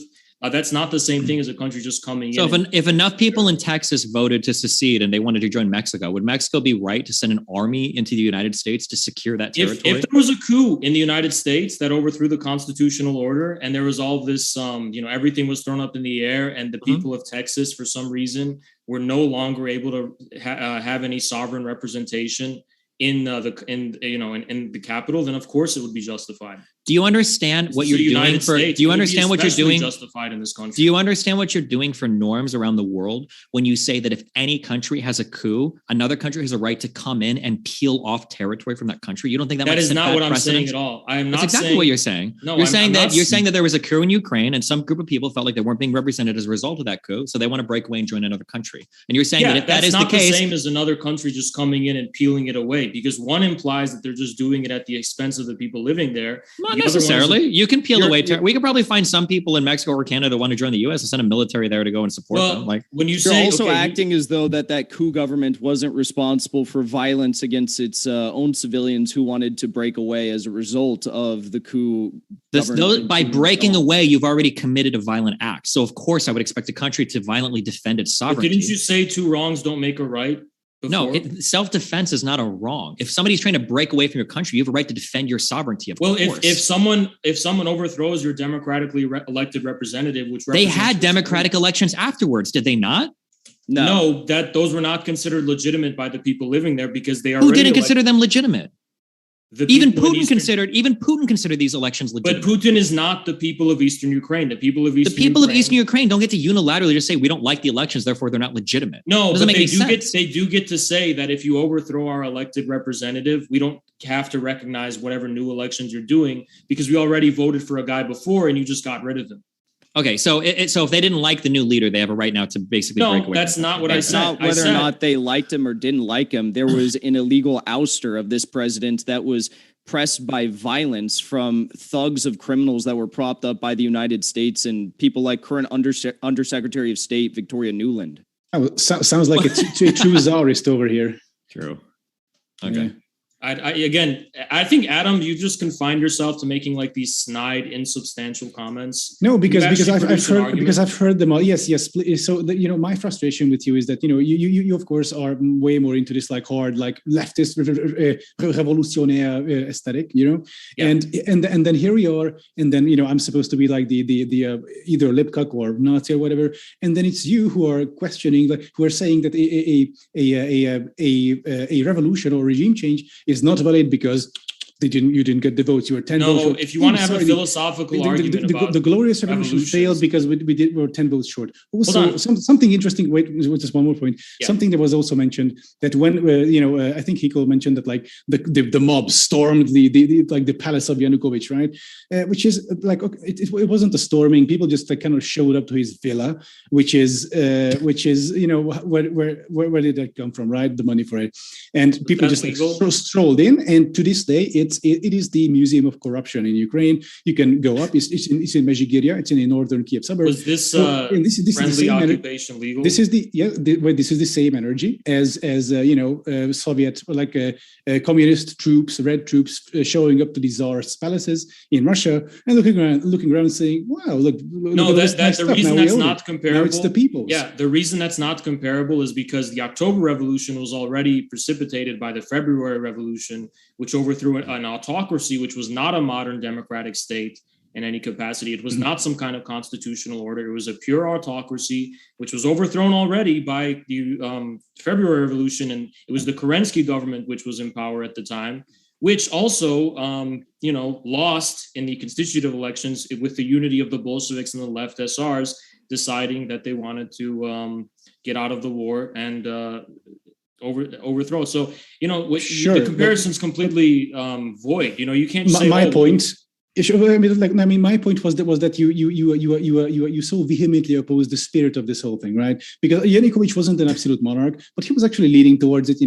that's not the same thing as a country just coming in. So if enough people in Texas voted to secede and they wanted to join Mexico, would Mexico be right to send an army into the United States to secure that territory? If there was a coup in the United States that overthrew the constitutional order and there was all this, everything was thrown up in the air and the people of Texas, for some reason, were no longer able to have any sovereign representation in the capital, then of course it would be justified. Do you understand what you're doing for? Do you understand what you're doing? Justified in this country. Do you understand what you're doing for norms around the world when you say that if any country has a coup, another country has a right to come in and peel off territory from that country? You don't think that is not what I'm saying at all. I am not. That's exactly what you're saying. No, you're saying that there was a coup in Ukraine and some group of people felt like they weren't being represented as a result of that coup, so they want to break away and join another country. And you're saying that if that is the case, that's not the same as another country just coming in and peeling it away, because one implies that they're just doing it at the expense of the people living there. Not necessarily. You can peel away. We could probably find some people in Mexico or Canada that want to join the U.S. and send a military there to go and support them. Like when you're also acting as though that coup government wasn't responsible for violence against its own civilians who wanted to break away as a result of the coup. By breaking away, you've already committed a violent act. So of course, I would expect a country to violently defend its sovereignty. But didn't you say two wrongs don't make a right? Before? No, self-defense is not a wrong. If somebody's trying to break away from your country, you have a right to defend your sovereignty. Of course. if someone overthrows your democratically elected representative, which they had democratic elections afterwards, did they not? No, those were not considered legitimate by the people living there because they are. Who didn't consider them legitimate? Even Putin considered these elections legitimate. But Putin is not the people of Eastern Ukraine. The people of Eastern Ukraine don't get to unilaterally just say we don't like the elections, therefore they're not legitimate. No, but they do get to say that if you overthrow our elected representative, we don't have to recognize whatever new elections you're doing because we already voted for a guy before and you just got rid of him. Okay, so if they didn't like the new leader, they have a right now to basically break away. No, that's not what I said. Not whether or not they liked him or didn't like him. There was an illegal ouster of this president that was pressed by violence from thugs of criminals that were propped up by the United States and people like current Undersecretary of State Victoria Nuland. Oh, sounds like a true czarist over here. True. Okay. Yeah. I think, Adam, you just confined yourself to making like these snide, insubstantial comments. No, because I've heard them all. Yes. So my frustration with you is that you of course are way more into this like hard like leftist revolutionary aesthetic, yeah. and then here we are, and then I'm supposed to be like the either Lipkuk or Nazi or whatever, and then it's you who are questioning, like who are saying that a revolution or regime change is not valid because you didn't get the votes. You were 10 votes short. If you want to have a philosophical argument about the glorious revolution failed because we were 10 votes short. Also, something interesting. Wait, just one more point. Yeah. Something that was also mentioned that when I think Hiko mentioned that like the mob stormed the palace of Yanukovych, right? Which is like it wasn't a storming. People just like kind of showed up to his villa, which is where did that come from, right? The money for it, and people just like strolled in, and to this day it is the museum of corruption in Ukraine. You can go up. It's in Mezhigiria. It's in a northern Kiev suburb. Was this friendly occupation legal? This is this is the same energy as Soviet communist troops, red troops showing up to the Tsar's palaces in Russia and looking around, saying, "Wow, look." No, that's the reason that's not comparable. Now it's the people's. Yeah, the reason that's not comparable is because the October Revolution was already precipitated by the February Revolution, which overthrew an autocracy, which was not a modern democratic state in any capacity. It was not some kind of constitutional order. It was a pure autocracy, which was overthrown already by the February Revolution. And it was the Kerensky government, which was in power at the time, which also, lost in the constitutive elections with the unity of the Bolsheviks and the left SRs deciding that they wanted to get out of the war and overthrow. So, the comparison's completely void. You can't say my point. My point was that you so vehemently opposed the spirit of this whole thing, right? Because Yanukovych wasn't an absolute monarch, but he was actually leading towards it,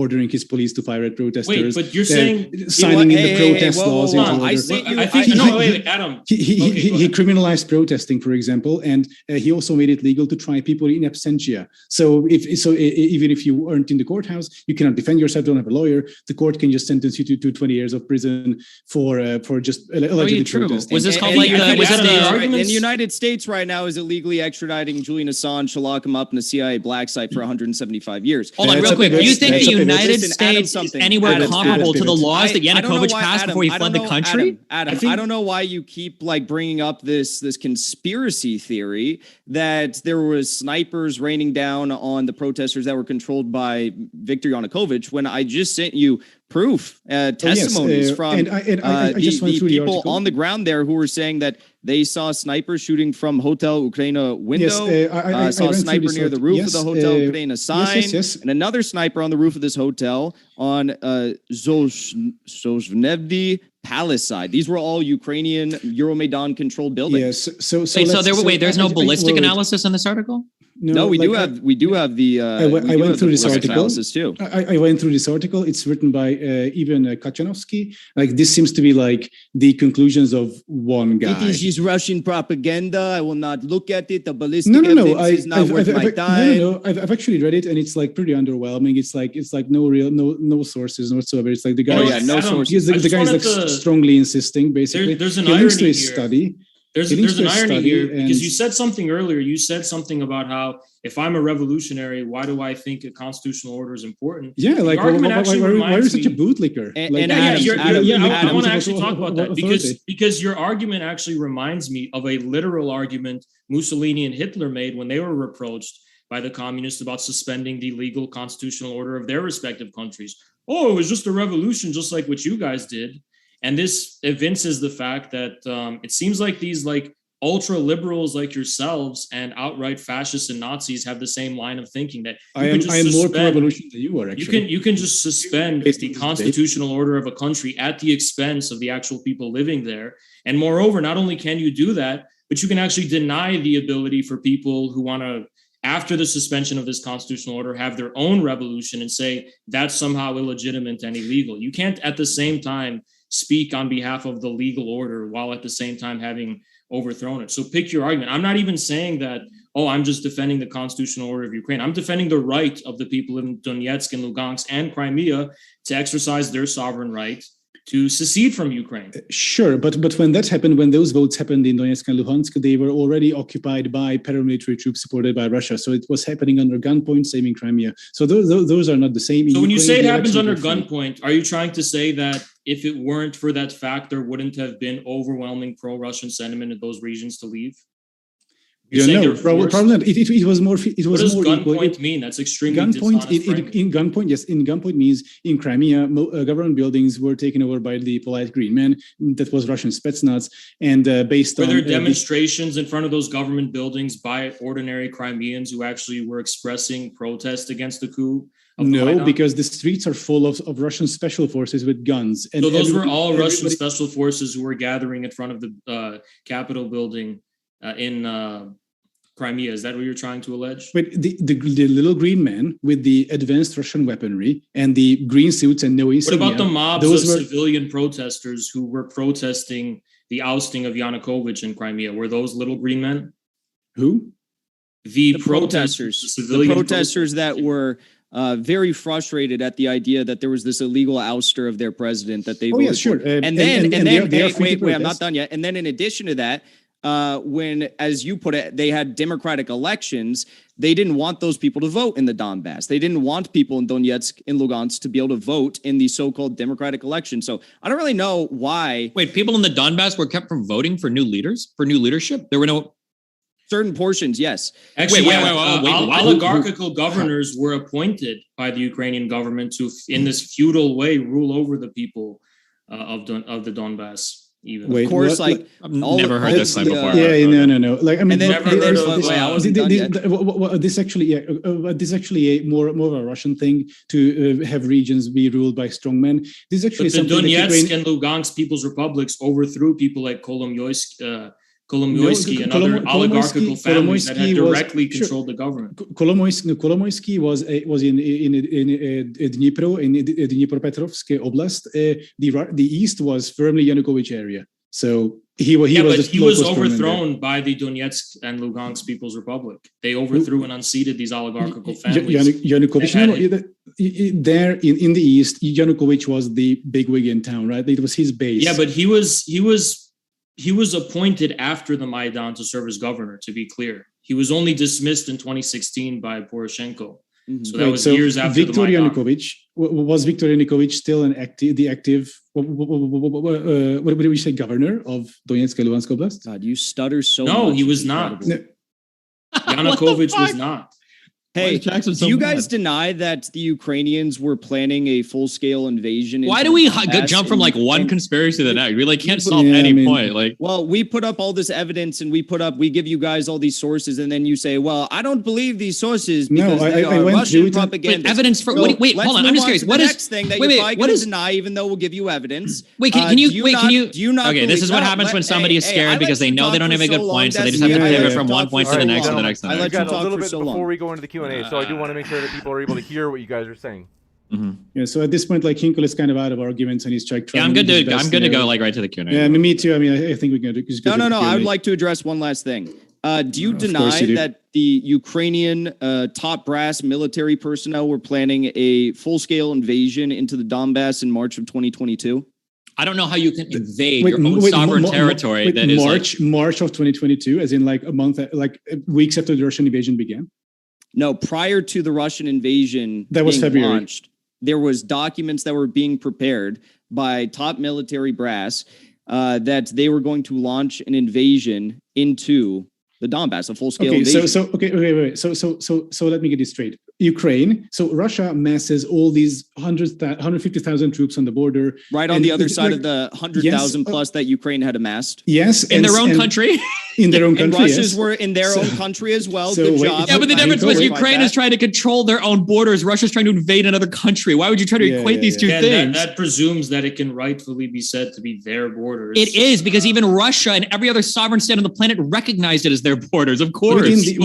ordering his police to fire at protesters. Wait, but you're saying signing in the protest laws. Adam. He criminalized protesting, for example, and he also made it legal to try people in absentia. So even if you weren't in the courthouse, you cannot defend yourself. Don't have a lawyer. The court can just sentence you to 20 years of prison for just. True. Was this called in the United States right now is illegally extraditing Julian Assange to lock him up in a CIA black site for 175 years. Hold on, real quick. Do you think the United States is anywhere comparable to the laws that Yanukovych passed before he fled the country? Adam, I don't know why you keep bringing up this conspiracy theory that there was snipers raining down on the protesters that were controlled by Viktor Yanukovych when I just sent you proof, testimonies from the people on the ground there who were saying that they saw snipers shooting from Hotel Ukraina window, saw a sniper near the roof of the Hotel Ukraina sign, and another sniper on the roof of this hotel on Zhozhnevny Palace side. These were all Ukrainian Euromaidan controlled buildings. Yes. There's no ballistic analysis in this article? No, we do have the. I went through this article analysis too. I went through this article. It's written by Ivan Kachanovsky. This seems to be the conclusions of one guy. It is just Russian propaganda. I will not look at it. The ballistic evidence is not worth my time. No. I've actually read it, and it's pretty underwhelming. It's no sources whatsoever. It's the guy. No sources. The guy's strongly insisting. Basically, there's an irony here. Study. There's an irony here because you said something earlier. You said something about how if I'm a revolutionary, why do I think a constitutional order is important? Yeah, why are you such a bootlicker? I want to actually talk about that because your argument actually reminds me of a literal argument Mussolini and Hitler made when they were reproached by the communists about suspending the legal constitutional order of their respective countries. Oh, it was just a revolution, just like what you guys did. And this evinces the fact that it seems like these ultra liberals like yourselves and outright fascists and Nazis have the same line of thinking that I am more pro-revolution than you are. Actually, you can just suspend the constitutional order of a country at the expense of the actual people living there. And moreover, not only can you do that, but you can actually deny the ability for people who want to, after the suspension of this constitutional order, have their own revolution and say that's somehow illegitimate and illegal. You can't at the same time speak on behalf of the legal order while at the same time having overthrown it. So pick your argument. I'm not even saying that, I'm just defending the constitutional order of Ukraine. I'm defending the right of the people in Donetsk and Lugansk and Crimea to exercise their sovereign right to secede from Ukraine. Sure, but when that happened, when those votes happened in Donetsk and Luhansk, they were already occupied by paramilitary troops supported by Russia. So it was happening under gunpoint, same in Crimea. So those are not the same. So when you say it happens under gunpoint, are you trying to say that if it weren't for that fact, there wouldn't have been overwhelming pro-Russian sentiment in those regions to leave? Problem. It was more. It was what does more gunpoint mean? That's extremely gunpoint. In gunpoint, yes. In gunpoint means in Crimea, government buildings were taken over by the polite green men. That was Russian Spetsnaz, and based on. Were there demonstrations in front of those government buildings by ordinary Crimeans who actually were expressing protest against the coup? No, because the streets are full of Russian special forces with guns. And so those were all Russian special forces who were gathering in front of the Capitol building in Crimea. Is that what you're trying to allege? But the little green men with the advanced Russian weaponry and the green suits and no insignia. What about the mobs of civilian protesters who were protesting the ousting of Yanukovych in Crimea? Were those little green men? Who? The protesters. The protesters that were very frustrated at the idea that there was this illegal ouster of their president that they voted yes, sure. And then wait, I'm not done yet. And then in addition to that, when, as you put it, they had democratic elections, they didn't want those people to vote in the Donbass. They didn't want people in Donetsk and Lugansk to be able to vote in the so-called democratic election. So I don't really know why. Wait, people in the Donbass were kept from voting for new leaders, for new leadership? There were no. certain portions, yes. Actually, Wait, oligarchical governors were appointed by the Ukrainian government to, in this feudal way, rule over the people of the Donbass. Even Wait, of course, what? like I've never heard this line before. No. Like, I mean, Never heard of, this actually a more of a Russian thing to have regions be ruled by strongmen. This is actually but the something Donetsk and Lugansk People's Republics overthrew people like Kolomoisky and other oligarchical families that had directly controlled the government. Kolomoisky was in Dnipro, in Dnipropetrovsk Oblast. The east was firmly Yanukovych area. So he was overthrown by the Donetsk and Lugansk People's Republic. They overthrew and unseated these oligarchical families. Yanukovych, there in the east, Yanukovych was the bigwig in town, right? It was his base. Yeah, but he was appointed after the Maidan to serve as governor, to be clear. He was only dismissed in 2016 by Poroshenko. Mm-hmm. So that was years after Viktor the Maidan. Yanukovych. Was Viktor Yanukovych still what did we say, governor of Donetsk and Luhansk Oblast? God, you stutter so much. No, he was not. No. Yanukovych was not. Hey, do you guys deny that the Ukrainians were planning a full-scale invasion? Why do we jump from like one conspiracy to the next? We like can't solve any point. Like, well, we put up all this evidence and we give you guys all these sources, and then you say, "Well, I don't believe these sources because they are Russian propaganda." Evidence for wait, hold on. I'm just curious. What is next thing that you're probably going to deny, even though we'll give you evidence? Wait, can you? Okay, this is what happens when somebody is scared because they know they don't have a good point, so they just have to pivot from one point to the next to the next. I let you talk for so long before we go into the Q&A, so I do want to make sure that people are able to hear what you guys are saying. Mm-hmm. Yeah. So at this point, like Hinkle is kind of out of arguments, and he's trying. Yeah, I'm good to go like right to the Q&A. Yeah, me too. I mean, I think we can. No. I would like to address one last thing. Do you deny that the Ukrainian top brass military personnel were planning a full-scale invasion into the Donbass in March of 2022? I don't know how you can invade your own sovereign territory. That is March of 2022, as in like a month, like weeks after the Russian invasion began. No, prior to the Russian invasion that was February. Launched, there was documents that were being prepared by top military brass that they were going to launch an invasion into the Donbass, a full-scale invasion. So let me get this straight. Ukraine. So Russia masses all these 150,000 troops on the border, right on the other side of the 100,000 plus that Ukraine had amassed. Yes, in their own country. In their own country, and Russians were in their own country as well. So Good job. Yeah, but the difference was Ukraine is trying to control their own borders. Russia's trying to invade another country. Why would you try to equate these two things? That presumes that it can rightfully be said to be their borders. It is, because even Russia and every other sovereign state on the planet recognized it as their borders, of course. Within the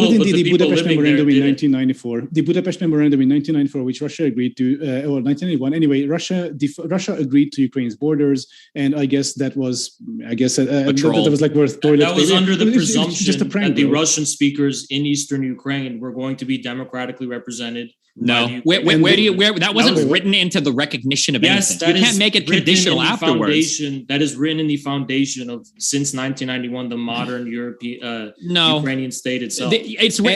Budapest Memorandum in 1994, the Budapest Memorandum in 1994, which Russia agreed to, or 1991. Anyway, Russia agreed to Ukraine's borders, and I guess that was, that was like worth toilet. That was under the presumption that the Russian speakers in Eastern Ukraine were going to be democratically represented. No, that wasn't written into the recognition of anything. You can't make it conditional afterwards. That is written in the foundation of, since 1991, the modern Ukrainian state itself.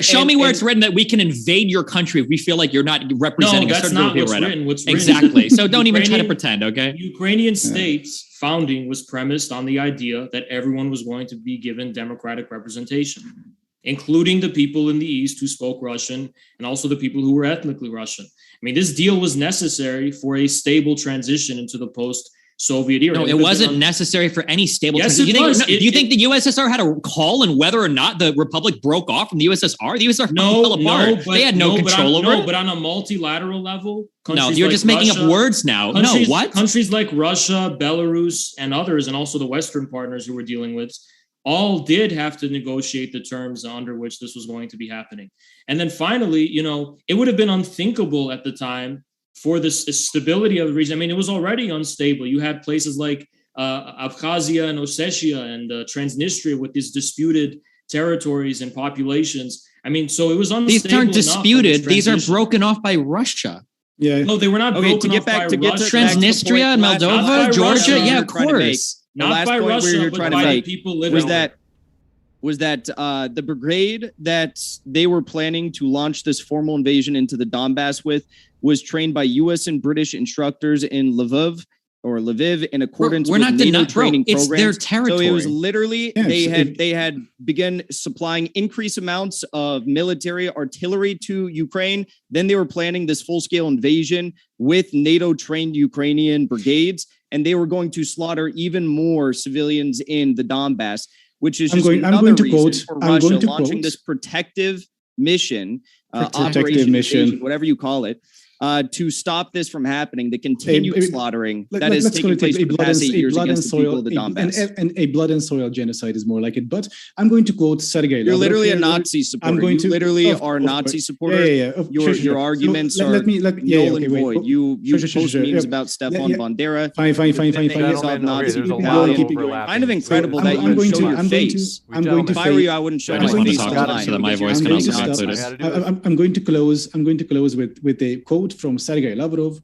Show me where it's written that we can invade your country if we feel like you're not representing. No, that's not what's written. Exactly. So don't even try to pretend. Okay. Ukrainian state's founding was premised on the idea that everyone was going to be given democratic representation, including the people in the East who spoke Russian and also the people who were ethnically Russian. I mean, this deal was necessary for a stable transition into the post-Soviet era. No, it wasn't necessary for any stable transition. Do you think the USSR had a call in whether or not the Republic broke off from the USSR? The USSR fell apart. They had no control over it. But on a multilateral level, no, you're just making up words now. Countries like Russia, Belarus, and others, and also the Western partners who we're dealing with, all did have to negotiate the terms under which this was going to be happening. And then finally, it would have been unthinkable at the time for the stability of the region. I mean, it was already unstable. You had places like Abkhazia and Ossetia and Transnistria with these disputed territories and populations. I mean, so it was unstable. These aren't disputed. These are broken off by Russia. Yeah. No, they were not broken off by Russia. Transnistria and Moldova, Georgia. Yeah, of course. Not by Russia, but by the people living there. Was that the brigade that they were planning to launch this formal invasion into the Donbass with was trained by U.S. and British instructors in Lviv or Lviv in accordance We're with not NATO denying, training it's programs. their territory. So it was literally Yes, they had begun supplying increased amounts of military artillery to Ukraine. Then they were planning this full-scale invasion with NATO-trained Ukrainian brigades, and they were going to slaughter even more civilians in the Donbass, which is another reason for Russia launching this protective mission, Operation Invasion, whatever you call it, to stop this from happening, the continued slaughtering that is taking place for the past 8 years against the people of the Donbass. And a blood and soil genocide is more like it. But I'm going to quote Sergei Lavrov. You're literally a Nazi supporter. You literally are a Nazi supporter. Your arguments are null and void. You post memes about Stefan Bandera. Fine. Kind of incredible that you would show your face. If I were you, I wouldn't show my face online. So that my voice can also be included. I'm going to close with a quote from Sergei Lavrov.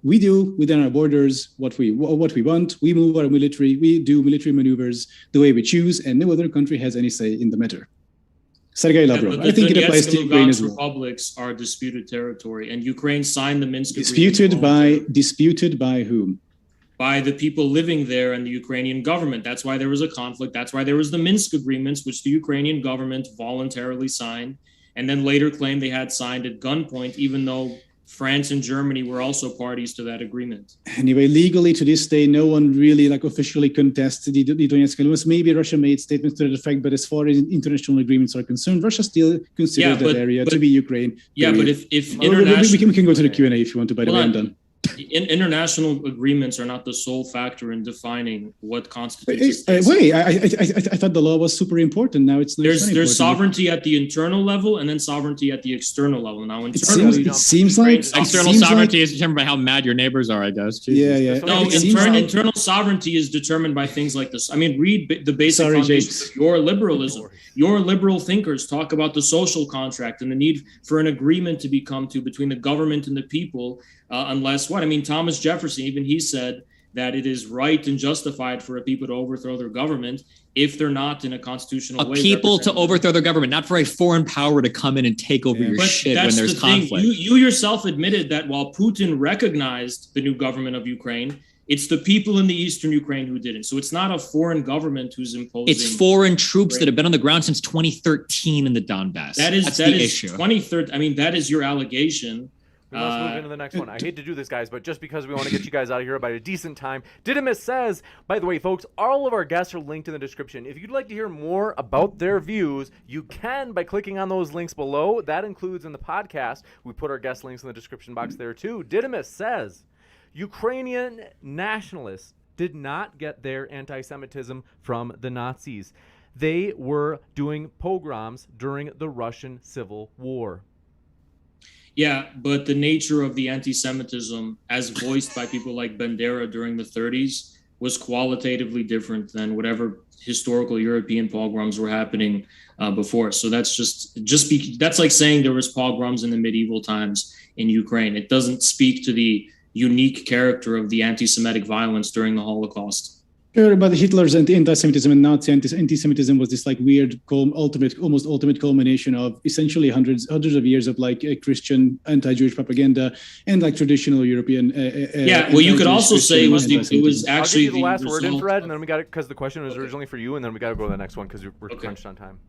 We do within our borders what we want. We move our military. We do military maneuvers the way we choose, and no other country has any say in the matter. Sergei Lavrov. I think it applies to Ukraine as well. Republics are disputed territory, and Ukraine signed the Minsk Agreement. Disputed by whom? By the people living there and the Ukrainian government. That's why there was a conflict. That's why there was the Minsk agreements, which the Ukrainian government voluntarily signed, and then later claimed they had signed at gunpoint, even though France and Germany were also parties to that agreement. Anyway, legally to this day, no one really officially contests the Donetsk and Luhansk. Maybe Russia made statements to that effect, but as far as international agreements are concerned, Russia still considers that area to be Ukraine. Yeah, but if international... We can go to the Q&A if you want to, by the way, I'm done. International agreements are not the sole factor in defining what constitutes. Wait, I thought the law was super important. Now there's sovereignty at the internal level and then sovereignty at the external level. Now, it seems like external sovereignty is determined by how mad your neighbors are, I guess. Yeah. No, internal sovereignty is determined by things like this. I mean, read the basic foundations of your liberalism. Your liberal thinkers talk about the social contract and the need for an agreement to be come to between the government and the people. Unless what? I mean, Thomas Jefferson, even he said that it is right and justified for a people to overthrow their government if they're not in a constitutional way. A people to overthrow their government, not for a foreign power to come in and take over your shit when there's conflict. You yourself admitted that while Putin recognized the new government of Ukraine, it's the people in the eastern Ukraine who didn't. So it's not a foreign government who's imposing. It's foreign troops that have been on the ground since 2013 in the Donbass. That's the issue. 2013. I mean, that is your allegation. We must move into the next one. I hate to do this, guys, but just because we want to get you guys out of here by a decent time. Didymus says, by the way, folks, all of our guests are linked in the description. If you'd like to hear more about their views, you can by clicking on those links below. That includes in the podcast. We put our guest links in the description box there, too. Didymus says, Ukrainian nationalists did not get their anti-Semitism from the Nazis. They were doing pogroms during the Russian Civil War. Yeah, but the nature of the anti-Semitism as voiced by people like Bandera during the 30s was qualitatively different than whatever historical European pogroms were happening before. So that's that's like saying there was pogroms in the medieval times in Ukraine. It doesn't speak to the unique character of the anti-Semitic violence during the Holocaust. Sure, but Hitler's anti-Semitism and Nazi anti-Semitism was this weird, almost ultimate culmination of essentially hundreds of years of Christian anti-Jewish propaganda and traditional European. Well, you could also say it was actually. I'll give you the last word, Infrared, and then we got it because the question was originally for you, and then we got to go to the next one because we're crunched on time.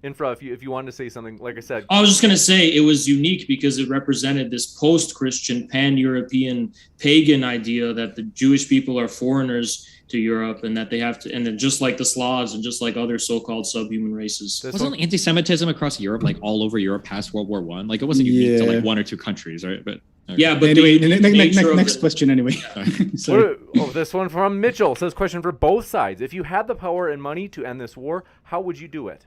Infra, if you wanted to say something, like I said. I was just going to say it was unique because it represented this post-Christian, pan-European, pagan idea that the Jewish people are foreigners to Europe and that they have to, and then just like the Slavs and just like other so-called subhuman races. Wasn't anti-Semitism across Europe, all over Europe past World War I? It wasn't unique to one or two countries, right? But okay. Yeah, but anyway, next question anyway. This one from Mitchell says, question for both sides. If you had the power and money to end this war, how would you do it?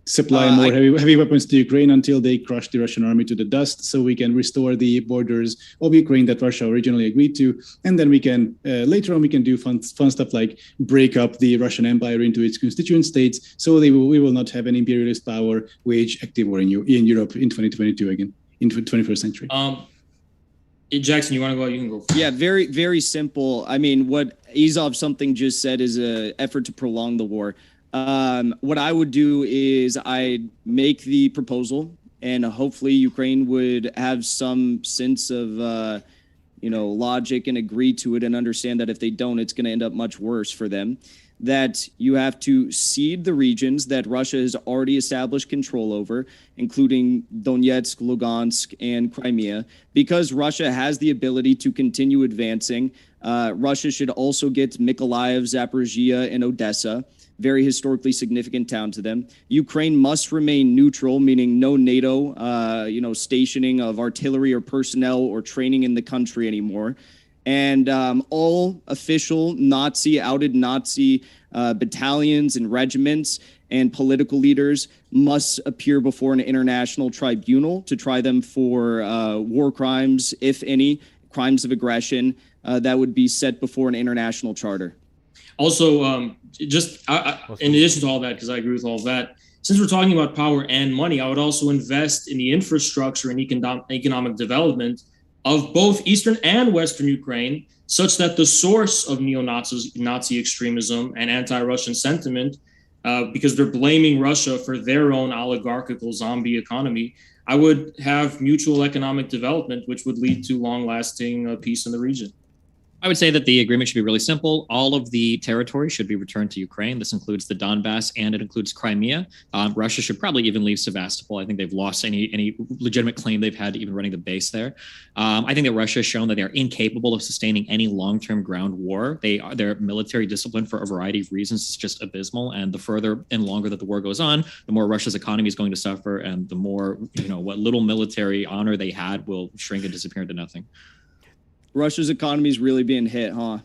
Supply more heavy weapons to Ukraine until they crush the Russian army to the dust, so we can restore the borders of Ukraine that Russia originally agreed to, and then we can later on we can do fun stuff like break up the Russian Empire into its constituent states, so we will not have an imperialist power wage active war in Europe in 2022 again, in the 21st century. Jackson, you want to go? You can go. Yeah, very, very simple. I mean, what Azov something just said is an effort to prolong the war. What I would do is I'd make the proposal and hopefully Ukraine would have some sense of, logic and agree to it and understand that if they don't, it's going to end up much worse for them. That you have to cede the regions that Russia has already established control over, including Donetsk, Lugansk, and Crimea, because Russia has the ability to continue advancing. Russia should also get Mykolaiv, Zaporizhia, and Odessa, very historically significant town to them. Ukraine must remain neutral, meaning no NATO, stationing of artillery or personnel or training in the country anymore. And all official outed Nazi battalions and regiments and political leaders must appear before an international tribunal to try them for war crimes, if any, crimes of aggression that would be set before an international charter. Also, in addition to all that, because I agree with all of that, since we're talking about power and money, I would also invest in the infrastructure and economic development of both Eastern and Western Ukraine, such that the source of Nazi extremism and anti-Russian sentiment, because they're blaming Russia for their own oligarchical zombie economy, I would have mutual economic development, which would lead to long-lasting peace in the region. I would say that the agreement should be really simple. All of the territory should be returned to Ukraine. This includes the Donbass and it includes Crimea. Russia should probably even leave Sevastopol. I think they've lost any legitimate claim they've had to even running the base there. I think that Russia has shown that they are incapable of sustaining any long-term ground war. Their military discipline, for a variety of reasons, is just abysmal. And the further and longer that the war goes on, the more Russia's economy is going to suffer, and the more what little military honor they had will shrink and disappear into nothing. Russia's economy is really being hit, huh?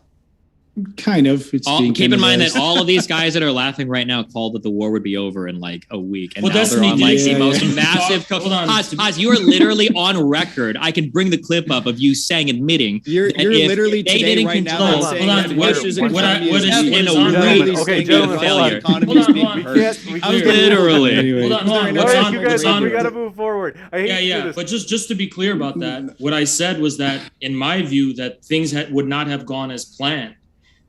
Kind of. Keep in mind that all of these guys that are laughing right now called that the war would be over in like a week. And now they're on like the most massive... Haz, you are literally on record. I can bring the clip up of you admitting you're literally today right now saying that Russia's economy is in a really failure. Literally. Hold on. You guys, we got to move forward. But just to be clear about that, what I said was that, in my view, that things would not have gone as planned.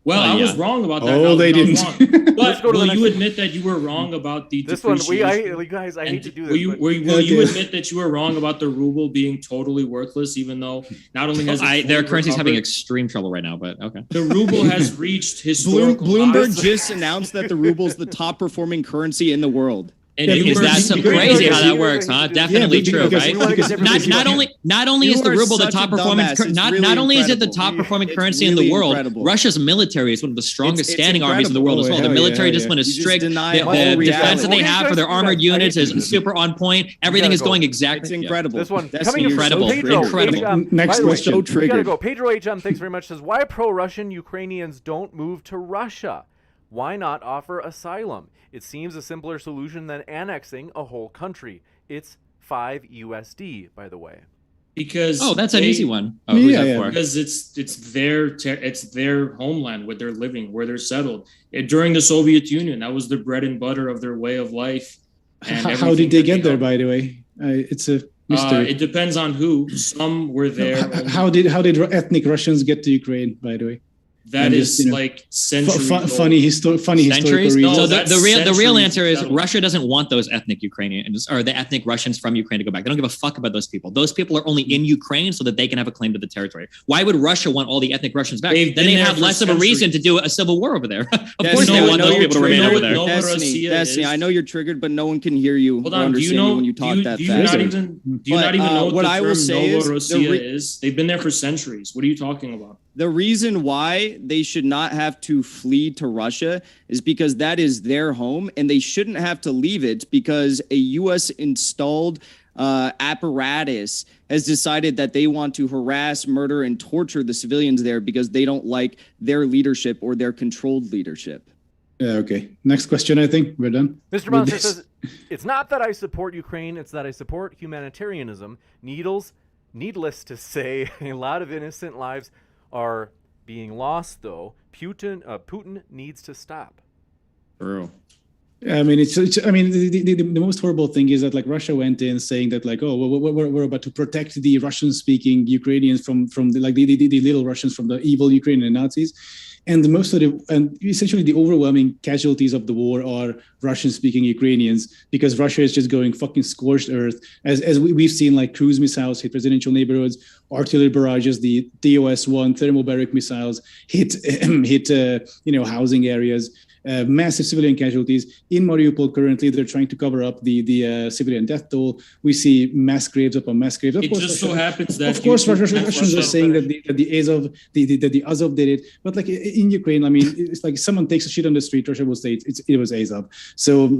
Well, I was wrong about that. Oh, they didn't. But will you admit that you were wrong about the depreciation? I hate to do this. Will you admit that you were wrong about the ruble being totally worthless, even though not only has their currency is having extreme trouble right now, but okay. The ruble has reached historical Bloomberg highs. just announced that the ruble is the top performing currency in the world. Is that so crazy how that works, huh? Definitely true, right? Not only is the ruble the top performing not only is it the top performing currency in the world, Russia's military is one of the strongest standing armies in the world as well. The military discipline is strict. The defense that they have for their armored units is super on point. Everything is going exactly. It's incredible. This one coming incredible. Next question. We gotta go. Pedro HM, thanks very much. Says, why pro-Russian Ukrainians don't move to Russia? Why not offer asylum? It seems a simpler solution than annexing a whole country. It's $5 USD, by the way. Because that's an easy one. Because it's their homeland, where they're living, where they're settled. During the Soviet Union, that was the bread and butter of their way of life. And how did they get there, by the way? It's a mystery. It depends on who. Some were there. How did ethnic Russians get to Ukraine, by the way? That is like centuries funny historical reasons. So the real answer is Russia doesn't want those ethnic Ukrainians or the ethnic Russians from Ukraine to go back. They don't give a fuck about those people. Those people are only in Ukraine so that they can have a claim to the territory. Why would Russia want all the ethnic Russians back? Then they have less of a reason to do a civil war over there. Of course they want those people to remain over there. Destiny, I know you're triggered, but no one can hear you or understand you when you talk that fast. Do you not even know what I will say is? They've been there for centuries. What are you talking about? The reason why they should not have to flee to Russia is because that is their home, and they shouldn't have to leave it because a U.S. installed apparatus has decided that they want to harass, murder, and torture the civilians there because they don't like their leadership or their controlled leadership. Yeah, okay. Next question, I think. We're done. Mr. Monster says, it's not that I support Ukraine, it's that I support humanitarianism. Needless to say, a lot of innocent lives are being lost, though. Putin needs to stop. Bro. I mean, the most horrible thing is that like Russia went in saying that like, oh, we're about to protect the Russian-speaking Ukrainians from the little Russians from the evil Ukrainian Nazis. and essentially the overwhelming casualties of the war are Russian-speaking Ukrainians, because Russia is just going fucking scorched earth, as we've seen, like cruise missiles hit residential neighborhoods, artillery barrages, the TOS-1 thermobaric missiles hit housing areas. Massive civilian casualties in Mariupol. Currently, they're trying to cover up the civilian death toll. We see mass graves upon mass graves. Of course, just so happens that Russians are saying that the Azov did it, but like in Ukraine, I mean, it's like someone takes a shit on the street, Russia will say it was Azov. So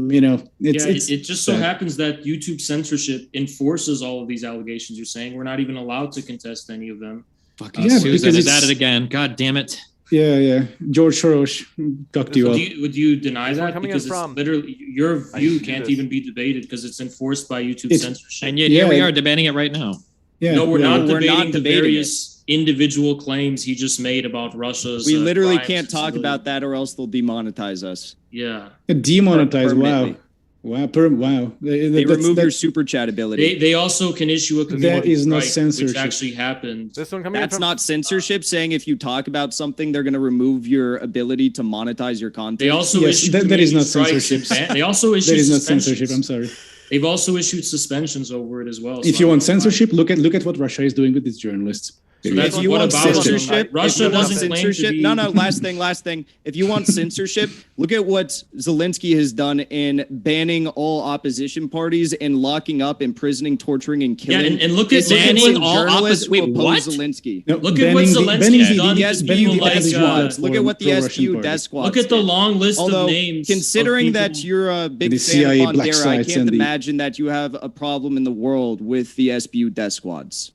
it just so happens that YouTube censorship enforces all of these allegations. You're saying we're not even allowed to contest any of them. Fucking Susan is at it again. God damn it. Yeah. George Soros cocked you up. Would you deny that? Because it's literally your view can't even be debated because it's enforced by YouTube censorship. And yet here we are debating it right now. Yeah, no, we're not debating the various individual claims he just made about Russia's. We literally can't talk about that, or else they'll demonetize us. Yeah. Demonetize. Wow. Wow. They remove your super chat ability. They also can issue a community that is not strike, censorship. which actually happened. This one coming That's not censorship. Saying if you talk about something, they're going to remove your ability to monetize your content. They also issue that is not censorship. They also issue that is not censorship. I'm sorry. They've also issued suspensions over it as well. If you want censorship, look at what Russia is doing with its journalists. So that's if you want censorship, Russia doesn't claim to be... No, last thing. If you want censorship, look at what Zelensky has done in banning all opposition parties and locking up, imprisoning, torturing, and killing. Yeah, and look at all journalists who oppose what? Zelensky. No, look at what Zelensky has done. The SBU squads. Look at what the SBU death squads. Look at the long list Although, of names. Considering that you're a big fan of Bandera, I can't imagine that you have a problem in the world with the SBU death squads.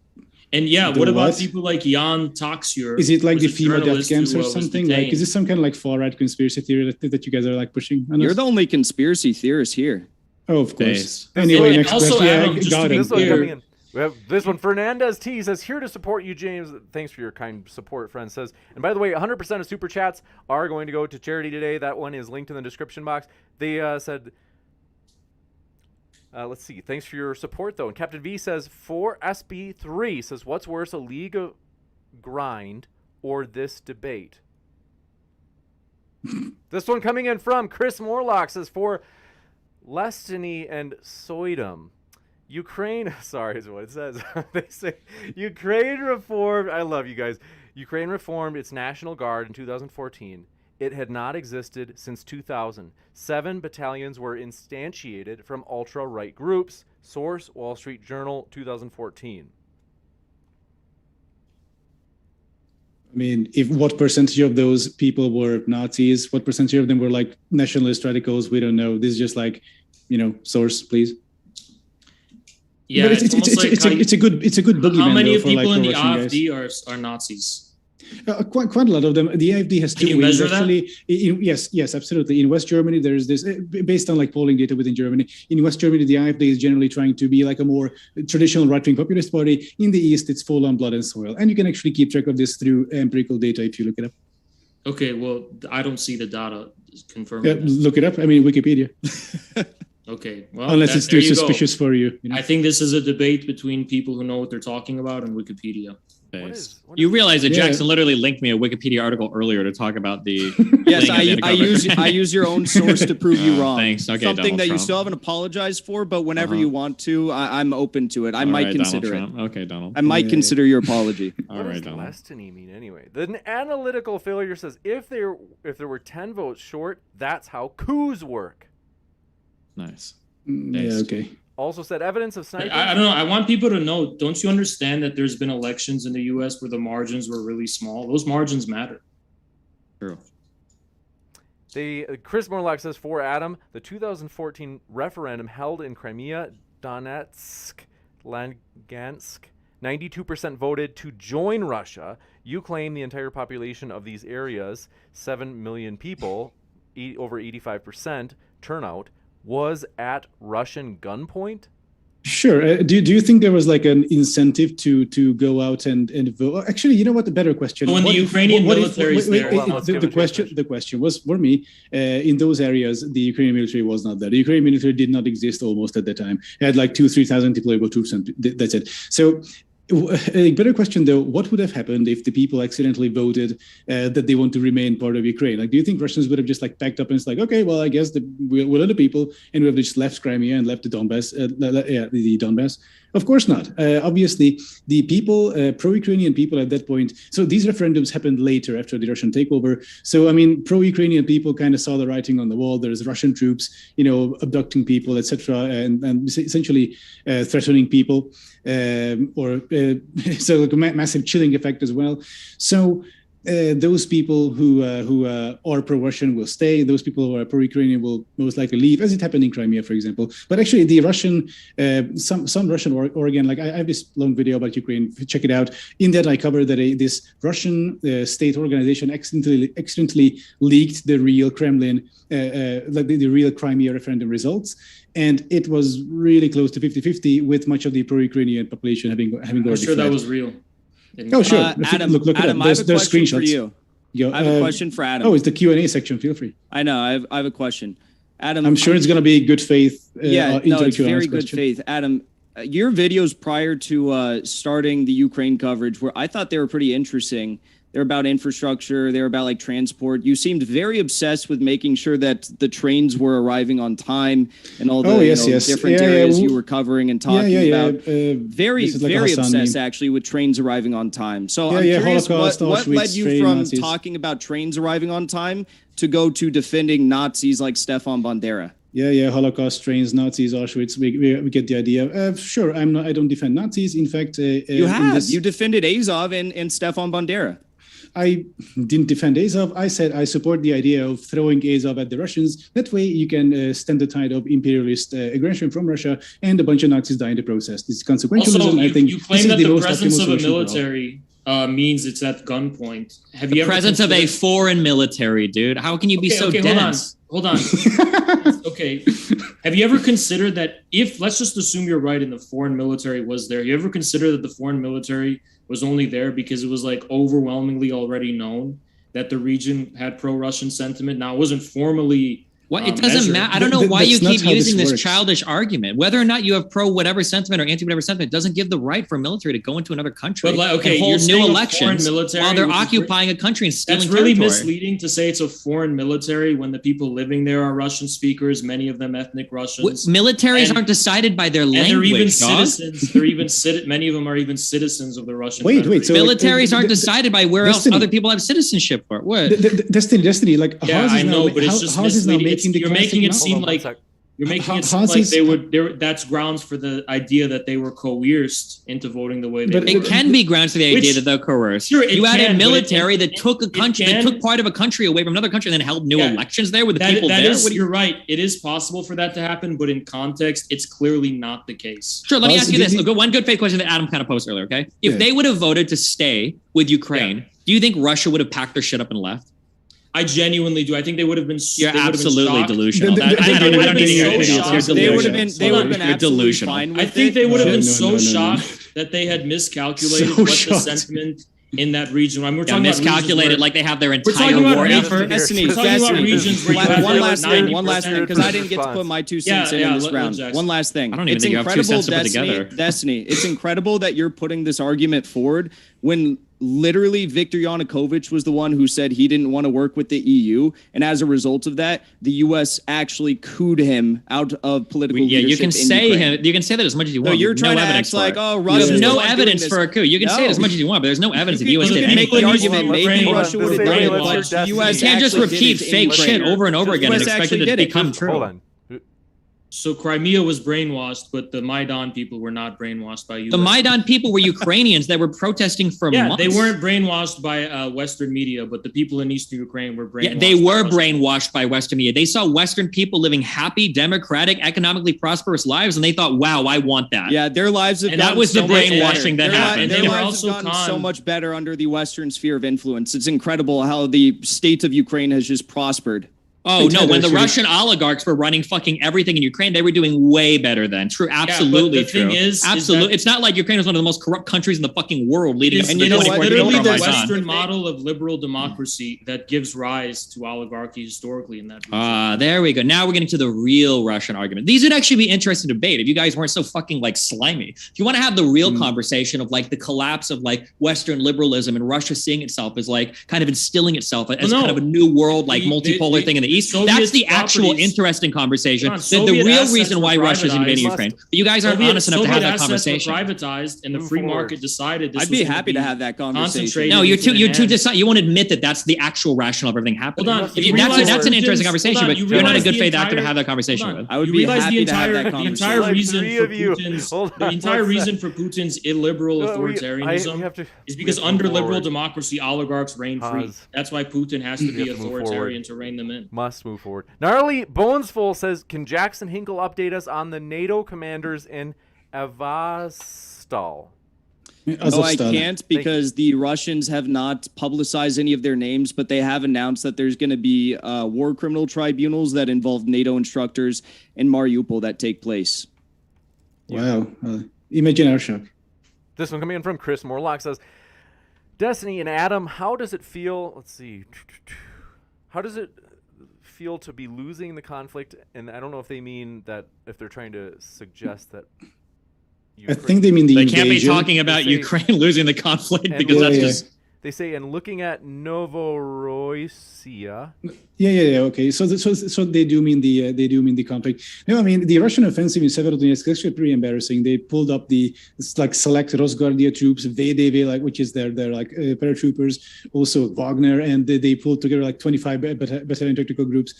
And what about people like Jan Taxier? Is it like the FEMA death camps or something? Like, is this some kind of like far-right conspiracy theory that you guys are like pushing? You're the only conspiracy theorist here. Oh, of course. Anyway, next question. Got it. Coming in. We have this one. Fernandez T says, here to support you, James. Thanks for your kind support, friend. Says, and by the way, 100% of super chats are going to go to charity today. That one is linked in the description box. They said... let's see. Thanks for your support, though. And Captain V says, for SB3, says, what's worse, a league of grind or this debate? This one coming in from Chris Morlock says, for Lestiny and Soydom, Ukraine, sorry is what it says. They say, Ukraine reformed, I love you guys. Ukraine reformed its National Guard in 2014. It had not existed since 2000. 7 battalions were instantiated from ultra-right groups. Source, Wall Street Journal, 2014. I mean, what percentage of those people were Nazis? What percentage of them were like nationalist radicals? We don't know. This is just like, source, please. Yeah, but it's a good boogeyman. How many though, people in the Russian AfD are Nazis? Quite a lot of them. The AfD has two wings, actually. Yes, absolutely. In West Germany, there's this, based on like polling data within Germany. In West Germany, the AfD is generally trying to be like a more traditional right-wing populist party. In the East, it's full on blood and soil. And you can actually keep track of this through empirical data if you look it up. Okay, well, I don't see the data confirming that. Look it up. I mean, Wikipedia. Okay, well, unless it's too suspicious for you. I think this is a debate between people who know what they're talking about and Wikipedia. You realize that Jackson literally linked me a Wikipedia article earlier to talk about the. Yes, I use your own source to prove you wrong. Thanks. Okay, something Donald that Trump. You still haven't apologized for, but whenever you want to, I'm open to it. I might consider it. Okay, Donald. I might consider your apology. All right, Donald. What does Lestiny mean anyway? The analytical failure says if there were 10 votes short, that's how coups work. Nice. Yeah. Okay. Also said evidence of sniping. I don't know. I want people to know, don't you understand that there's been elections in the U.S. where the margins were really small? Those margins matter. True. Chris Morlock says, for Adam, the 2014 referendum held in Crimea, Donetsk, Lugansk, 92% voted to join Russia. You claim the entire population of these areas, 7 million people, over 85% turnout, was at Russian gunpoint? Sure. Do you think there was like an incentive to go out and vote? Actually, you know what? The better question. When the Ukrainian military is there. The question was for me. In those areas, the Ukrainian military was not there. The Ukrainian military did not exist almost at the time. It had like 2,000-3,000 deployable troops, and that's it. So A better question, though, what would have happened if the people accidentally voted that they want to remain part of Ukraine? Like, do you think Russians would have just like packed up and it's like, okay, well, I guess we're other people, and we have just left Crimea and left the Donbass, the Donbass? Of course not. Obviously, the people, pro-Ukrainian people at that point, so these referendums happened later after the Russian takeover. So, I mean, pro-Ukrainian people kind of saw the writing on the wall. There's Russian troops, abducting people, etc., and essentially threatening people, so like a massive chilling effect as well. So those people who are pro-Russian will stay. Those people who are pro-Ukrainian will most likely leave, as it happened in Crimea, for example. But actually, the Russian, some Russian organ, like I have this long video about Ukraine. Check it out. In that, I covered that this Russian state organization accidentally leaked the real Kremlin, like the real Crimea referendum results. And it was really close to 50-50, with much of the pro-Ukrainian population having already I'm sure fled. that was real. Oh, sure. Adam, look Adam, it I up. have a There's question screenshots. for you. I have a question for Adam. Oh, it's the Q&A section. Feel free. I know. I have a question. Adam, I'm sure it's going to be good faith. It's very good faith. Adam, your videos prior to starting the Ukraine coverage, I thought they were pretty interesting. They're about infrastructure. They're about like transport. You seemed very obsessed with making sure that the trains were arriving on time and all the different areas you were covering and talking about. Very obsessed actually with trains arriving on time. So I'm curious, what led you from Nazis. Talking about trains arriving on time to go to defending Nazis like Stefan Bandera? Yeah, Holocaust, trains, Nazis, Auschwitz. We get the idea. Sure, I don't defend Nazis. In fact, you defended Azov and Stefan Bandera. I didn't defend Azov. I said I support the idea of throwing Azov at the Russians. That way you can stem the tide of imperialist aggression from Russia, and a bunch of Nazis die in the process. This consequentialism, also, I think. You claim that the presence of a military means it's at gunpoint. Have you ever presence of a foreign military, dude? How can you be so dense? Hold on. Okay. Have you ever considered that let's just assume you're right and the foreign military was there. You ever consider that the foreign military was only there because it was like overwhelmingly already known that the region had pro-Russian sentiment? Now, it wasn't formally it doesn't matter. I don't know why you keep using this childish argument. Whether or not you have pro whatever sentiment or anti whatever sentiment doesn't give the right for a military to go into another country and hold new elections while they're occupying a country and stealing territory. That's really territory. misleading to say it's a foreign military when the people living there are Russian speakers, many of them ethnic Russians. Militaries aren't decided by their language. And they're even citizens. Many of them are even citizens of the Russian Federation. So militaries aren't decided by where else other people have citizenship for. What? Destiny. Like, I know, but it's just misleading. You're making it seem like they would. That's grounds for the idea that they were coerced into voting the way they were. It can be grounds for the idea that they're coerced. Sure, you had a military that took a country, that took part of a country away from another country, and then held new elections there with the people there. You're right. It is possible for that to happen, but in context, it's clearly not the case. Sure. Let me ask you this. Look, one good faith question that Adam kind of posed earlier. Okay, if they would have voted to stay with Ukraine, do you think Russia would have packed their shit up and left? I genuinely do. I think they would have been. You're absolutely delusional. They would have been delusional. I think they would have been so shocked that they had miscalculated what the sentiment in that region. I mean, we're talking miscalculated, like they have their entire war effort. Destiny. One last thing, because I didn't get to put my 2 cents in this round. One last thing. I don't even think you have 2 cents to put together. Destiny, it's incredible that you're putting this argument forward when literally Viktor Yanukovych was the one who said he didn't want to work with the EU, and as a result of that, the U.S. actually cooed him out of political leadership. You can say you can say that as much as you want. No, you're trying to act like, Russia. There's no evidence for a coup. You can say it as much as you want, but there's no evidence that the U.S. did make the argument maybe Russia would have done it, but the U.S. You can't just repeat fake shit over and over again and expect it to become true. Hold on. So Crimea was brainwashed, but the Maidan people were not brainwashed by you. The Maidan people were Ukrainians that were protesting for months. They weren't brainwashed by Western media, but the people in Eastern Ukraine were brainwashed. Yeah, they were brainwashed by Western media. They saw Western people living happy, democratic, economically prosperous lives, and they thought, "Wow, I want that." Yeah, their lives have that was the brainwashing that happened. Their lives have gotten so much better under the Western sphere of influence. It's incredible how the state of Ukraine has just prospered. Oh, no. When the Actually- Russian oligarchs were running fucking everything in Ukraine, they were doing way better then. True. Absolutely but the true. thing is Absolutely. that- It's not like Ukraine was one of the most corrupt countries in the fucking world leading up to And the you know what? 2014 literally the Euromaidan. Western model of liberal democracy that gives rise to oligarchy historically in that region. There we go. Now we're getting to the real Russian argument. These would actually be interesting debate if you guys weren't so fucking like slimy. If you want to have the real conversation of like the collapse of like Western liberalism and Russia seeing itself as like kind of instilling itself as kind of a new world, like multipolar thing in the East. That's the actual interesting conversation. The real reason why Russia is invading Ukraine. But you guys aren't honest enough to have that conversation. Privatized and the free market decided this I'd be happy to have that conversation. No, you're too decide. You won't admit that that's the actual rationale of everything happening. Hold on. That's an interesting conversation, but you're not a good faith actor to have that conversation with. I would be happy to have that conversation. The entire reason for Putin's illiberal authoritarianism is because under liberal democracy, oligarchs reign free. That's why Putin has to be authoritarian to rein them in. Must move forward. Gnarly Bonesful says, can Jackson Hinkle update us on the NATO commanders in Avastal? No, I can't because the Russians have not publicized any of their names, but they have announced that there's going to be war criminal tribunals that involve NATO instructors in Mariupol that take place. Wow. Imagine our shock. This one coming in from Chris Morlock says, Destiny and Adam, how does it feel? Let's see. How does it feel to be losing the conflict? And I don't know if they mean that, if they're trying to suggest that. I think they mean the invasion. Can't be talking about Ukraine losing the conflict because that's just. They say, and looking at Novorossiya. Yeah. Okay, so they do mean the conflict. No, I mean the Russian offensive in Severodonetsk is actually pretty embarrassing. They pulled up select Rosguardia troops, VDV, which is their paratroopers, also Wagner, and they pulled together 25 battalion tactical groups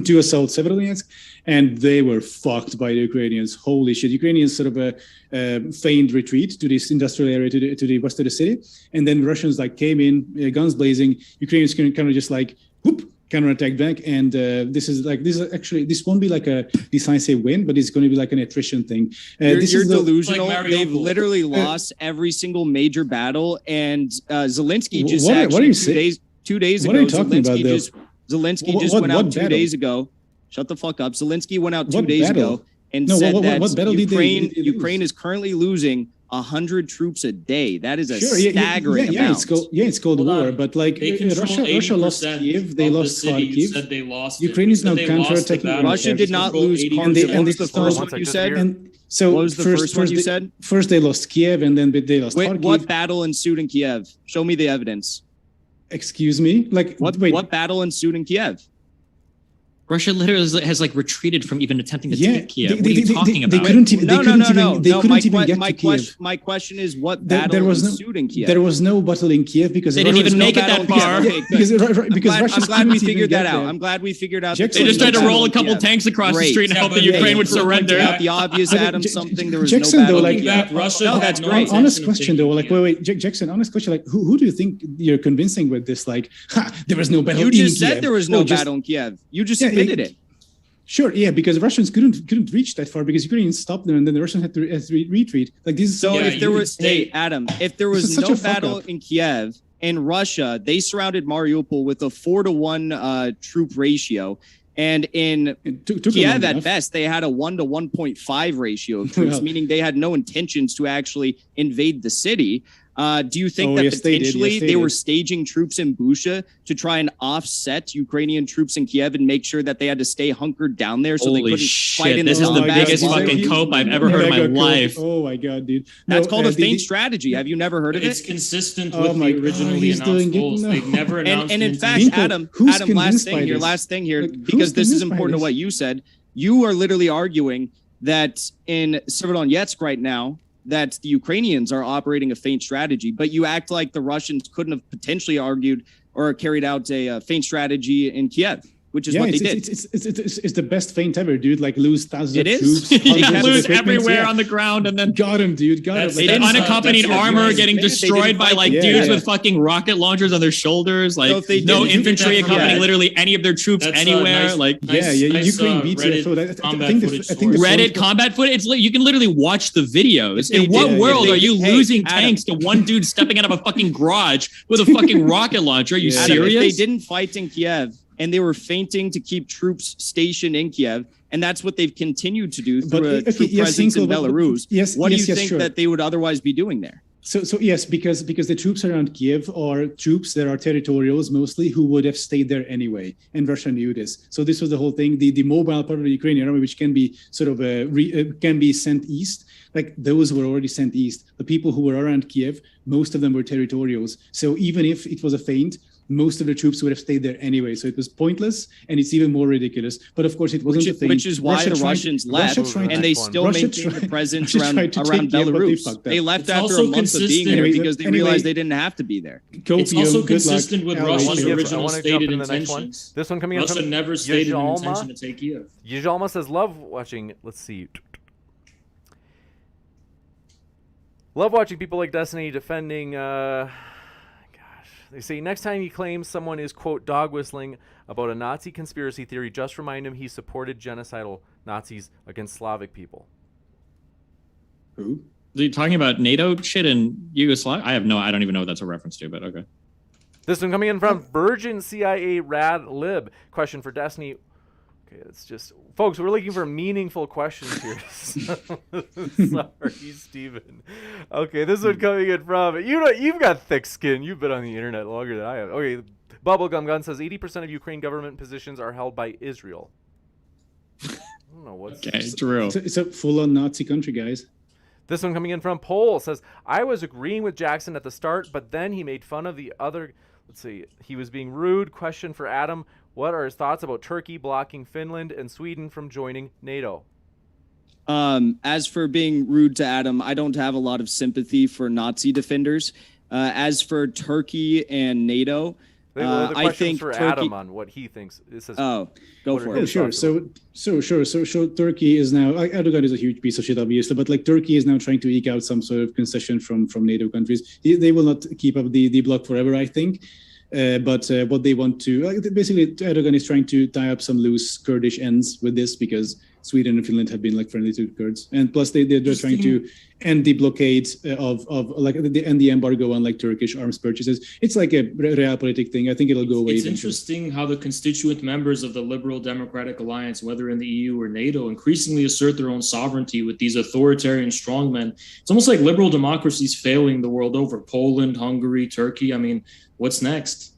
to assault Severodonetsk, and they were fucked by the Ukrainians. Holy shit! Ukrainians sort of feigned retreat to this industrial area to the west of the city, and then Russians came in, guns blazing. Ukrainians kind of just whoop, counterattack back, and this won't be a decisive win, but it's going to be an attrition thing. You're delusional. They've literally lost every single major battle, and Zelensky just what are you 2 days ago. What are you talking about? Zelensky just went out 2 days ago. Shut the fuck up. Zelensky went out 2 days ago and said that Ukraine is currently losing 100 troops a day. That is a staggering amount. It's called war, but Russia lost Kiev, they lost Kharkiv. Ukraine is now counterattacking. Russia did not lose Kharkiv. What was the first one you said? What was the first one you said? First they lost Kiev, and then they lost Kharkiv. What battle ensued in Kiev? Show me the evidence. Excuse me? What battle ensued in Kiev? Russia literally has retreated from even attempting to take Kiev. What are you talking about? They couldn't even get to Kiev. My question is, what battle ensued in Kiev? There was no battle in Kiev because they didn't even make it that far. Because I'm glad we figured that out. I'm glad we figured out. They just tried to roll a couple tanks across the street and hope that Ukraine would surrender. The obvious, Adam. Something there was no battle. Russia. That's great. Honest question though. Wait, Jackson. Honest question. Who do you think you're convincing with this? There was no battle. You just said there was no battle in Kiev. You just admitted it. Sure, yeah, because Russians couldn't reach that far because Ukrainians stopped them, and then the Russians had to retreat. If there was, Adam, if there was no battle in Kiev and Russia, they surrounded Mariupol with a 4-to-1 troop ratio, and in Kiev at best they had a 1 to 1.5 ratio of troops, meaning they had no intentions to actually invade the city. Do you think that potentially they were staging troops in Busha to try and offset Ukrainian troops in Kiev and make sure that they had to stay hunkered down there so they couldn't fight in the This is the biggest fucking cope I've ever heard in my life. Oh my god, dude. That's called a feint strategy. Have you never heard of it? It's consistent with the originally announced goals. They've never announced. And in fact, Adam, last thing here, because this is important to what you said. You are literally arguing that in Severodonetsk right now, that the Ukrainians are operating a feint strategy, but you act like the Russians couldn't have potentially argued or carried out a feint strategy in Kiev, which is what they did. It's the best feint ever, dude. Lose thousands of troops. You lose everywhere on the ground, and then got him, dude. Got him. They unaccompanied armor getting destroyed by dudes with fucking rocket launchers on their shoulders. No infantry accompanying literally any of their troops anywhere. Ukraine beats it. I think Reddit combat footage. You can literally watch the videos. In what world are you losing tanks to one dude stepping out of a fucking garage with a fucking rocket launcher? Are you serious? If they didn't fight in Kiev, and they were feinting to keep troops stationed in Kiev. And that's what they've continued to do through a troop presence in Belarus. What do you think that they would otherwise be doing there? So yes, because the troops around Kiev are troops that are territorials mostly who would have stayed there anyway, and Russia knew this. So this was the whole thing. The mobile part of the Ukrainian army, which can be sort of can be sent east, like those were already sent east. The people who were around Kiev, most of them were territorials. So even if it was a feint, most of the troops would have stayed there anyway. So it was pointless, and it's even more ridiculous. But of course, it wasn't a thing. Which is why the Russians left, and they still maintain the presence around Belarus. They left after a month of being there because they realized they didn't have to be there. It's also consistent with Russia's original stated intentions. This one coming in Russia from never stated an intention to take Kiev. Yajalma says, love watching, let's see. Love watching people like Destiny defending... They say next time he claims someone is, quote, dog whistling about a Nazi conspiracy theory, just remind him he supported genocidal Nazis against Slavic people. Who? Are you talking about NATO shit in Yugoslavia? I don't even know what that's a reference to, but okay. This one coming in from Virgin CIA Rad Lib. Question for Destiny. Okay, it's just, folks, we're looking for meaningful questions here. Sorry, Steven. Okay, this one coming in from, you've got thick skin. You've been on the internet longer than I have. Okay, Bubblegum Gun says 80% of Ukraine government positions are held by Israel. I don't know what's... Okay, true. It's a full-on Nazi country, guys. This one coming in from Pole says, I was agreeing with Jackson at the start, but then he made fun of the other... Let's see. He was being rude. Question for Adam. What are his thoughts about Turkey blocking Finland and Sweden from joining NATO? As for being rude to Adam, I don't have a lot of sympathy for Nazi defenders. As for Turkey and NATO, I think for Turkey... Adam on what he thinks. It says, go for it. Oh, sure. So Turkey is now, Erdogan is a huge piece of shit, obviously, but like Turkey is now trying to eke out some sort of concession from NATO countries. They will not keep up the bloc forever, I think. But what they want to, basically Erdogan is trying to tie up some loose Kurdish ends with this because Sweden and Finland have been like friendly to Kurds. And plus they're trying to end the blockade of end the embargo on like Turkish arms purchases. It's like a realpolitik thing. I think it'll go away. It's interesting how the constituent members of the Liberal Democratic Alliance, whether in the EU or NATO, increasingly assert their own sovereignty with these authoritarian strongmen. It's almost like liberal democracies failing the world over. Poland, Hungary, Turkey. I mean, what's next?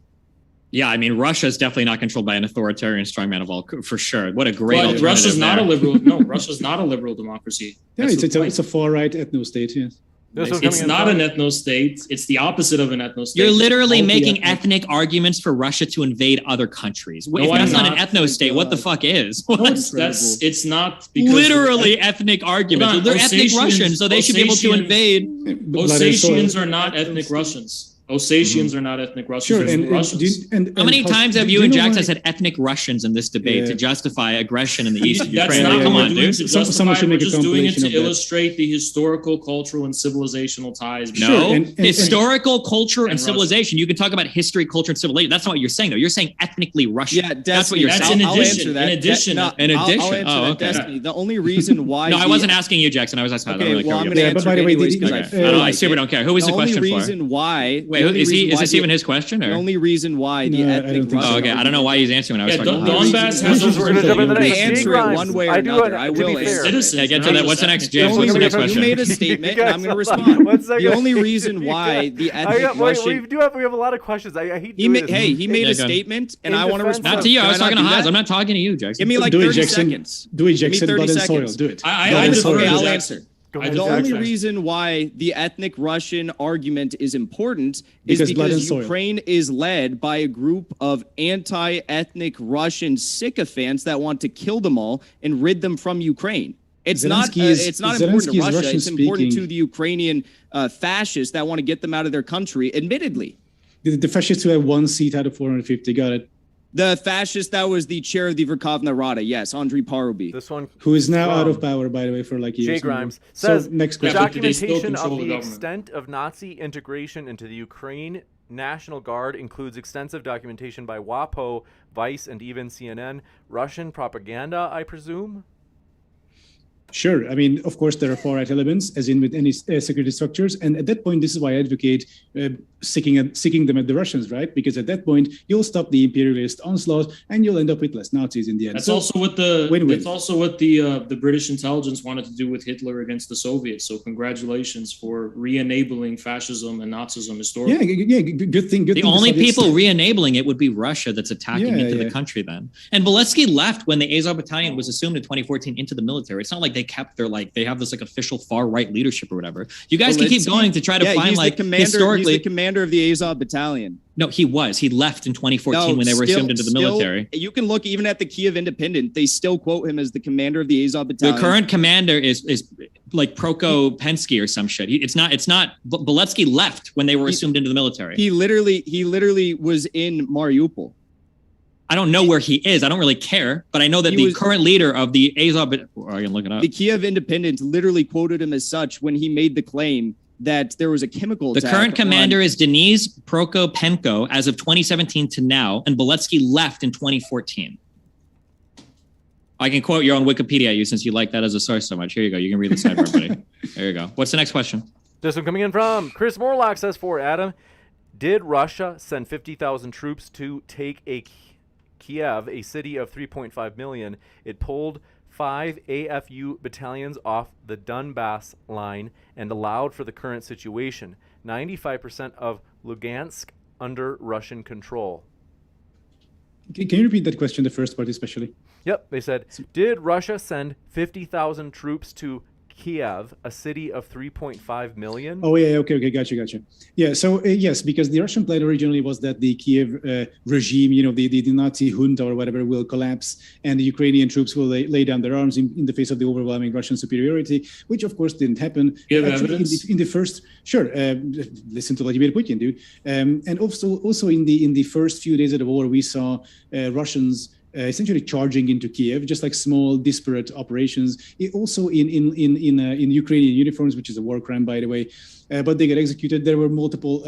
Yeah, I mean, Russia is definitely not controlled by an authoritarian strongman of all, for sure. What a great alternative. Russia's not a liberal. No, Russia's not a liberal democracy. Yeah, it's a far-right ethno-state. Yes. It's not an ethno-state. It's the opposite of an ethno-state. You're literally making ethnic arguments for Russia to invade other countries. If that's not an ethno-state, what the fuck is? It's not because literally ethnic arguments. They're ethnic Russians, so they should be able to invade. Ossetians are not ethnic Russians. Ossetians are not ethnic Russians. Sure, Russians. How many times have you and Jackson said ethnic Russians in this debate to justify aggression in the east of Ukraine? That's not Come what on, we're doing dude. to justify. We're just doing it to illustrate the historical, cultural, and civilizational ties. No, historical, culture, and civilization. You can talk about history, culture, and civilization. That's not what you're saying, though. You're saying ethnically Russian. Yeah, that's what you're saying. I'll answer that. In addition. I'll answer that, Destiny. The only reason why... No, I wasn't asking you, Jackson. I was asking... Okay, well, I'm going to answer it anyways because I feel like... I seriously don't care. Who is the question for? The only reason why... Wait, is this even his question? Or? The only reason why the ethnic Russian... Oh, okay. I don't know why he's answering when I was talking about Donbass has to answer it one way or another. I will answer. Yeah, get to that. What's the next, James? What's the next question? You made a statement, and I'm going to respond. The only reason why the ethnic Russian... We have a lot of questions. I hate doing this. Hey, he made a statement, and I want to respond. Not to you. I was talking to Haas. I'm not talking to you, Jackson. Give me like 30 seconds. Do it, Jackson. Blood and soil. Do it. I'll answer. The only reason why the ethnic Russian argument is important is because Ukraine is led by a group of anti-ethnic Russian sycophants that want to kill them all and rid them from Ukraine. It's not important to Russia. It's important to the Ukrainian fascists that want to get them out of their country, admittedly. The fascists who have 1 seat out of 450. Got it. The fascist that was the chair of the Verkhovna Rada, yes, Andrei Parubi. This one, who is now out of power, by the way, for like years. Jay Grimes says next the documentation of the extent of Nazi integration into the Ukraine National Guard includes extensive documentation by WAPO, Vice, and even CNN. Russian propaganda, I presume. Sure. I mean, of course, there are far-right elements, as in with any security structures. And at that point, this is why I advocate seeking them at the Russians, right? Because at that point you'll stop the imperialist onslaught and you'll end up with less Nazis in the end. That's also what the British intelligence wanted to do with Hitler against the Soviets. So congratulations for re-enabling fascism and Nazism historically. Yeah, good thing. The only people re-enabling it would be Russia that's attacking into the country then. And Beletsky left when the Azov Battalion was assumed in 2014 into the military. It's not like they kept their they have this official far right leadership or whatever. You guys can keep going to try to find historically. He's the commander of the Azov Battalion. No, he was. He left in 2014 when they were assumed into the military. You can look even at the Kiev Independent. They still quote him as the commander of the Azov Battalion. The current commander is like Prokopensky or some shit. It's not. Beletsky left when they were assumed into the military. He literally was in Mariupol. I don't know where he is. I don't really care, but I know that the current leader of the Azov. I can look it up. The Kiev Independent literally quoted him as such when he made the claim that there was a chemical attack. The current commander is Denis Prokopenko as of 2017 to now, and Beletsky left in 2014. I can quote your own Wikipedia since you like that as a source so much. Here you go. You can read the side for everybody. There you go. What's the next question? This one coming in from Chris Morlock says for Adam, did Russia send 50,000 troops to take Kiev, a city of 3.5 million? It pulled 5 AFU battalions off the Donbass line and allowed for the current situation. 95% of Lugansk under Russian control. Can you repeat that question, the first part especially? Yep, they said, did Russia send 50,000 troops to Kiev, a city of 3.5 million? Oh, yeah, okay, gotcha. Yeah, so yes, because the Russian plan originally was that the Kiev regime, the Nazi junta or whatever will collapse, and the Ukrainian troops will lay down their arms in the face of the overwhelming Russian superiority, which of course didn't happen. You have evidence? In the first, sure, listen to Vladimir Putin, dude. And also in the first few days of the war, we saw Russians essentially charging into Kiev, just like small disparate operations. Also in Ukrainian uniforms, which is a war crime, by the way. But they got executed. There were multiple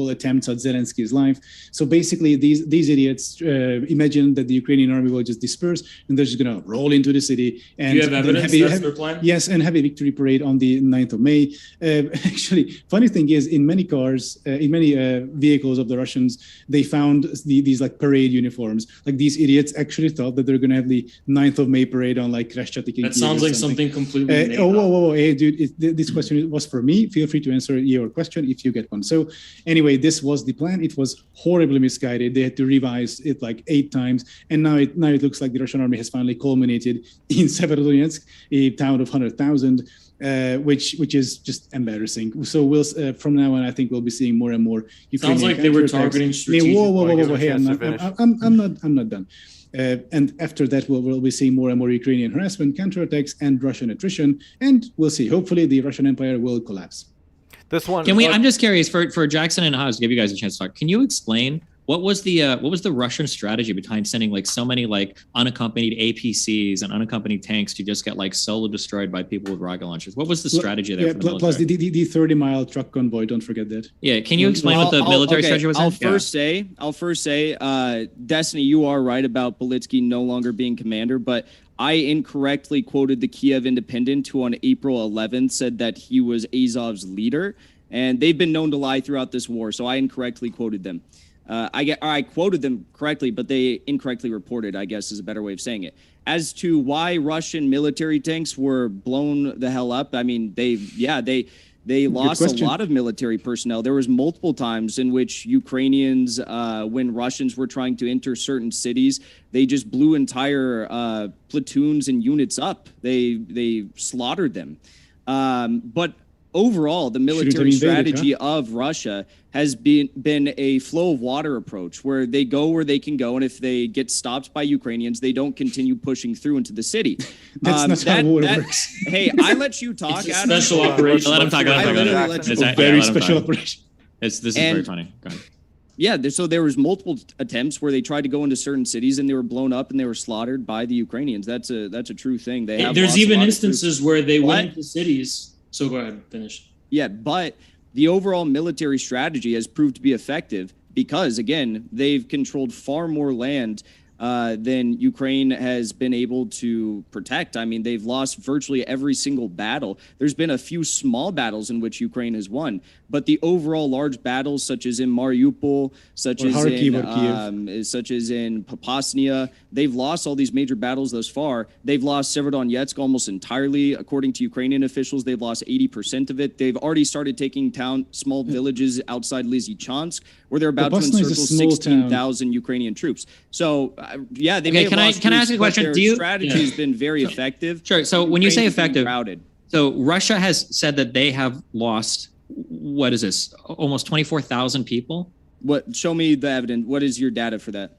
attempts at Zelensky's life. So basically, these idiots imagine that the Ukrainian army will just disperse and they're just going to roll into the city. And do you have evidence that's their plan? Yes, and have a victory parade on the 9th of May. Actually, funny thing is, in many cars, in many vehicles of the Russians, they found these like parade uniforms. Like these idiots actually thought that they're going to have the 9th of May parade on like Kreshchatyk. That sounds like something completely. Whoa, hey, dude! This question was for me. Feel free to answer your question if you get one. So anyway, this was the plan. It was horribly misguided. They had to revise it like 8 times, and now it looks like the Russian army has finally culminated in Severodonetsk, a town of 100,000, which is just embarrassing. So we'll from now on, I think we'll be seeing more and more Ukrainian. Sounds like they were targeting strategic. Whoa! Hey, I'm not done. And after that, we'll be seeing more and more Ukrainian harassment, counterattacks, and Russian attrition. And we'll see. Hopefully, the Russian Empire will collapse. This one. I'm just curious for Jackson and Haas to give you guys a chance to talk. Can you explain what was the Russian strategy behind sending like so many like unaccompanied APCs and unaccompanied tanks to just get like solo destroyed by people with rocket launchers? What was the strategy there? For the military? Plus the 30-mile truck convoy. Don't forget that. Yeah, can you explain what the military strategy was? I'll first say, Destiny, you are right about Beletsky no longer being commander, but I incorrectly quoted the Kiev Independent, who on April 11th said that he was Azov's leader, and they've been known to lie throughout this war, so I incorrectly quoted them. I quoted them correctly, but they incorrectly reported, I guess is a better way of saying it. As to why Russian military tanks were blown the hell up, I mean, they lost a lot of military personnel. There was multiple times in which Ukrainians, when Russians were trying to enter certain cities, they just blew entire platoons and units up. They slaughtered them. But overall, the military strategy of Russia has been a flow of water approach, where they go where they can go, and if they get stopped by Ukrainians, they don't continue pushing through into the city. That's not how war works. Hey, I let you talk. It's a special operation. Let him talk. It's a very special operation. This is very funny. Go ahead. Yeah, so there was multiple attempts where they tried to go into certain cities and they were blown up and they were slaughtered by the Ukrainians. That's a true thing. There's even instances where they went into cities. So go ahead, finish. Yeah, but the overall military strategy has proved to be effective because, again, they've controlled far more land than Ukraine has been able to protect. I mean, they've lost virtually every single battle. There's been a few small battles in which Ukraine has won, but the overall large battles, such as in Mariupol, such as in Popasnia, they've lost all these major battles thus far. They've lost Severodonetsk almost entirely. According to Ukrainian officials, they've lost 80% of it. They've already started taking small villages outside Lysychansk, where they're about to encircle 16,000 Ukrainian troops. So, yeah, they can I ask you a question? Their strategy has been very effective. Sure. So when you say effective, routed. So Russia has said that they have lost, what is this, almost 24,000 people? What? Show me the evidence. What is your data for that?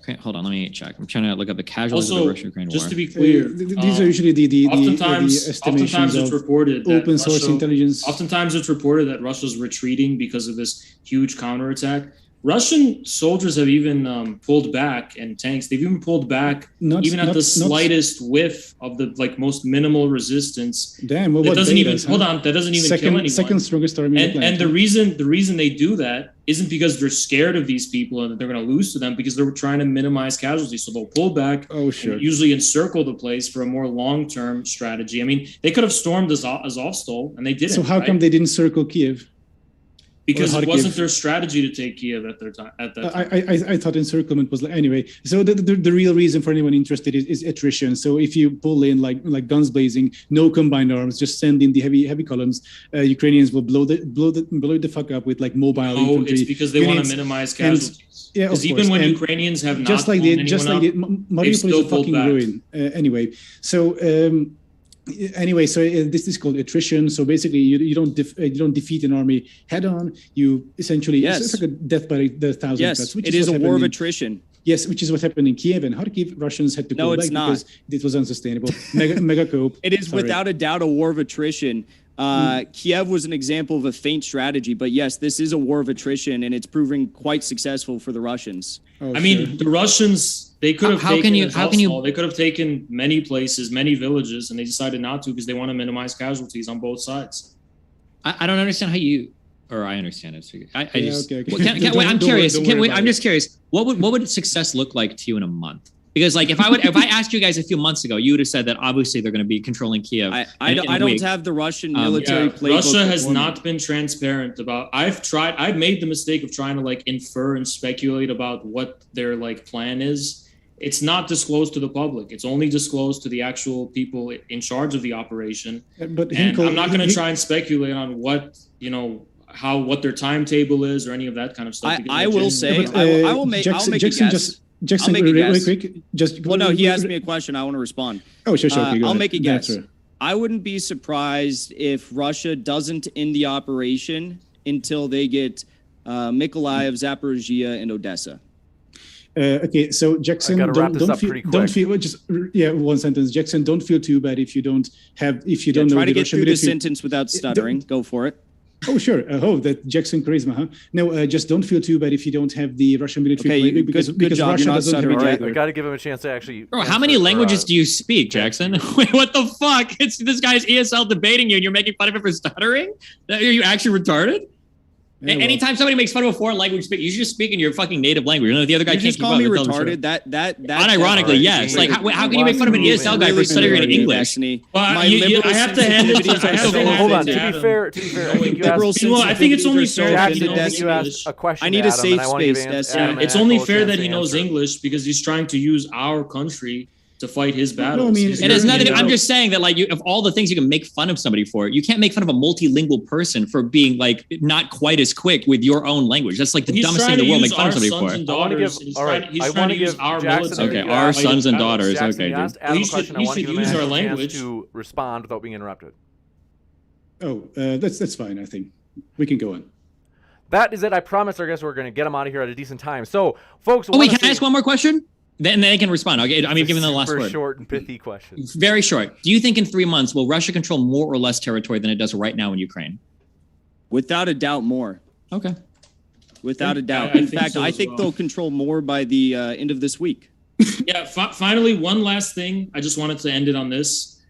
Okay, hold on, let me check. I'm trying to look up the casualties of the Russia-Ukraine war. Just to be clear, these are usually the estimations it's reported that open source intelligence. Oftentimes it's reported that Russia's retreating because of this huge counterattack. Russian soldiers have even pulled back, and tanks. They've even pulled back even at the slightest whiff of the most minimal resistance. Damn, well, that doesn't even kill anyone. Second strongest army. And the reason they do that isn't because they're scared of these people and that they're going to lose to them, because they're trying to minimize casualties. So they'll pull back. Oh, sure. And usually encircle the place for a more long-term strategy. I mean, they could have stormed Azovstal, and they didn't. So how come they didn't circle Kiev? Because it wasn't their strategy to take Kiev at that time. I thought encirclement was anyway. So the real reason for anyone interested is attrition. So if you pull in like guns blazing, no combined arms, just send in the heavy columns, Ukrainians will blow the fuck up with mobile infantry. It's because they want to minimize casualties. Yeah, because even when Ukrainians have not Mariupol is a fucking ruin. Anyway, so. So this is called attrition. So basically, you don't defeat an army head on. You essentially it's like a death by the thousand cuts. Which is a war of attrition. Yes, which is what happened in Kiev and Kharkiv. Russians had to go back because it was unsustainable. Mega cope. It is without a doubt a war of attrition. Kiev was an example of a feint strategy, but yes, this is a war of attrition, and it's proving quite successful for the Russians. I mean, the Russians. They could have They could have taken many places, many villages, and they decided not to because they want to minimize casualties on both sides. I don't understand how you, or I understand it. Okay. I'm curious. I'm just curious. What would success look like to you in a month? Because if I asked you guys a few months ago, you would have said that obviously they're going to be controlling Kiev. I don't have the Russian military playbook. Russia has not been transparent about. I've made the mistake of trying to infer and speculate about what their plan is. It's not disclosed to the public. It's only disclosed to the actual people in charge of the operation. But I'm not going to try and speculate on what their timetable is or any of that kind of stuff. I will make a guess. Jackson, really quick. He asked me a question. I want to respond. Oh, sure. Okay, I'll make a guess. I wouldn't be surprised if Russia doesn't end the operation until they get Mykolaiv, Zaporizhia, and Odessa. Okay, so Jackson, don't feel one sentence. Jackson, don't feel too bad if you don't know. Try to get through the sentence without stuttering. Go for it. Oh, sure. That Jackson charisma, huh? No, just don't feel too bad if you don't have the Russian military playbook because Russia doesn't have it either. We got to give him a chance to actually. Bro, how many languages do you speak, Jackson? Wait, what the fuck? It's this guy's ESL debating you, and you're making fun of him for stuttering? Are you actually retarded? Yeah, anytime somebody makes fun of a foreign language, you should just speak in your fucking native language. The other guy can't just call me retarded. That unironically, yes. How can you make fun of an ESL guy for stuttering in English? Well, I have to hand it to. Hold on. To be fair, I think it's only fair that he knows English. I need a safe space. It's only fair that he knows English because he's trying to use our country to fight his battles. It has nothing. I'm just saying that of all the things you can make fun of somebody for, you can't make fun of a multilingual person for being not quite as quick with your own language. That's the dumbest thing in the world. Make fun of somebody for. I want to give our military. Okay, our sons and daughters. Jackson, Okay, he should use our language to respond without being interrupted. Oh, that's fine. I think we can go on. That is it. I promise our guests we're going to get them out of here at a decent time. So, folks. Can I ask one more question? Then they can respond. Okay, I'm giving them the last word. Super short and pithy question. Very short. Do you think in 3 months will Russia control more or less territory than it does right now in Ukraine? Without a doubt, more. Okay. Without a doubt. In fact, I think they'll control more by the end of this week. Yeah. Finally, one last thing. I just wanted to end it on this.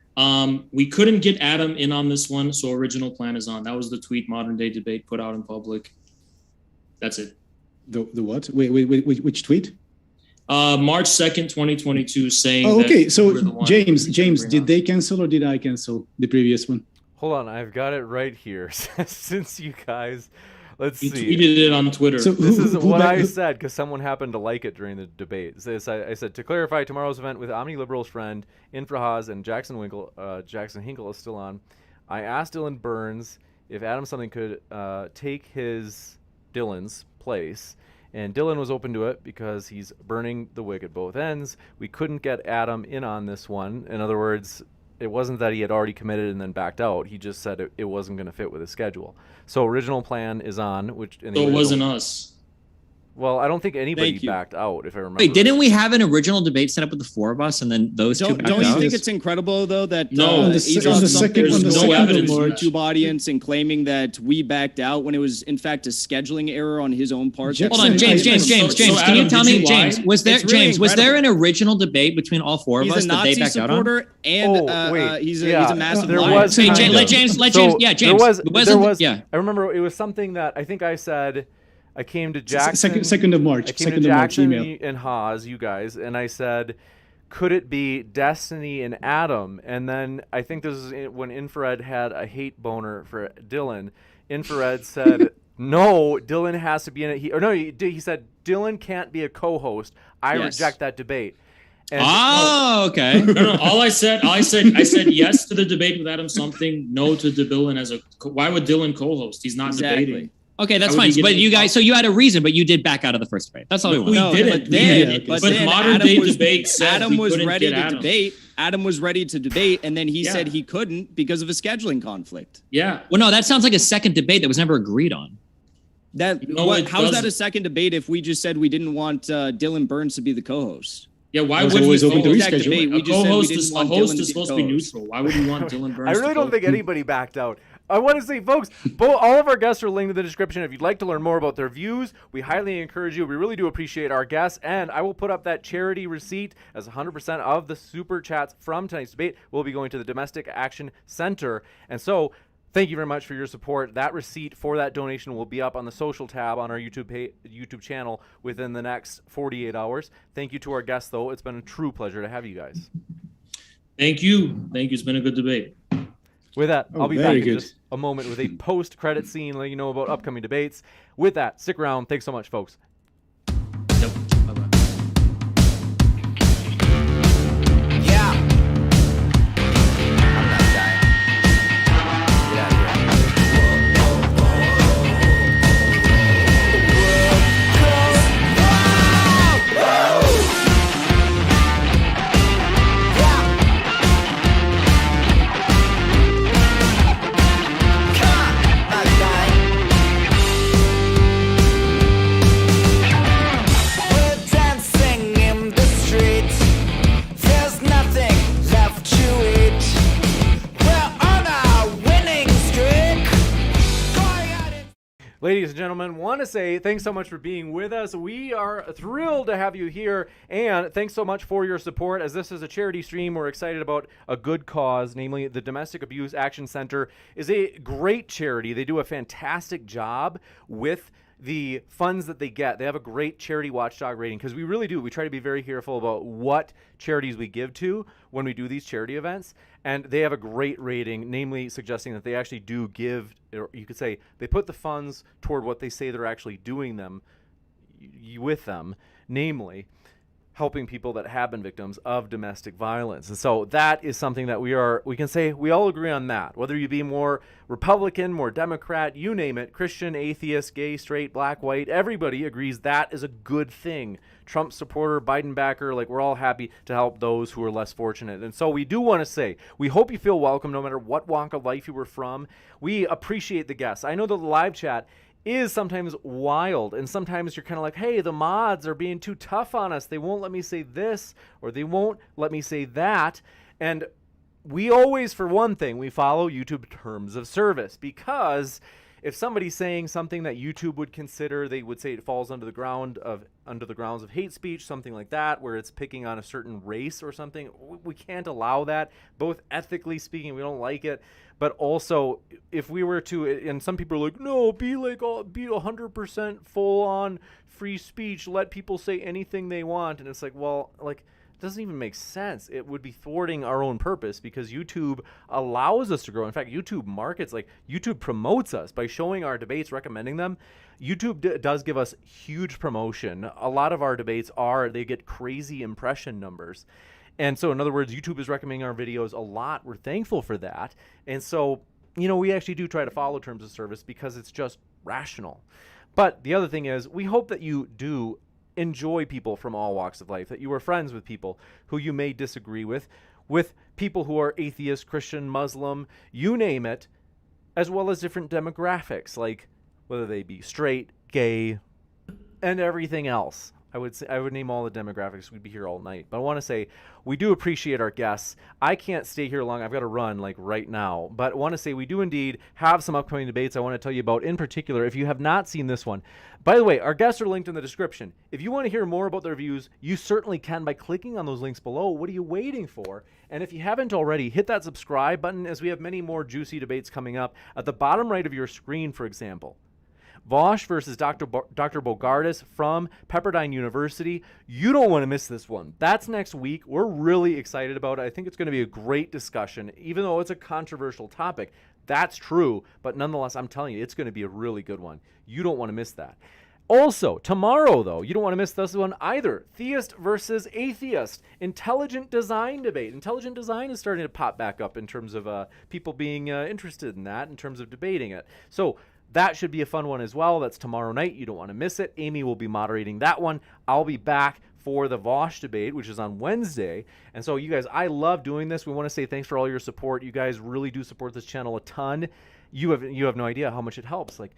We couldn't get Adam in on this one, so original plan is on. That was the tweet Modern Day Debate put out in public. That's it. The what? Wait, which tweet? March 2nd, 2022, saying Oh, okay. that So we're the one James, who James, bring did us. they cancel or did I cancel the previous one? Hold on, I've got it right here. Since you guys, let's You see. tweeted it on Twitter. So This is what I who- said because someone happened to like it during the debate. I said, to clarify, tomorrow's event with Omni Liberals friend Infrahaz and Jackson Hinkle is still on. I asked Dylan Burns if Adam something could take Dylan's place, and Dylan was open to it because he's burning the wick at both ends. We couldn't get Adam in on this one. In other words, it wasn't that he had already committed and then backed out. He just said it wasn't going to fit with his schedule. So original plan is on, which So it wasn't us. Well, I don't think anybody Thank you. backed out, if I remember. Wait, didn't right. we have an original debate set up with the four of us, and then those two backed Don't you out? think it's incredible though that No, on the Azov second- There's on the no second evidence of in the March- YouTube audience and claiming that we backed out when it was in fact a scheduling error on his own part? Jackson, Hold on, James. So Can Adam, you tell did me, you lie? James? Was there It's really James? Was there an incredible. original debate between all four of He's us a that they Nazi backed out on? supporter and Oh, wait. he's Yeah, a massive there liar. was Hey, kind James, of. let James. So Yeah, there James. was. Yeah. I remember it was something that I think I said. I came to Jackson. Second of March. I came Second to of March Jackson email. and Haas, you guys, and I said, could it be Destiny and Adam? And then I think this is when Infrared had a hate boner for Dylan. Infrared said, no, Dylan has to be in it. He said, Dylan can't be a co-host. I Yes. reject that debate. And Oh, okay. No, all I said yes to the debate with Adam something, no to Dylan as a. Why would Dylan co-host? He's not Exactly. debating. Okay, that's I would fine. be But getting you guys, so you had a reason, but you did back out of the first debate. That's all we We want. didn't. But then, okay. but But then modern Adam day was, debate said Adam we was couldn't ready get to Adam. debate. Adam was ready to debate, and then he Yeah. said he couldn't because of a scheduling conflict. Yeah. Well, no, that sounds like a second debate that was never agreed on. No, it How's that doesn't. a second debate if we just said we didn't want Dylan Burns to be the co-host? Yeah. Why I was would always we open to co-host? reschedule. Debate, we A just said we co-host didn't is a want host Dylan is to supposed to be be co-host. neutral. Why would we want Dylan Burns? I really to don't think co-host? anybody backed out. I want to say, folks, all of our guests are linked in the description. If you'd like to learn more about their views, we highly encourage you. We really do appreciate our guests, and I will put up that charity receipt as 100% of the super chats from tonight's debate will be going to the Domestic Action Center. And so, thank you very much for your support. That receipt for that donation will be up on the social tab on our YouTube channel within the next 48 hours. Thank you to our guests, though. It's been a true pleasure to have you guys. Thank you. It's been a good debate. With that, Oh, I'll be very back in good. just a moment with a post-credit scene letting you know about upcoming debates. With that, stick around. Thanks so much, folks. Yep. Bye-bye. Yeah. I'm not dying. Get out of here. Not dying. We're dancing in the street. There's nothing left to eat. We're on our winning streak. Going at it. Ladies and gentlemen, want to say thanks so much for being with us. We are thrilled to have you here, and thanks so much for your support. As this is a charity stream, we're excited about a good cause, namely the Domestic Abuse Action Center is a great charity. They do a fantastic job with the funds that they get. They have a great charity watchdog rating because we really do. We try to be very careful about what charities we give to when we do these charity events. And they have a great rating, namely suggesting that they actually do give, or you could say they put the funds toward what they say they're actually doing them with them, namely helping people that have been victims of domestic violence. And so that is something that we can say we all agree on that. Whether you be more Republican, more Democrat, you name it, Christian, atheist, gay, straight, black, white, everybody agrees that is a good thing. Trump supporter, Biden backer, like we're all happy to help those who are less fortunate. And so we do want to say, we hope you feel welcome no matter what walk of life you were from. We appreciate the guests. I know the live chat is sometimes wild, and sometimes you're kind of like, hey, the mods are being too tough on us. They won't let me say this, or they won't let me say that. And we always, for one thing, we follow YouTube terms of service, because if somebody's saying something that YouTube would consider, they would say it falls under the grounds of hate speech, something like that, where it's picking on a certain race or something. We can't allow that, both ethically speaking, we don't like it, but also if we were to, and some people are like, no, be 100% full on free speech, let people say anything they want. And it's like, well, like, it doesn't even make sense. It would be thwarting our own purpose, because YouTube allows us to grow. In fact, YouTube markets, like YouTube promotes us by showing our debates, recommending them. YouTube does give us huge promotion. A lot of our debates they get crazy impression numbers. And so in other words, YouTube is recommending our videos a lot. We're thankful for that. And so, we actually do try to follow terms of service because it's just rational. But the other thing is, we hope that you do enjoy people from all walks of life, that you are friends with people who you may disagree with people who are atheist, Christian, Muslim, you name it, as well as different demographics, like whether they be straight, gay, and everything else. I would name all the demographics. We'd be here all night. But I want to say we do appreciate our guests. I can't stay here long. I've got to run like right now. But I want to say we do indeed have some upcoming debates I want to tell you about. In particular, if you have not seen this one. By the way, our guests are linked in the description. If you want to hear more about their views, you certainly can by clicking on those links below. What are you waiting for? And if you haven't already, hit that subscribe button, as we have many more juicy debates coming up. At the bottom right of your screen, for example, Vaush versus Dr. Bogardus from Pepperdine University. You don't want to miss this one. That's next week. We're really excited about it. I think it's going to be a great discussion, even though it's a controversial topic. That's true, but nonetheless, I'm telling you, it's going to be a really good one. You don't want to miss that. Also, tomorrow, though, you don't want to miss this one either. Theist versus atheist. Intelligent design debate. Intelligent design is starting to pop back up in terms of people being interested in that, in terms of debating it. So that should be a fun one as well. That's tomorrow night. You don't want to miss it. Amy will be moderating that one. I'll be back for the Vaush debate, which is on Wednesday. And so you guys, I love doing this. We want to say thanks for all your support. You guys really do support this channel a ton. You have no idea how much it helps. Like,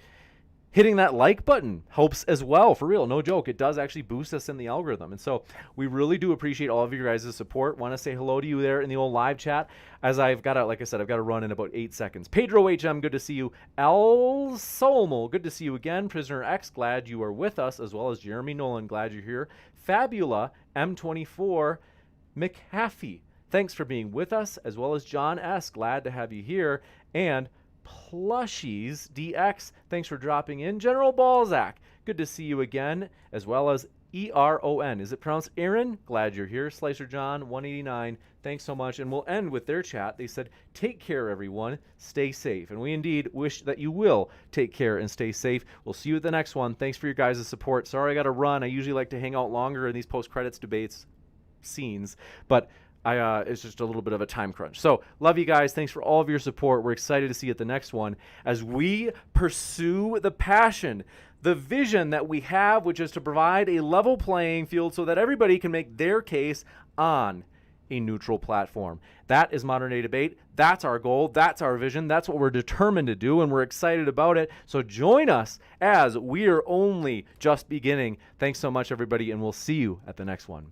hitting that like button helps as well, for real, no joke. It does actually boost us in the algorithm. And so we really do appreciate all of you guys' support. Want to say hello to you there in the old live chat, as I've got to, like I said, I've got to run in about 8 seconds. Pedro HM, good to see you. El Solmo, good to see you again. Prisoner X, glad you are with us, as well as Jeremy Nolan, glad you're here. Fabula M24 McHaffey, thanks for being with us, as well as John S, glad to have you here. And Plushies DX, thanks for dropping in. General Balzac, good to see you again, as well as ERON. Is it pronounced Aaron? Glad you're here. Slicer John 189, thanks so much. And we'll end with their chat. They said, take care, everyone. Stay safe. And we indeed wish that you will take care and stay safe. We'll see you at the next one. Thanks for your guys' support. Sorry I got to run. I usually like to hang out longer in these post-credits debates scenes, but it's just a little bit of a time crunch. So love you guys. Thanks for all of your support. We're excited to see you at the next one as we pursue the passion, the vision that we have, which is to provide a level playing field so that everybody can make their case on a neutral platform. That is Modern Day Debate. That's our goal. That's our vision. That's what we're determined to do, and we're excited about it. So join us as we are only just beginning. Thanks so much, everybody, and we'll see you at the next one.